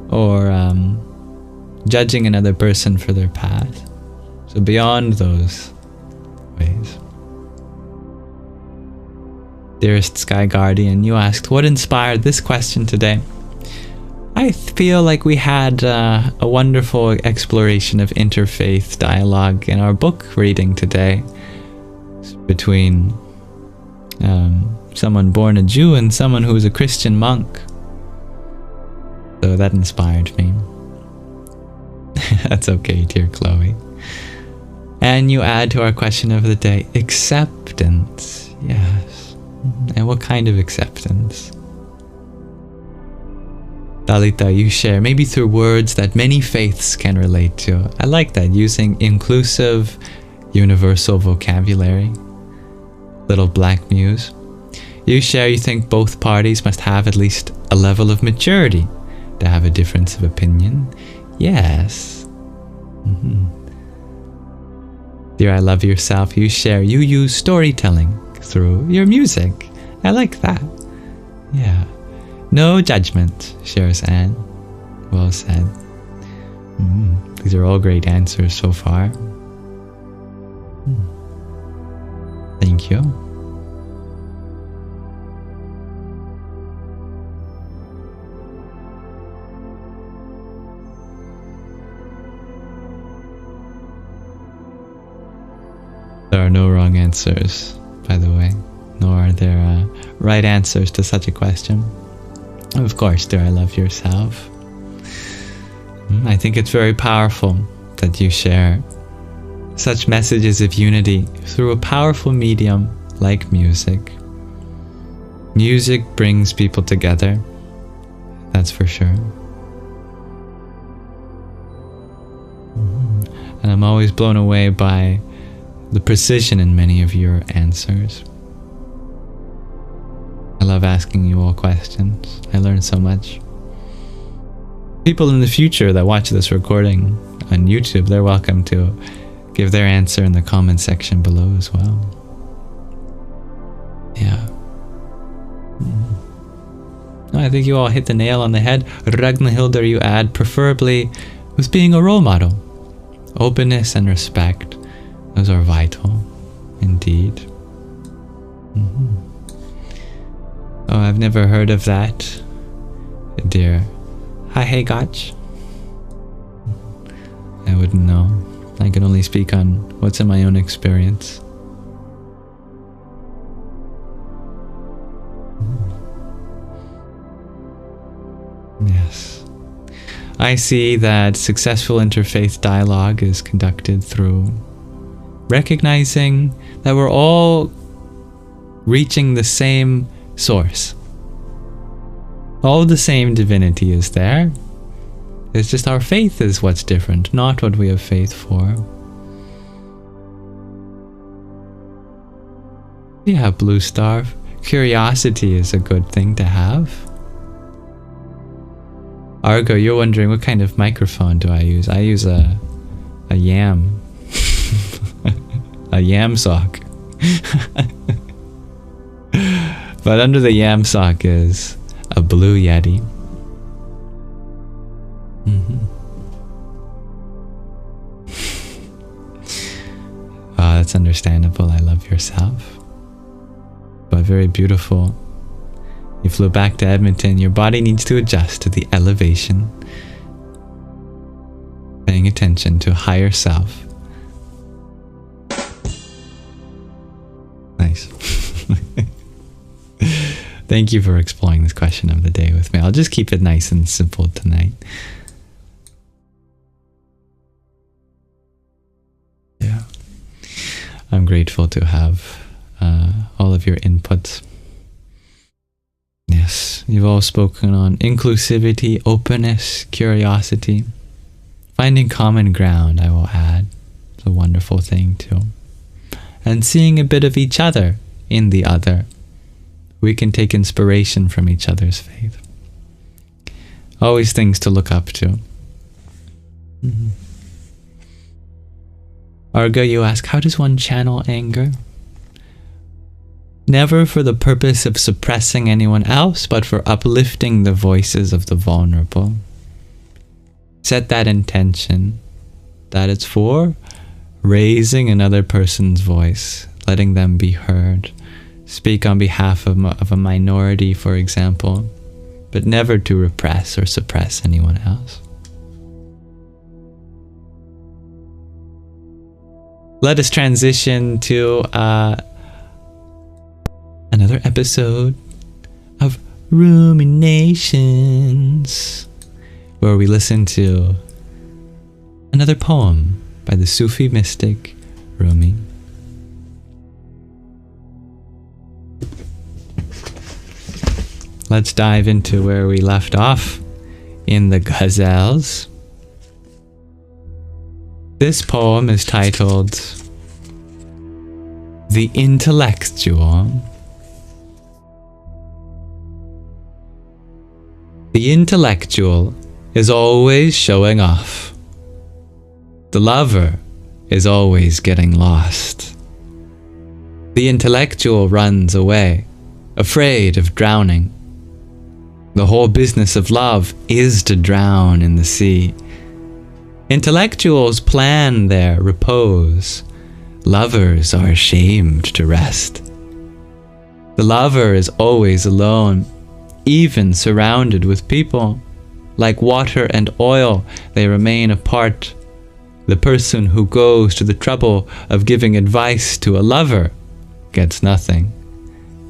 or judging another person for their path. So beyond those ways. Dearest Sky Guardian, you asked, what inspired this question today? I feel like we had a wonderful exploration of interfaith dialogue in our book reading today between someone born a Jew and someone who was a Christian monk. So that inspired me. That's okay, dear Chloe. And you add to our question of the day, acceptance. Yes. And what kind of acceptance? Dalita, you share, maybe through words that many faiths can relate to. I like that, using inclusive, universal vocabulary. Little Black Muse. You share, you think both parties must have at least a level of maturity to have a difference of opinion. Yes. Dear I Love Yourself, you share, you use storytelling through your music. I like that. Yeah. No judgment, shares Anne. Well said. These are all great answers so far. Thank you. There are no wrong answers, by the way, nor are there right answers to such a question. Of course, dear I Love Yourself. I think it's very powerful that you share such messages of unity through a powerful medium like music. Music brings people together, that's for sure. And I'm always blown away by the precision in many of your answers. I love asking you all questions. I learn so much. People in the future that watch this recording on YouTube, they're welcome to give their answer in the comment section below as well. Yeah. I think you all hit the nail on the head. Ragnhildur, you add, preferably with being a role model. Openness and respect, those are vital, indeed. Oh, I've never heard of that, dear. Hi, hey, Gotch. I wouldn't know. I can only speak on what's in my own experience. Yes. I see that successful interfaith dialogue is conducted through recognizing that we're all reaching the same source. All the same divinity is there. It's just our faith is what's different, not what we have faith for. Yeah, Blue Star. Curiosity is a good thing to have. Argo, you're wondering what kind of microphone do I use? I use a Yam. A Yamsox. But under the Yamsox is a Blue Yeti. That's understandable. I love yourself. But very beautiful. You flew back to Edmonton. Your body needs to adjust to the elevation. Paying attention to higher self. Nice. Thank you for exploring this question of the day with me. I'll just keep it nice and simple tonight. Yeah. I'm grateful to have all of your inputs. Yes, you've all spoken on inclusivity, openness, curiosity. Finding common ground, I will add. It's a wonderful thing too. And seeing a bit of each other in the other. We can take inspiration from each other's faith. Always things to look up to. Arga, you ask, how does one channel anger? Never for the purpose of suppressing anyone else, but for uplifting the voices of the vulnerable. Set that intention that it's for raising another person's voice, letting them be heard. Speak on behalf of a minority, for example, but never to repress or suppress anyone else. Let us transition to another episode of Ruminations, where we listen to another poem by the Sufi mystic Rumi. Let's dive into where we left off in the ghazals. This poem is titled The Intellectual. The intellectual is always showing off. The lover is always getting lost. The intellectual runs away, afraid of drowning. The whole business of love is to drown in the sea. Intellectuals plan their repose. Lovers are ashamed to rest. The lover is always alone, even surrounded with people. Like water and oil, they remain apart. The person who goes to the trouble of giving advice to a lover gets nothing.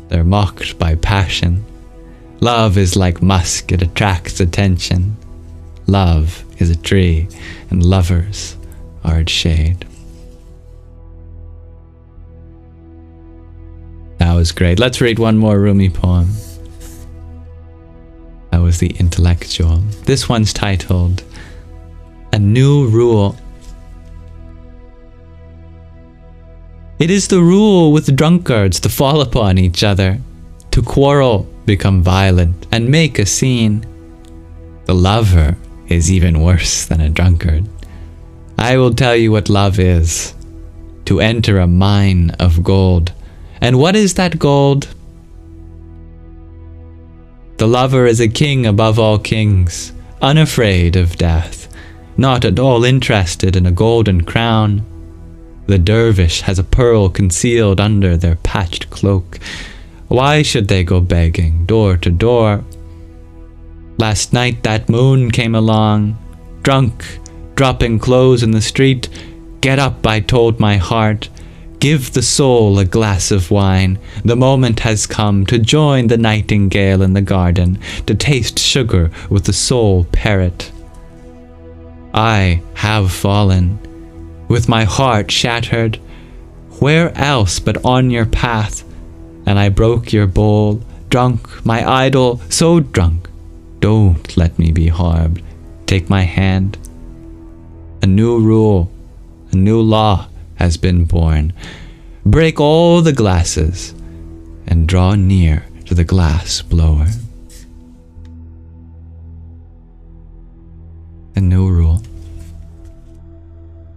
They're mocked by passion. Love is like musk, it attracts attention. Love is a tree, and lovers are its shade. That was great. Let's read one more Rumi poem. That was The Intellectual. This one's titled A New Rule. It is the rule with drunkards to fall upon each other, to quarrel, become violent, and make a scene. The lover is even worse than a drunkard. I will tell you what love is. To enter a mine of gold. And what is that gold? The lover is a king above all kings, unafraid of death, not at all interested in a golden crown. The dervish has a pearl concealed under their patched cloak. Why should they go begging door to door? Last night that moon came along, drunk, dropping clothes in the street. Get up, I told my heart. Give the soul a glass of wine. The moment has come to join the nightingale in the garden, to taste sugar with the soul parrot. I have fallen, with my heart shattered. Where else but on your path? And I broke your bowl, drunk, my idol, so drunk, Don't let me be harmed. Take my hand. A new rule, a new law has been born. Break all the glasses and draw near to the glass blower. A new rule.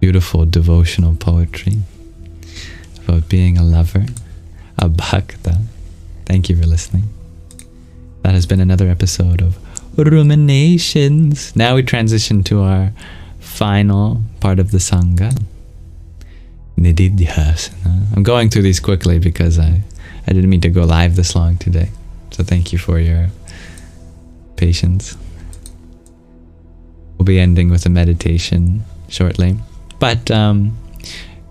Beautiful devotional poetry about being a lover, a bhakta. Thank you for listening. That has been another episode of Ruminations. Now we transition to our final part of the Sangha. Nididhyasana. I'm going through these quickly because I didn't mean to go live this long today. So thank you for your patience. We'll be ending with a meditation shortly. But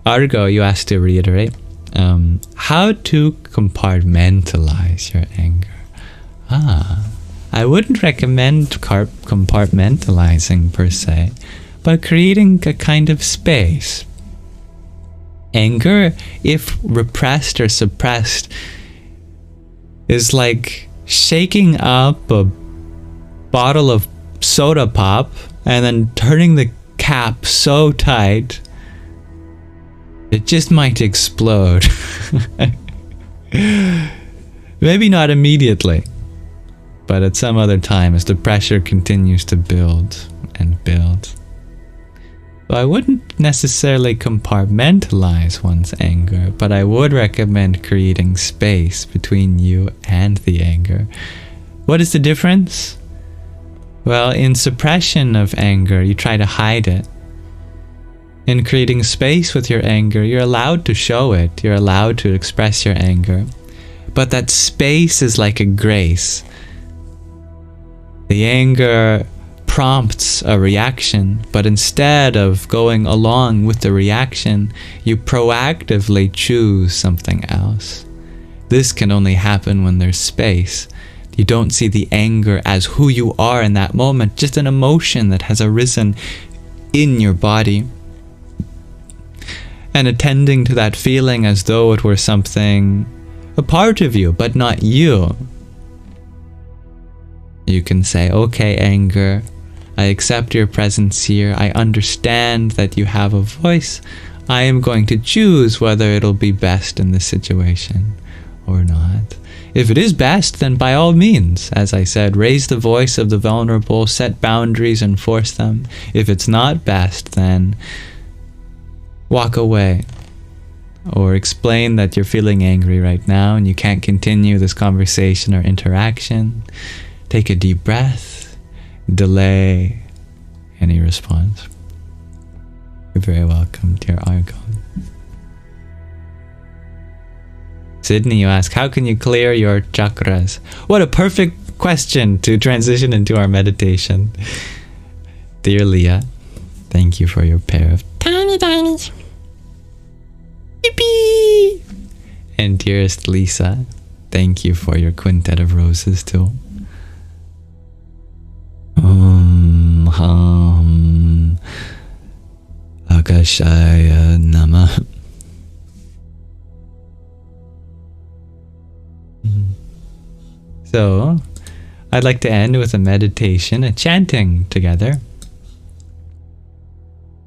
Argo, you asked to reiterate how to compartmentalize your anger. I wouldn't recommend compartmentalizing per se, but creating a kind of space. Anger, if repressed or suppressed, is like shaking up a bottle of soda pop and then turning the cap so tight it just might explode. Maybe not immediately, but at some other time as the pressure continues to build and build. So I wouldn't necessarily compartmentalize one's anger, but I would recommend creating space between you and the anger. What is the difference? Well, in suppression of anger, you try to hide it. In creating space with your anger, you're allowed to show it. You're allowed to express your anger. But that space is like a grace. The anger prompts a reaction, but instead of going along with the reaction, you proactively choose something else. This can only happen when there's space. You don't see the anger as who you are in that moment, just an emotion that has arisen in your body. And attending to that feeling as though it were something, a part of you, but not you. You can say, okay, anger, I accept your presence here. I understand that you have a voice. I am going to choose whether it'll be best in this situation or not. If it is best, then by all means, as I said, raise the voice of the vulnerable, set boundaries, enforce them. If it's not best, then walk away. Or explain that you're feeling angry right now and you can't continue this conversation or interaction. Take a deep breath. Delay any response. You're very welcome, dear Argo. Sydney, you ask, how can you clear your chakras? What a perfect question to transition into our meditation. Dear Leah, thank you for your pair of tiny tinies. Yippee! And dearest Lisa, thank you for your quintet of roses too. HAM AKASHAYA NAMA. So, I'd like to end with a meditation, a chanting together.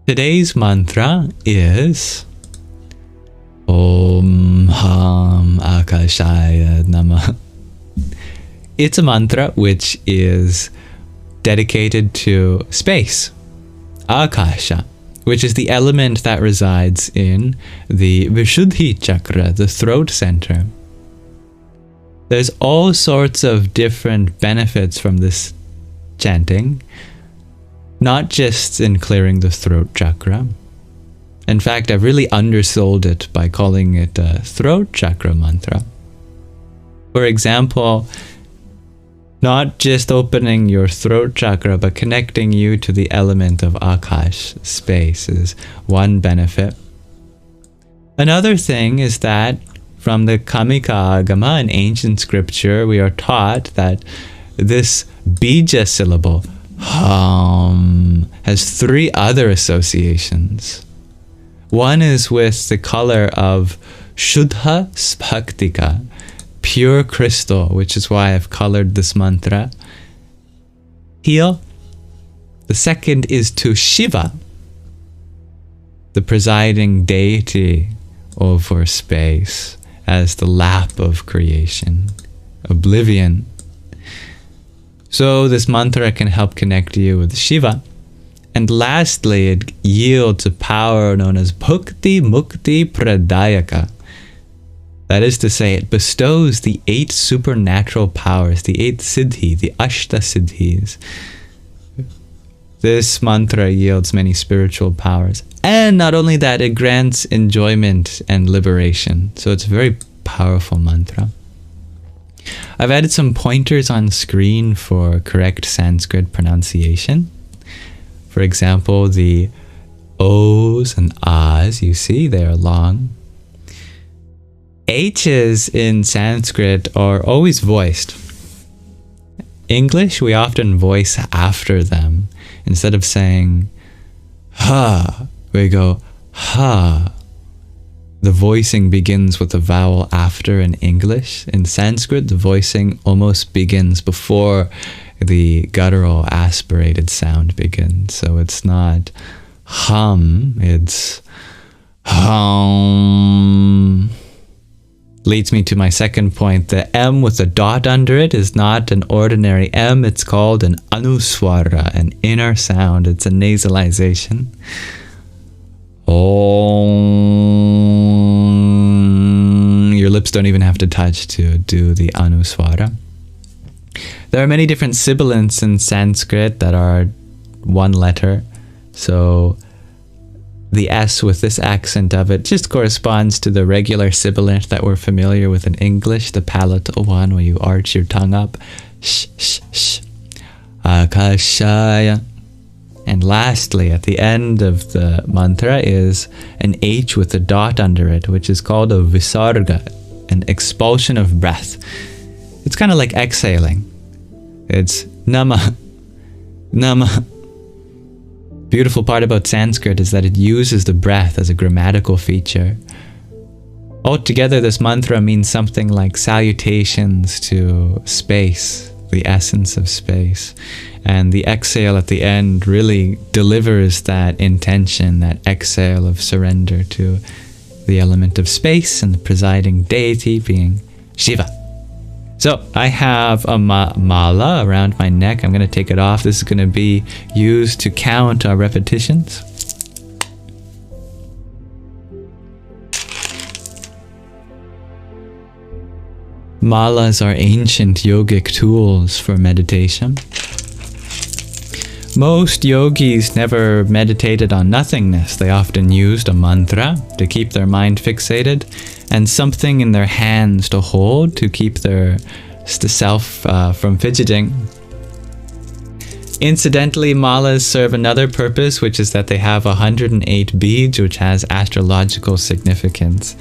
Today's mantra is Om HAM AKASHAYA NAMA. It's a mantra which is dedicated to space, Akasha, which is the element that resides in the Vishuddhi Chakra, the throat center. There's all sorts of different benefits from this chanting, not just in clearing the throat chakra. In fact, I've really undersold it by calling it a throat chakra mantra. For example, not just opening your throat chakra, but connecting you to the element of Akash, space, is one benefit. Another thing is that from the Kamika Agama in ancient scripture, we are taught that this bija syllable, HAM, has three other associations. One is with the color of Shuddha Spaktika, pure crystal, which is why I've colored this mantra. heal. The second is to Shiva, the presiding deity over space, as the lap of creation, oblivion. So this mantra can help connect you with Shiva. And lastly, it yields a power known as Bhukti Mukti Pradayaka. That is to say, it bestows the 8 supernatural powers, the 8 siddhi, the Ashta siddhis. This mantra yields many spiritual powers. And not only that, it grants enjoyment and liberation. So it's a very powerful mantra. I've added some pointers on screen for correct Sanskrit pronunciation. For example, the O's and A's, you see, they are long. H's in Sanskrit are always voiced. English, we often voice after them. Instead of saying ha, we go ha. The voicing begins with a vowel after in English. In Sanskrit, the voicing almost begins before the guttural aspirated sound begins. So it's not hum, it's hum. Leads me to my second point. The M with a dot under it is not an ordinary M. It's called an anuswara, an inner sound. It's a nasalization. Om. Your lips don't even have to touch to do the anuswara. There are many different sibilants in Sanskrit that are one letter. So the S with this accent of it just corresponds to the regular sibilant that we're familiar with in English, the palatal one where you arch your tongue up. Sh, sh, sh. Akashaya. And lastly, at the end of the mantra is an H with a dot under it, which is called a visarga, an expulsion of breath. It's kind of like exhaling. It's nama, nama. Beautiful part about Sanskrit is that it uses the breath as a grammatical feature. Altogether, this mantra means something like salutations to space, the essence of space. And the exhale at the end really delivers that intention, that exhale of surrender to the element of space and the presiding deity being Shiva. So I have a mala around my neck. I'm going to take it off. This is going to be used to count our repetitions. Malas are ancient yogic tools for meditation. Most yogis never meditated on nothingness. They often used a mantra to keep their mind fixated and something in their hands to hold to keep their self from fidgeting. Incidentally, malas serve another purpose, which is that they have 108 beads, which has astrological significance.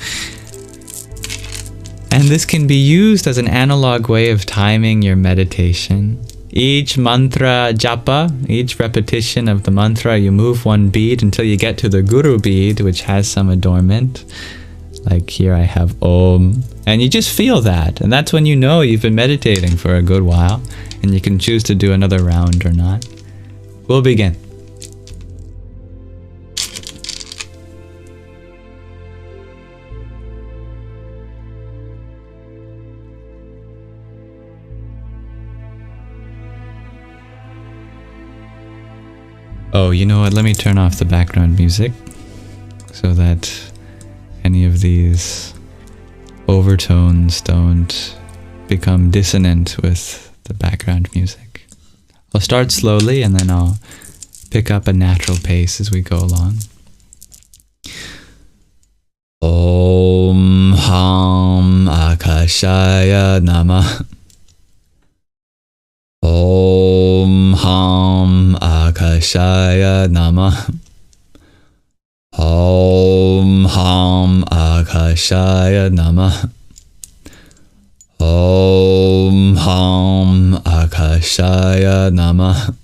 And this can be used as an analog way of timing your meditation. Each mantra japa, each repetition of the mantra, you move one bead until you get to the guru bead, which has some adornment. Like here I have Om. And you just feel that. And that's when you know you've been meditating for a good while. And you can choose to do another round or not. We'll begin. Oh, you know what? Let me turn off the background music so that any of these overtones don't become dissonant with the background music. I'll start slowly and then I'll pick up a natural pace as we go along. Om HAM AKASHAYA NAMA. Om HAM AKASHAYA NAMA. Om HAM AKASHAYA NAMA. Om HAM AKASHAYA NAMA.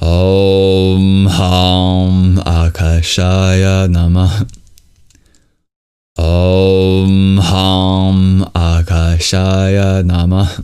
Om HAM AKASHAYA NAMA. Om HAM AKASHAYA NAMA.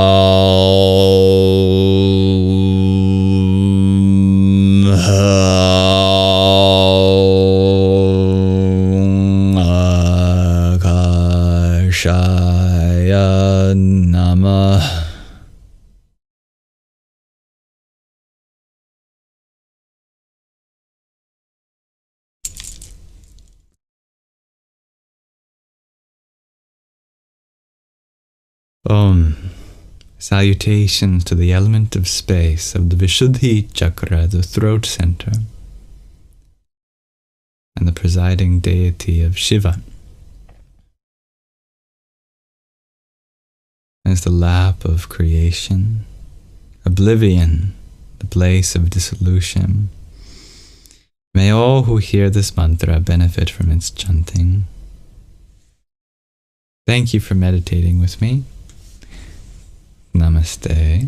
Akashaya Nama. Salutations to the element of space of the Vishuddhi Chakra, the throat center, and the presiding deity of Shiva as the lap of creation, oblivion, the place of dissolution. May all who hear this mantra benefit from its chanting. Thank you for meditating with me. Namaste.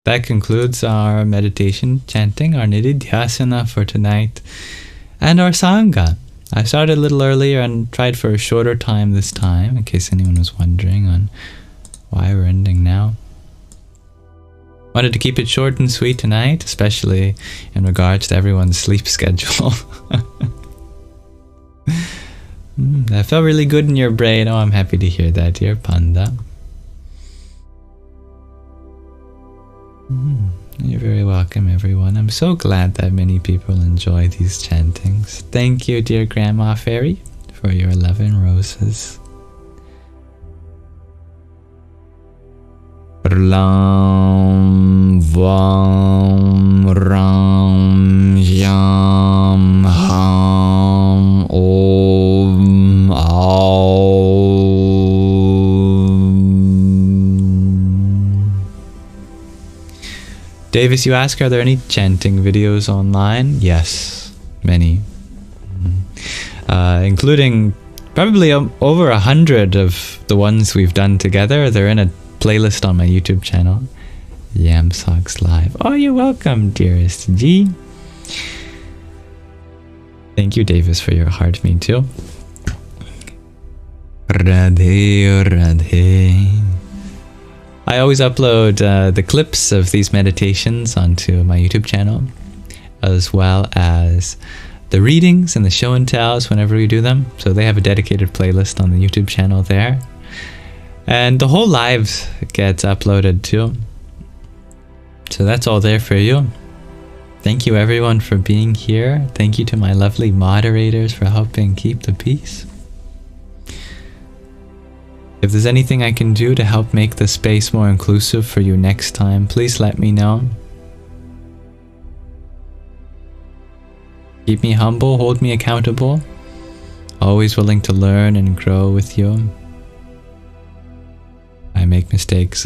That concludes our meditation, chanting, our nididhyasana for tonight, and our sangha. I started a little earlier and tried for a shorter time this time, in case anyone was wondering on why we're ending now. Wanted to keep it short and sweet tonight, especially in regards to everyone's sleep schedule. That felt really good in your brain. Oh, I'm happy to hear that, dear Panda. You're very welcome, everyone. I'm so glad that many people enjoy these chantings. Thank you, dear Grandma Fairy, for your 11 roses. Ram Vam Ram Yam Ham Om Aum. Davis, you ask, are there any chanting videos online? Yes, many. Including probably over 100 of the ones we've done together. They're in a playlist on my YouTube channel, Yamsox Live. Oh, you're welcome, dearest G. Thank you, Davis, for your heart. Me too. Radhe, Radhe. I always upload the clips of these meditations onto my YouTube channel, as well as the readings and the show and tells whenever we do them. So they have a dedicated playlist on the YouTube channel there. And the whole lives gets uploaded too. So that's all there for you. Thank you everyone for being here. Thank you to my lovely moderators for helping keep the peace. If there's anything I can do to help make the space more inclusive for you next time, please let me know. Keep me humble, hold me accountable. Always willing to learn and grow with you. I make mistakes.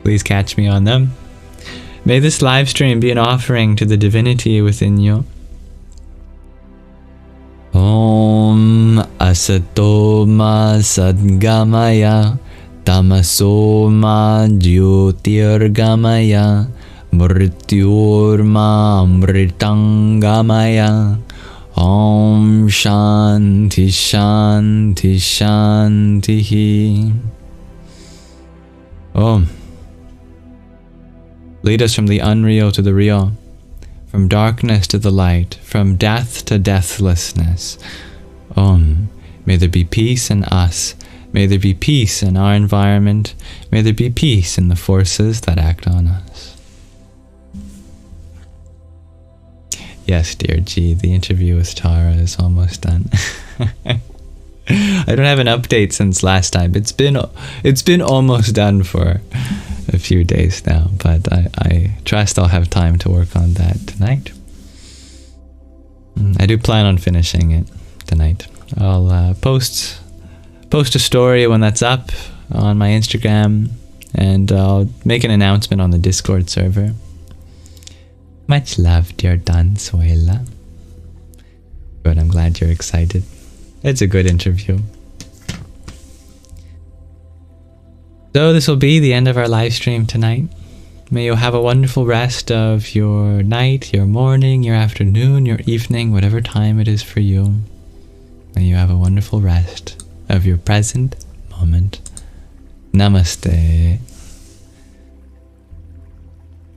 Please catch me on them. May this live stream be an offering to the divinity within you. Om Asato Ma Sadgamaya Tamaso Ma Jyotirgamaya Mrityorma Amritangamaya. Om Shanti Shanti Shanti. Om. Lead us from the unreal to the real, from darkness to the light, from death to deathlessness. Om. May there be peace in us. May there be peace in our environment. May there be peace in the forces that act on us. Yes, dear G, the interview with Tara is almost done. I don't have an update since last time. It's been almost done for a few days now, but I trust I'll have time to work on that tonight. I do plan on finishing it tonight. I'll post a story when that's up on my Instagram, and I'll make an announcement on the Discord server. Much love, dear Dansuela. Good, I'm glad you're excited. It's a good interview. So this will be the end of our live stream tonight. May you have a wonderful rest of your night, your morning, your afternoon, your evening, whatever time it is for you. May you have a wonderful rest of your present moment. Namaste.